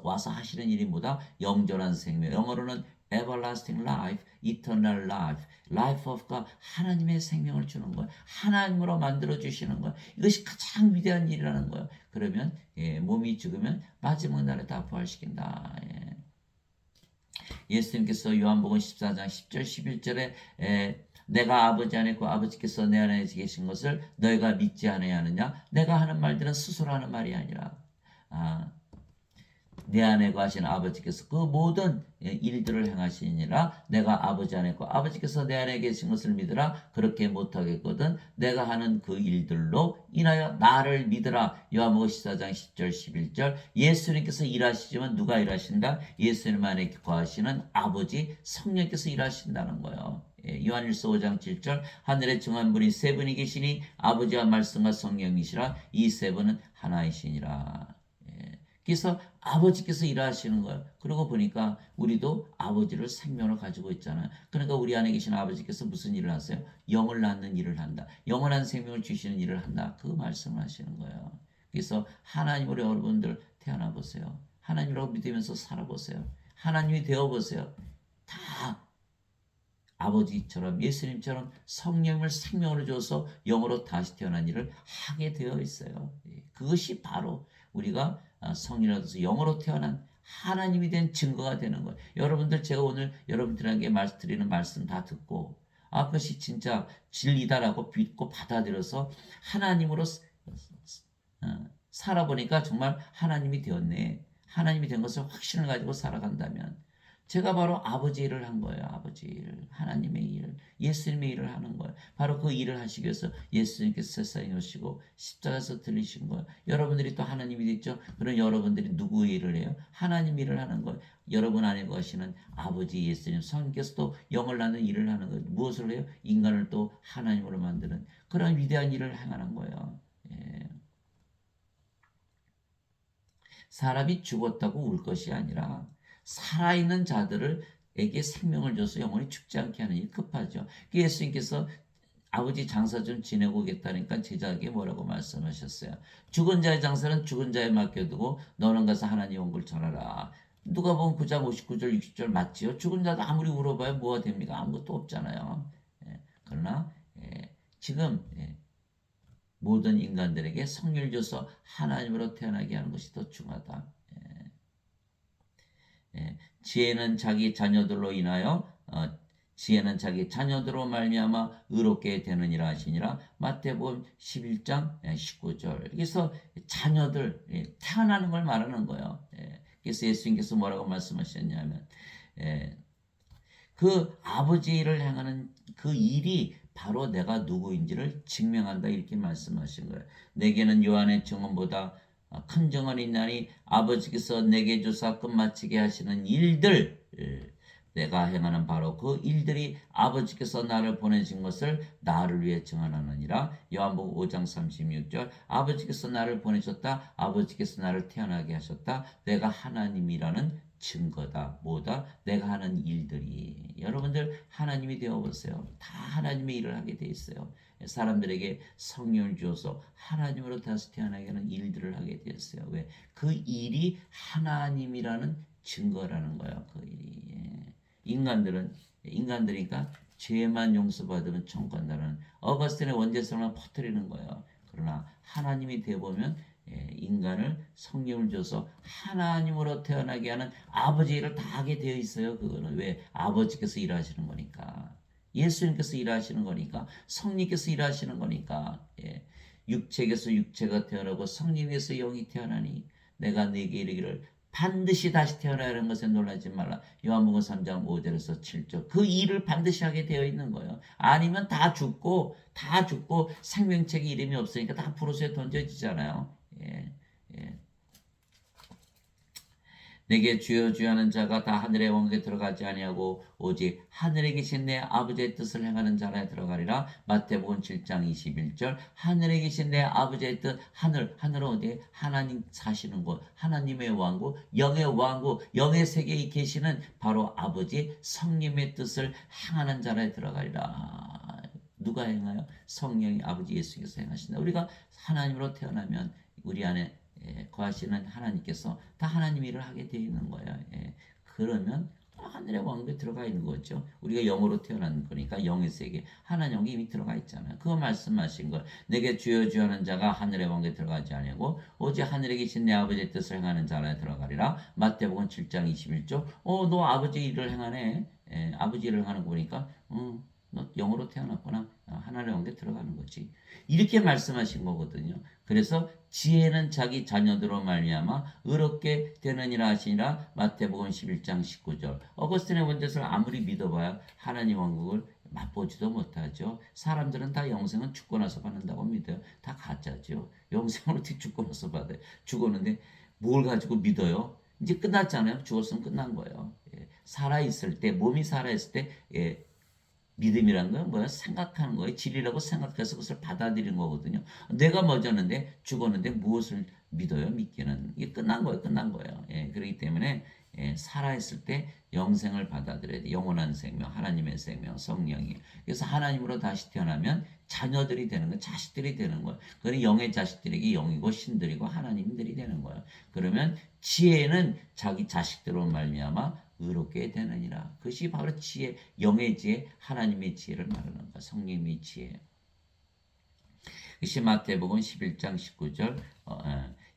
와서 하시는 일이 뭐다? 영전한 생명. 영어로는 everlasting life, eternal life, life of가 하나님의 생명을 주는 거예요. 하나님으로 만들어 주시는 거예요. 이것이 가장 위대한 일이라는 거예요. 그러면 몸이 죽으면 마지막 날에 다 부활시킨다. 예수님께서 요한복음 14장 10절 11절에 내가 아버지 안에 있고 아버지께서 내 안에 계신 것을 너희가 믿지 않아야 하느냐? 내가 하는 말들은 스스로 하는 말이 아니라 내 안에 거하신 아버지께서 그 모든 일들을 행하시니라. 내가 아버지 안에 있고 아버지께서 내 안에 계신 것을 믿으라. 그렇게 못하겠거든 내가 하는 그 일들로 인하여 나를 믿으라. 요한복음 14장 10절 11절. 예수님께서 일하시지만 누가 일하신다? 예수님 안에 거하시는 아버지 성령께서 일하신다는 거예요. 요한일서 5장 7절. 하늘에 정한 분이 세 분이 계시니 아버지와 말씀과 성령이시라. 이 세 분은 하나이시니라. 그래서 아버지께서 일하시는 거예요. 그러고 보니까 우리도 아버지를 생명으로 가지고 있잖아요. 그러니까 우리 안에 계신 아버지께서 무슨 일을 하세요? 영을 낳는 일을 한다. 영원한 생명을 주시는 일을 한다. 그 말씀을 하시는 거예요. 그래서 하나님으로 여러분들 태어나 보세요. 하나님이라고 믿으면서 살아보세요. 하나님이 되어보세요. 다 아버지처럼 예수님처럼 성령을 생명으로 줘서 영으로 다시 태어난 일을 하게 되어 있어요. 그것이 바로 우리가 성이라서 영으로 태어난 하나님이 된 증거가 되는 거예요. 여러분들 제가 오늘 여러분들에게 드리는 말씀 다 듣고 그것이 진짜 진리다라고 믿고 받아들여서 하나님으로 살아보니까 정말 하나님이 되었네. 하나님이 된 것을 확신을 가지고 살아간다면 제가 바로 아버지 일을 한 거예요. 아버지 일, 하나님의 일, 예수님의 일을 하는 거예요. 바로 그 일을 하시기 위해서 예수님께서 세상에 오시고 십자가에서 들리신 거예요. 여러분들이 또 하나님이 됐죠. 그럼 여러분들이 누구의 일을 해요? 하나님 일을 하는 거예요. 여러분 안에 거하시는 아버지 예수님 성령께서 또 영을 낳는 일을 하는 거예요. 무엇을 해요? 인간을 또 하나님으로 만드는 그런 위대한 일을 행하는 거예요. 사람이 죽었다고 울 것이 아니라 살아있는 자들에게 생명을 줘서 영원히 죽지 않게 하는 일이 급하죠. 예수님께서 아버지 장사 좀 지내고 오겠다니까 제자에게 뭐라고 말씀하셨어요? 죽은 자의 장사는 죽은 자에 맡겨두고 너는 가서 하나님 원고를 전하라. 누가 보면 9장 59절 60절 맞지요? 죽은 자도 아무리 울어봐야 뭐가 됩니까? 아무것도 없잖아요. 그러나 지금 모든 인간들에게 성령을 줘서 하나님으로 태어나게 하는 것이 더 중요하다. 지혜는 자기 자녀들로 인하여 지혜는 자기 자녀들로 말미암아 의롭게 되느니라 하시니라. 마태복음 11장 19절. 그래서 자녀들 태어나는 걸 말하는 거예요. 그래서 예수님께서 뭐라고 말씀하셨냐면 그 아버지 일을 행하는 그 일이 바로 내가 누구인지를 증명한다 이렇게 말씀하신 거예요. 내게는 요한의 증언보다 큰 증언이 있나니 아버지께서 내게 주사 끝마치게 하시는 일들 내가 행하는 바로 그 일들이 아버지께서 나를 보내신 것을 나를 위해 증언하느니라. 요한복음 5장 36절. 아버지께서 나를 보내셨다. 아버지께서 나를 태어나게 하셨다. 내가 하나님이라는 증거다. 뭐다? 내가 하는 일들이. 여러분들 하나님이 되어보세요. 다 하나님의 일을 하게 돼 있어요. 사람들에게 성령을 주어서 하나님으로 다시 태어나게 하는 일들을 하게 되었어요. 왜? 그 일이 하나님이라는 증거라는 거예요. 그 일이. 인간들이니까 죄만 용서받으면 천국 간다는 어거스틴의 원죄성을 퍼뜨리는 거예요. 그러나 하나님이 되어보면 인간을 성령을 줘서 하나님으로 태어나게 하는 아버지 일을 다 하게 되어 있어요. 그거는 왜? 아버지께서 일하시는 거니까. 예수님께서 일하시는 거니까. 성령께서 일하시는 거니까. 육체에서 육체가 태어나고 성령에서 영이 태어나니 내가 네게 이르기를 반드시 다시 태어나야 하는 것에 놀라지 말라. 요한복음 3장 5절에서 7절. 그 일을 반드시 하게 되어 있는 거예요. 아니면 다 죽고 생명책에 이름이 없으니까 다 불호수에 던져지잖아요. 예. 내게 주여 주여 하는 자가 다 하늘의 왕국에 들어가지 아니하고 오직 하늘에 계신 내 아버지의 뜻을 행하는 자라에 들어가리라. 마태복음 7장 21절. 하늘에 계신 내 아버지의 뜻. 하늘은 어디에? 하나님 사시는 곳, 하나님의 왕국, 영의 왕국, 영의 세계에 계시는 바로 아버지 성령의 뜻을 행하는 자라에 들어가리라. 누가 행하여? 성령이 아버지 예수께서 행하신다. 우리가 하나님으로 태어나면 우리 안에 거하시는 하나님께서 다 하나님 일을 하게 되어 있는 거예요. 그러면 하늘의 왕국에 들어가 있는 거죠. 우리가 영으로 태어난 거니까 영의 세계, 하나님 왕국이 이미 들어가 있잖아요. 그거 말씀하신 거. 내게 주여 주여 하는 자가 하늘의 왕국에 들어가지 아니하고 오직 하늘에 계신 내 아버지의 뜻을 행하는 자라 들어가리라. 마태복음 7장 21절. 너 아버지 일을 행하네. 아버지 일을 행하는 거 보니까 너 영으로 태어났구나. 하나님의 왕국에 들어가는 거지. 이렇게 말씀하신 거거든요. 그래서 지혜는 자기 자녀들로 말미암아 의롭게 되느니라 하시니라. 마태복음 11장 19절. 어거스틴의 원죄를 아무리 믿어봐야 하나님 왕국을 맛보지도 못하죠. 사람들은 다 영생은 죽고 나서 받는다고 믿어요. 다 가짜죠. 영생을 어떻게 죽고 나서 받아요? 죽었는데 뭘 가지고 믿어요? 이제 끝났잖아요. 죽었으면 끝난 거예요. 살아있을 때, 몸이 살아있을 때, 믿음이란 건 뭐야? 생각하는 거예요. 진리라고 생각해서 그것을 받아들이는 거거든요. 내가 멎었는데 죽었는데 무엇을 믿어요? 믿기는. 이게 끝난 거예요. 끝난 거예요. 그렇기 때문에 살아있을 때 영생을 받아들여야 돼. 영원한 생명, 하나님의 생명, 성령이. 그래서 하나님으로 다시 태어나면 자녀들이 되는 거예요. 자식들이 되는 거예요. 그러니 영의 자식들에게 영이고 신들이고 하나님들이 되는 거예요. 그러면 지혜는 자기 자식들로 말미암아 의롭게 되느니라. 그것이 바로 지혜, 영의 지혜, 하나님의 지혜를 말하는 것, 성령의 지혜. 그것이 마태복음 11장 19절.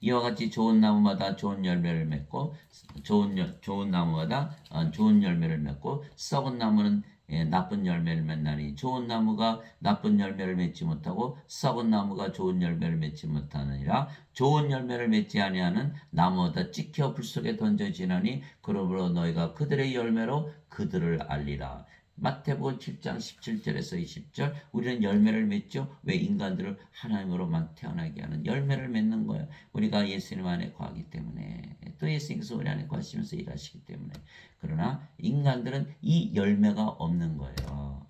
이와 같이 좋은 나무마다 좋은 열매를 맺고 좋은 나무마다 좋은 열매를 맺고 썩은 나무는 나쁜 열매를 맺나니 좋은 나무가 나쁜 열매를 맺지 못하고 썩은 나무가 좋은 열매를 맺지 못하느니라. 좋은 열매를 맺지 아니하는 나무마다 찍혀 불 속에 던져지나니 그러므로 너희가 그들의 열매로 그들을 알리라. 마태복음 7장 17절에서 20절. 우리는 열매를 맺죠. 왜? 인간들을 하나님으로만 태어나게 하는 열매를 맺는 거예요. 우리가 예수님 안에 거하기 때문에, 또 예수님께서 우리 안에 거하시면서 일하시기 때문에. 그러나 인간들은 이 열매가 없는 거예요.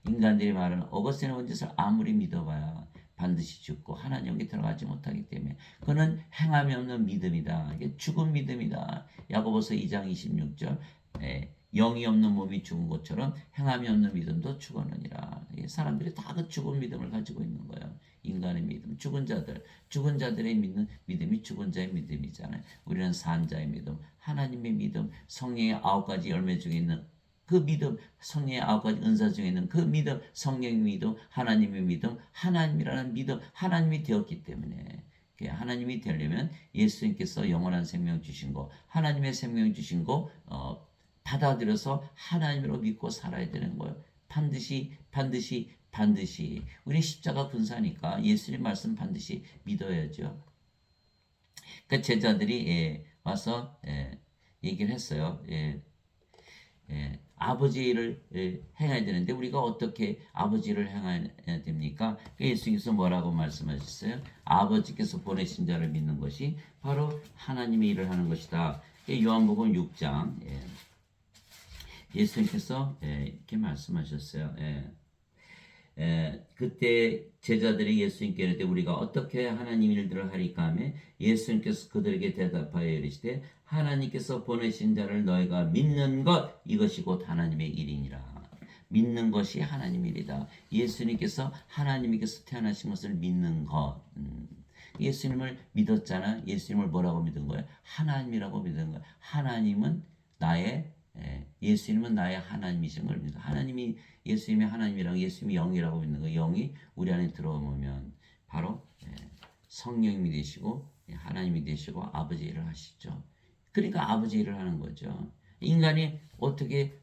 인간들이 말하는 어거스틴의 원죄를 아무리 믿어봐야 반드시 죽고 하나님께 들어가지 못하기 때문에 그는 행함이 없는 믿음이다. 이게 죽은 믿음이다. 야고보서 2장 26절. 영이 없는 몸이 죽은 것처럼 행함이 없는 믿음도 죽었느니라. 사람들이 다 그 죽은 믿음을 가지고 있는 거예요. 인간의 믿음, 죽은 자들의 믿는 믿음이 죽은 자의 믿음이잖아요. 우리는 산 자의 믿음, 하나님의 믿음, 성령의 9가지 열매 중에 있는 그 믿음, 성령의 9가지 은사 중에 있는 그 믿음, 성령의 믿음, 하나님의 믿음, 하나님이라는 믿음, 하나님이 되었기 때문에 하나님이 되려면 예수님께서 영원한 생명 주신 거, 하나님의 생명 주신 거 받아들여서 하나님으로 믿고 살아야 되는 거예요. 반드시 우리 십자가 군사니까 예수님 말씀 반드시 믿어야죠. 그 제자들이 와서 얘기를 했어요. 아버지 일을 행해야 되는데 우리가 어떻게 아버지 일을 행해야 됩니까? 예수님께서 뭐라고 말씀하셨어요? 아버지께서 보내신 자를 믿는 것이 바로 하나님의 일을 하는 것이다. 요한복음 6장 예수님께서 이렇게 말씀하셨어요. 그때 제자들이 예수님께 이르되 우리가 어떻게 하나님 일들을 하리까 하며 예수님께서 그들에게 대답하여 이르시되 하나님께서 보내신 자를 너희가 믿는 것 이것이 곧 하나님의 일이니라. 믿는 것이 하나님의 일이다. 예수님께서 하나님께서 태어나신 것을 믿는 것. 예수님을 믿었잖아. 예수님을 뭐라고 믿은 거예요? 하나님이라고 믿은 거예요. 하나님은 예수님은 나의 하나님이신 걸 믿는 거예요. 예수님이 하나님이라고, 예수님이 영이라고 믿는 거예요. 영이 우리 안에 들어오면 바로 성령님이 되시고 하나님이 되시고 아버지 일을 하시죠. 그러니까 아버지 일을 하는 거죠. 인간이 어떻게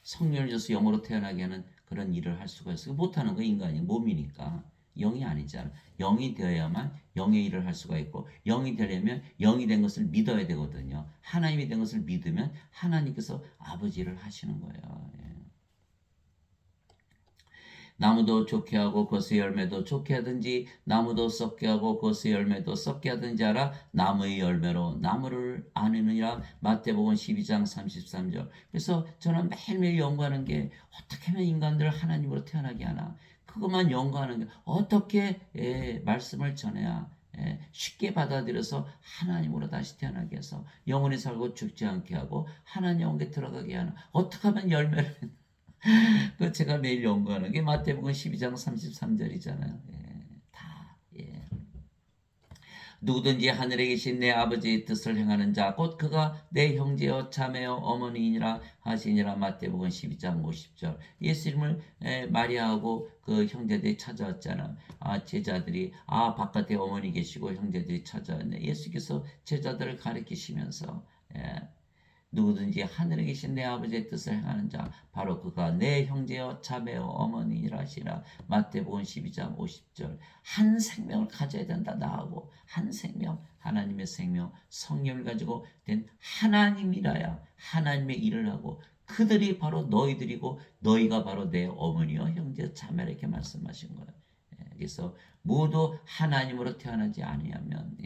성령을 줘서 영으로 태어나게 하는 그런 일을 할 수가 있어요? 못하는 거 인간이 몸이니까. 영이 아니잖아. 영이 되어야만 영의 일을 할 수가 있고 영이 되려면 영이 된 것을 믿어야 되거든요. 하나님이 된 것을 믿으면 하나님께서 아버지 일을 하시는 거예요. 나무도 좋게 하고 그것의 열매도 좋게 하든지 나무도 썩게 하고 그것의 열매도 썩게 하든지 하라. 나무의 열매로 나무를 아느니라. 마태복음 12장 33절. 그래서 저는 매일매일 연구하는 게 어떻게 하면 인간들을 하나님으로 태어나게 하나. 그것만 연구하는 게 어떻게 말씀을 전해야 쉽게 받아들여서 하나님으로 다시 태어나게 해서 영원히 살고 죽지 않게 하고 하나님 영에 들어가게 하나. 어떻게 하면 열매를 그 제가 매일 연구하는 게 마태복음 12장 33절이잖아요. 누구든지 하늘에 계신 내 아버지의 뜻을 행하는 자 곧 그가 내 형제여 자매여 어머니이니라 하시니라. 마태복음 12장 50절. 예수님을 마리아하고 그 형제들이 찾아왔잖아. 제자들이 바깥에 어머니 계시고 형제들이 찾아왔네. 예수께서 제자들을 가르치시면서 누구든지 하늘에 계신 내 아버지의 뜻을 행하는 자 바로 그가 내 형제여 자매여 어머니라 하시라. 마태복음 12장 50절. 한 생명을 가져야 된다. 나하고 한 생명, 하나님의 생명, 성령을 가지고 된 하나님이라야 하나님의 일을 하고 그들이 바로 너희들이고 너희가 바로 내 어머니여 형제 자매라 이렇게 말씀하신 거예요. 그래서 모두 하나님으로 태어나지 아니하면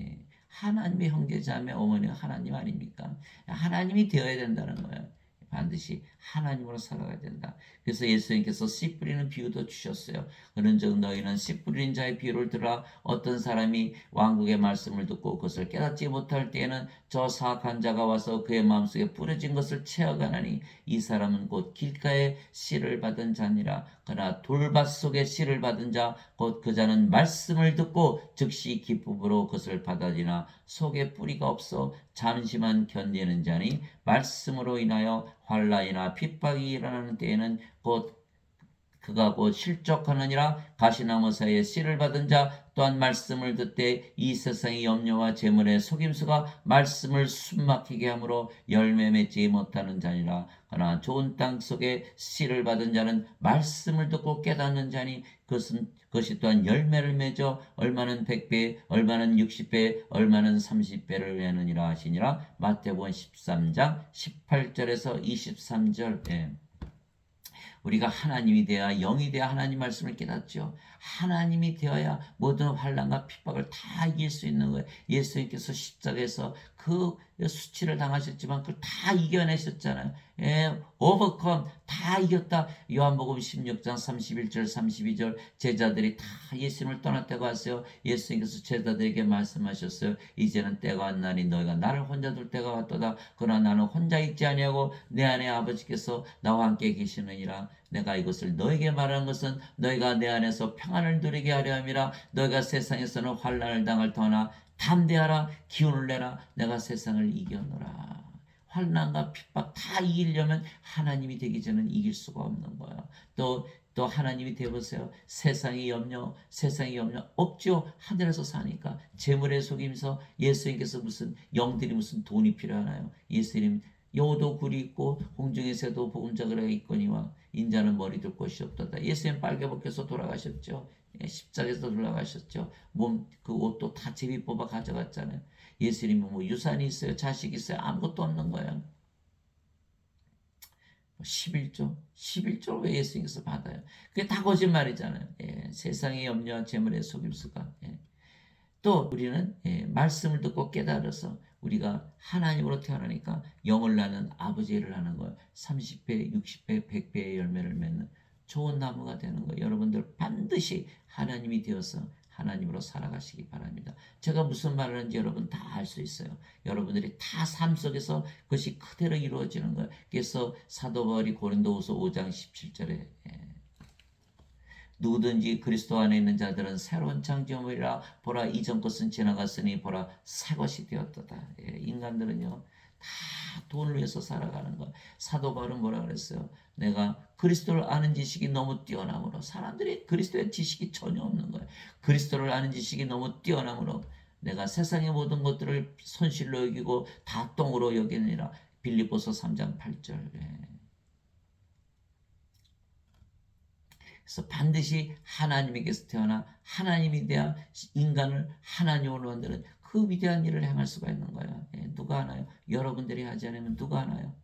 하나님의 형제자매 어머니가 하나님 아닙니까? 하나님이 되어야 된다는 거예요. 반드시 하나님으로 살아가야 된다. 그래서 예수님께서 씨 뿌리는 비유도 주셨어요. 그런즉 너희는 씨 뿌리는 자의 비유를 들어 어떤 사람이 왕국의 말씀을 듣고 그것을 깨닫지 못할 때에는 저 사악한 자가 와서 그의 마음속에 뿌려진 것을 채워가나니 이 사람은 곧 길가에 씨를 받은 자니라. 그러나 돌밭 속에 씨를 받은 자 곧 그 자는 말씀을 듣고 즉시 기쁨으로 그것을 받아들이나 속에 뿌리가 없어 잠시만 견디는 자니 말씀으로 인하여 환난이나 핍박이 일어나는 때에는 그가 곧 실족하느니라. 가시나무 사이에 씨를 받은 자 또한 말씀을 듣되 이 세상의 염려와 재물의 속임수가 말씀을 숨막히게 하므로 열매 맺지 못하는 자니라. 그러나 좋은 땅 속에 씨를 받은 자는 말씀을 듣고 깨닫는 자니 그것이 또한 열매를 맺어 얼마는 100배 얼마는 60배 얼마는 30배를 내느니라 하시니라. 마태복음 13장 18절에서 23절. 우리가 하나님이 되어야 영이 되어야 하나님 말씀을 깨닫죠. 하나님이 되어야 모든 환난과 핍박을 다 이길 수 있는 거예요. 예수님께서 십자가에서 그 수치를 당하셨지만 그걸 다 이겨내셨잖아요. 오버컴 다 이겼다. 요한복음 16장 31절 32절 제자들이 다 예수님을 떠났다고 하세요. 예수님께서 제자들에게 말씀하셨어요. 이제는 때가 왔나니 너희가 나를 혼자 둘 때가 왔도다. 그러나 나는 혼자 있지 아니하고 내 안에 아버지께서 나와 함께 계시느니라. 내가 이것을 너에게 말하는 것은 너희가 내 안에서 평안을 누리게 하려 함이라. 너희가 세상에서는 환난을 당할 터나 담대하라. 기운을 내라. 내가 세상을 이겨노라. 환난과 핍박 다 이기려면 하나님이 되기 전에는 이길 수가 없는 거예요. 또 하나님이 되어보세요. 세상의 염려 없죠. 하늘에서 사니까 재물에 속임서 예수님께서 무슨 영들이 무슨 돈이 필요하나요? 예수님 여우도 굴이 있고 공중의 새도 보금자그라가 있거니와 인자는 머리 둘 곳이 없도다. 예수님 빨개 벗겨서 돌아가셨죠. 십자가에서 돌아가셨죠. 몸 그 옷도 다 제비 뽑아 가져갔잖아요. 예수님은 뭐 유산이 있어요, 자식이 있어요, 아무것도 없는 거예요. 11조 왜 예수님께서 받아요? 그게 다 거짓말이잖아요. 세상의 염려와 재물의 속임수가. 또 우리는 말씀을 듣고 깨달아서 우리가 하나님으로 태어나니까 영을 낳는 아버지의 일을 하는 거예요. 30배, 60배, 100배의 열매를 맺는 좋은 나무가 되는 거예요. 여러분들 반드시 하나님이 되어서 하나님으로 살아가시기 바랍니다. 제가 무슨 말을 하는지 여러분 다 알 수 있어요. 여러분들이 다 삶 속에서 그것이 그대로 이루어지는 거예요. 그래서 사도 바울이 고린도후서 5장 17절에 누구든지 그리스도 안에 있는 자들은 새로운 창조물이라. 보라 이전 것은 지나갔으니 보라 새 것이 되었도다. 인간들은요 다 돈을 위해서 살아가는 거. 사도 바울은 뭐라 그랬어요? 내가 그리스도를 아는 지식이 너무 뛰어나므로. 사람들이 그리스도의 지식이 전혀 없는 거예요. 그리스도를 아는 지식이 너무 뛰어나므로 내가 세상의 모든 것들을 손실로 여기고 다 똥으로 여기느니라. 빌립보서 3장 8절. 그래서 반드시 하나님에게서 태어나 하나님이 되어 인간을 하나님으로 만드는 그 위대한 일을 행할 수가 있는 거예요. 누가 하나요? 여러분들이 하지 않으면 누가 하나요?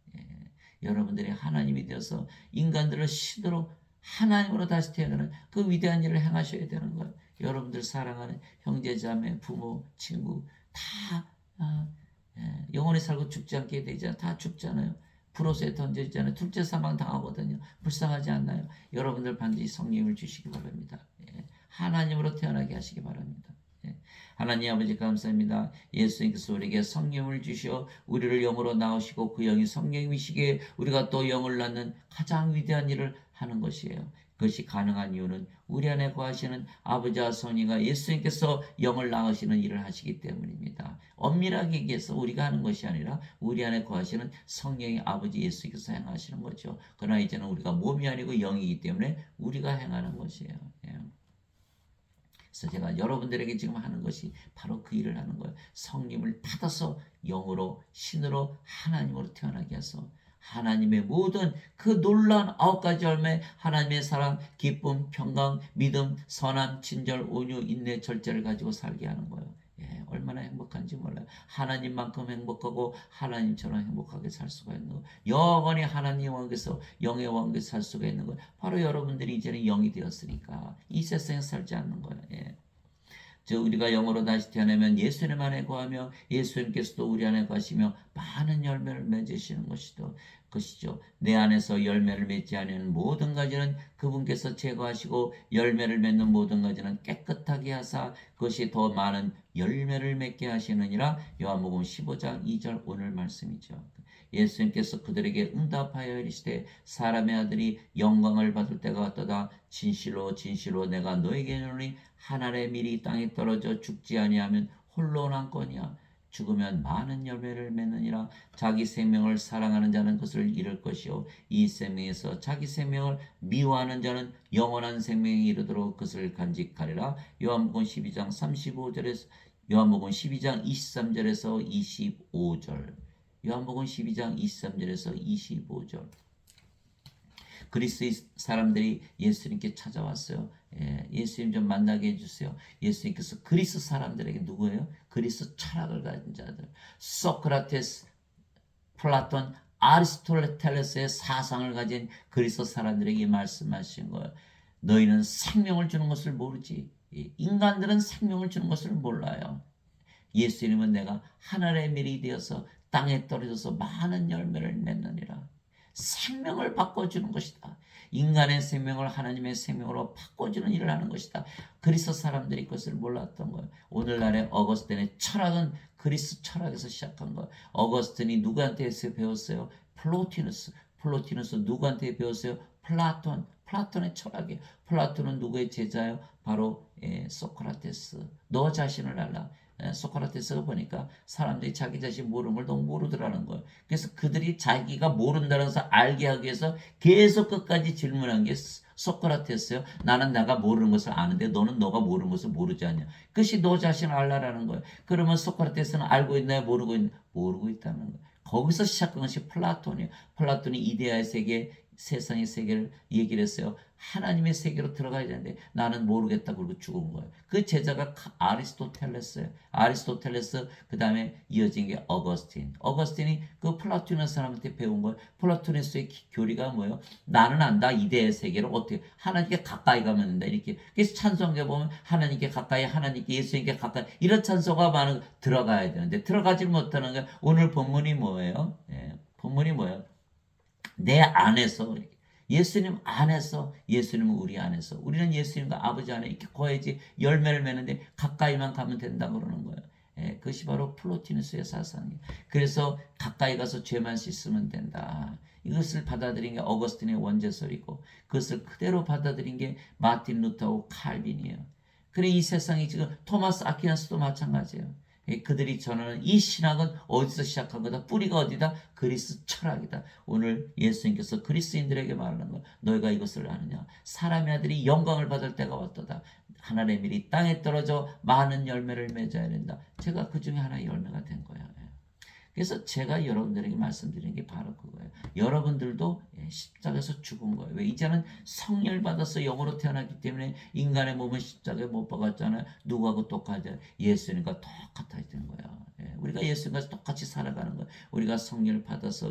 여러분들이 하나님이 되어서 인간들을 신으로 하나님으로 다시 태어나는 그 위대한 일을 행하셔야 되는 거예요. 여러분들 사랑하는 형제자매, 부모, 친구 다 영원히 살고 죽지 않게 되잖아요. 다 죽잖아요. 불옷에 던져지잖아요. 둘째 사망 당하거든요. 불쌍하지 않나요? 여러분들 반드시 성령을 주시기 바랍니다. 하나님으로 태어나게 하시기 바랍니다. 하나님 아버지 감사합니다. 예수님께서 우리에게 성령을 주시어 우리를 영으로 낳으시고 그 영이 성령이시기에 우리가 또 영을 낳는 가장 위대한 일을 하는 것이에요. 그것이 가능한 이유는 우리 안에 거하시는 아버지와 성령과 예수님께서 영을 낳으시는 일을 하시기 때문입니다. 엄밀하게 얘기해서 우리가 하는 것이 아니라 우리 안에 거하시는 성령의 아버지 예수님께서 행하시는 거죠. 그러나 이제는 우리가 몸이 아니고 영이기 때문에 우리가 행하는 것이에요. 예. 그래서 제가 여러분들에게 지금 하는 것이 바로 그 일을 하는 거예요. 성령을 받아서 영으로 신으로 하나님으로 태어나게 해서 하나님의 모든 그 놀라운 9가지 열매, 하나님의 사랑, 기쁨, 평강, 믿음, 선함, 친절, 온유, 인내, 절제를 가지고 살게 하는 거예요. 예, 얼마나 행복한지 몰라요. 하나님만큼 행복하고 하나님처럼 행복하게 살 수가 있는 거. 영원히 하나님 왕국에서 영의 왕국에서 살 수가 있는 거예요. 바로 여러분들이 이제는 영이 되었으니까 이 세상에 살지 않는 거예요. 예. 즉 우리가 영으로 다시 태어나면 예수님 안에 거하며 예수님께서도 우리 안에 거하시며 많은 열매를 맺으시는 것이죠. 내 안에서 열매를 맺지 않는 모든 가지는 그분께서 제거하시고 열매를 맺는 모든 가지는 깨끗하게 하사 그것이 더 많은 열매를 맺게 하시느니라. 요한복음 15장 2절 오늘 말씀이죠. 예수님께서 그들에게 응답하여 이르시되 사람의 아들이 영광을 받을 때가 왔도다. 진실로 진실로 내가 너에게 이르노니 한 알의 밀이 땅에 떨어져 죽지 아니하면 홀로 남거니와 죽으면 많은 열매를 맺느니라. 자기 생명을 사랑하는 자는 그것을 잃을 것이요 이 생명에서 자기 생명을 미워하는 자는 영원한 생명에 이르도록 그것을 간직하리라. 요한복음 12장 35절에서 요한복음 12장 23절에서 25절 요한복음 12장 23절에서 25절 그리스의 사람들이 예수님께 찾아왔어요. 예수님 좀 만나게 해주세요. 예수님께서 그리스 사람들에게 누구예요? 그리스 철학을 가진 자들, 소크라테스, 플라톤, 아리스토텔레스의 사상을 가진 그리스 사람들에게 말씀하신 거예요. 너희는 생명을 주는 것을 모르지. 인간들은 생명을 주는 것을 몰라요. 예수님은 내가 하늘의 밀이 되어서 땅에 떨어져서 많은 열매를 맺느니라. 생명을 바꿔주는 것이다. 인간의 생명을 하나님의 생명으로 바꿔주는 일을 하는 것이다. 그리스 사람들이 그것을 몰랐던 거예요. 오늘날의 어거스틴의 철학은 그리스 철학에서 시작한 거예요. 어거스틴이 누구한테 배웠어요? 플로티누스 누구한테 배웠어요? 플라톤의 철학이에요. 플라톤은 누구의 제자예요? 바로 소크라테스. 너 자신을 알라. 소크라테스가 보니까 사람들이 자기 자신 모르는 걸 너무 모르더라는 거예요. 그래서 그들이 자기가 모른다는 것을 알게 하기 위해서 계속 끝까지 질문한 게 소크라테스예요. 나는 내가 모르는 것을 아는데 너는 너가 모르는 것을 모르지 않냐. 그것이 너 자신을 알라라는 거예요. 그러면 소크라테스는 알고 있나요? 모르고 있다는 거예요. 거기서 시작한 것이 플라톤이에요. 플라톤이 이데아의 세계, 세상의 세계를 얘기를 했어요. 하나님의 세계로 들어가야 되는데 나는 모르겠다 그러고 죽은 거예요. 그 제자가 아리스토텔레스예요. 아리스토텔레스 그 다음에 이어진 게 어거스틴이 그 플라토니스 사람한테 배운 거예요. 플라토니스의 교리가 뭐예요? 나는 안다 이데의 세계를 어떻게 하나님께 가까이 가면 된다 이렇게. 그래서 찬송에 보면 하나님께 가까이 하나님께 예수님께 가까이 이런 찬송가 많은 들어가야 되는데 들어가지 못하는 게 오늘 본문이 뭐예요? 본문이 뭐예요? 내 안에서 예수님 안에서 예수님은 우리 안에서 우리는 예수님과 아버지 안에 이렇게 거해지 열매를 맺는데 가까이만 가면 된다 그러는 거예요. 그것이 바로 플로티누스의 사상이에요. 그래서 가까이 가서 죄만 씻으면 된다. 이것을 받아들인 게 어거스틴의 원죄설이고 그것을 그대로 받아들인 게 마틴 루터하고 칼빈이에요. 그래 이 세상이 지금 토마스 아퀴나스도 마찬가지예요. 그들이 전하는 이 신학은 어디서 시작한 거다? 뿌리가 어디다? 그리스 철학이다. 오늘 예수님께서 그리스인들에게 말하는 거 너희가 이것을 아느냐? 사람의 아들이 영광을 받을 때가 왔도다. 하늘의 밀이 땅에 떨어져 많은 열매를 맺어야 된다. 제가 그 중에 하나의 열매가 된 거예요. 그래서 제가 여러분들에게 말씀드리는 게 바로 그거예요. 여러분들도 십자가에서 죽은 거예요. 왜? 이제는 성령을 받아서 영으로 태어났기 때문에 인간의 몸은 십자가에 못 박았잖아요. 누구하고 똑같아요? 예수님과 똑같아야 되는 거예요. 우리가 예수님과 똑같이 살아가는 거예요. 우리가 성령을 받아서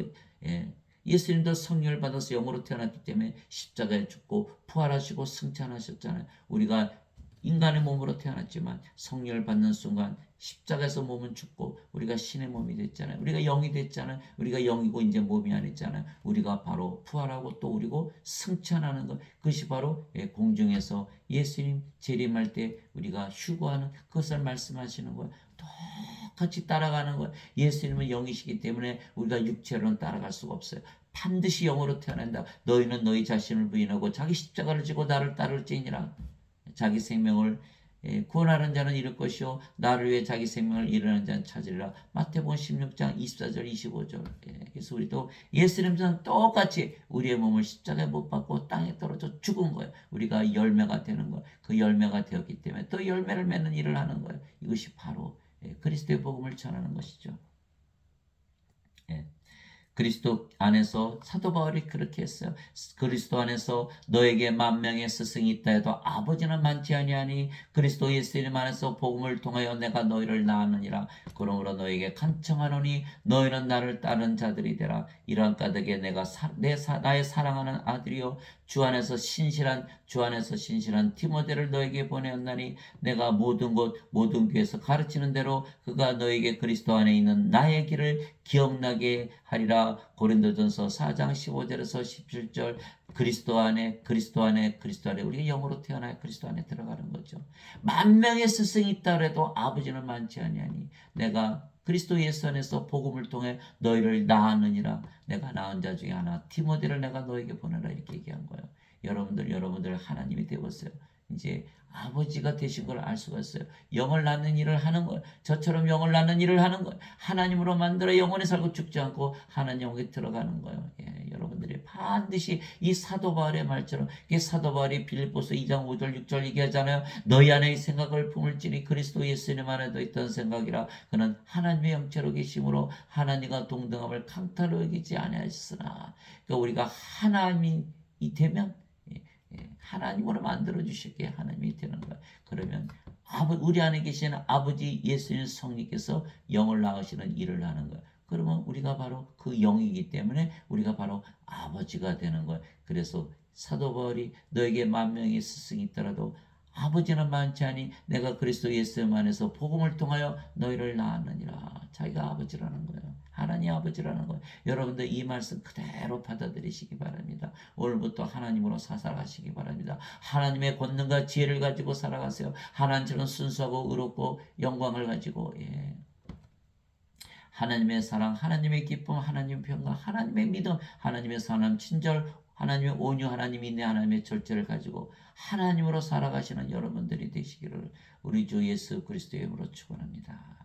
예수님도 성령을 받아서 영으로 태어났기 때문에 십자가에 죽고 부활하시고 승천하셨잖아요. 우리가 인간의 몸으로 태어났지만 성령을 받는 순간 십자가에서 몸은 죽고 우리가 신의 몸이 됐잖아요. 우리가 영이 됐잖아요. 우리가 영이고 이제 몸이 아니잖아요. 우리가 바로 부활하고 또 우리고 승천하는 것, 그것이 바로 공중에서 예수님 재림할 때 우리가 휴거하는 그것을 말씀하시는 거예요. 똑같이 따라가는 거예요. 예수님은 영이시기 때문에 우리가 육체로는 따라갈 수가 없어요. 반드시 영으로 태어난다. 너희는 너희 자신을 부인하고 자기 십자가를 지고 나를 따를지니라. 자기 생명을 구원하는 자는 잃을 것이요 나를 위해 자기 생명을 잃어하는 자는 찾으리라. 마태복음 16장 24절 25절. 그래서 우리도 예수님처럼 똑같이 우리의 몸을 십자가에 못 박고 땅에 떨어져 죽은 거예요. 우리가 열매가 되는 거예요. 그 열매가 되었기 때문에 또 열매를 맺는 일을 하는 거예요. 이것이 바로 그리스도의 복음을 전하는 것이죠. 그리스도 안에서 사도 바울이 그렇게 했어요. 그리스도 안에서 너에게 만명의 스승이 있다 해도 아버지는 많지 아니하니 그리스도 예수님 안에서 복음을 통하여 내가 너희를 낳았느니라. 그러므로 너에게 간청하노니 너희는 나를 따른 자들이 되라. 이러한 까닭에 내가 나의 사랑하는 아들이요 주 안에서 신실한 디모데를 너에게 보내었나니 내가 모든 곳 모든 교회에서 가르치는 대로 그가 너에게 그리스도 안에 있는 나의 길을 기억나게 하리라. 고린도전서 4장 15절에서 17절. 그리스도 안에 우리가 영으로 태어나야 그리스도 안에 들어가는 거죠. 만명의 스승이 있다 해도 아버지는 많지 아니하니 내가 그리스도 예수 안에서 복음을 통해 너희를 낳았느니라. 내가 낳은 자 중에 하나 디모데를 내가 너에게 보내라 이렇게 얘기한 거예요. 여러분들 하나님이 되었어요. 이제 아버지가 되신 걸 알 수가 있어요. 영을 낳는 일을 하는 거예요. 저처럼 영을 낳는 일을 하는 거예요. 하나님으로 만들어 영원히 살고 죽지 않고 하나님 영에 들어가는 거예요. 여러분들이 반드시 이 사도 바울의 말처럼 사도 바울이 빌립보서 2장 5절 6절 얘기하잖아요. 너희 안에 이 생각을 품을지니 그리스도 예수님 안에도 있던 생각이라. 그는 하나님의 영체로 계심으로 하나님과 동등함을 강탈로 여기지 아니하였으나. 그러니까 우리가 하나님이 되면 하나님으로 만들어 주시기에 하나님이 되는 거예요. 그러면 우리 안에 계신 아버지 예수님 성령께서 영을 낳으시는 일을 하는 거예요. 그러면 우리가 바로 그 영이기 때문에 우리가 바로 아버지가 되는 거예요. 그래서 사도 바울이 너에게 만명의 스승이 있더라도 아버지는 많지 않니 내가 그리스도 예수 안에서 복음을 통하여 너희를 낳았느니라. 자기가 아버지라는 거예요. 하나님 아버지라는 거예요. 여러분들 이 말씀 그대로 받아들이시기 바랍니다. 오늘부터 하나님으로 살아가시기 바랍니다. 하나님의 권능과 지혜를 가지고 살아가세요. 하나님처럼 순수하고 의롭고 영광을 가지고 하나님의 사랑, 하나님의 기쁨, 하나님의 평강, 하나님의 믿음, 하나님의 선함, 친절, 하나님의 온유, 하나님의 인내, 하나님의 절제를 가지고 하나님으로 살아가시는 여러분들이 되시기를 우리 주 예수 그리스도의 이름으로 축원합니다.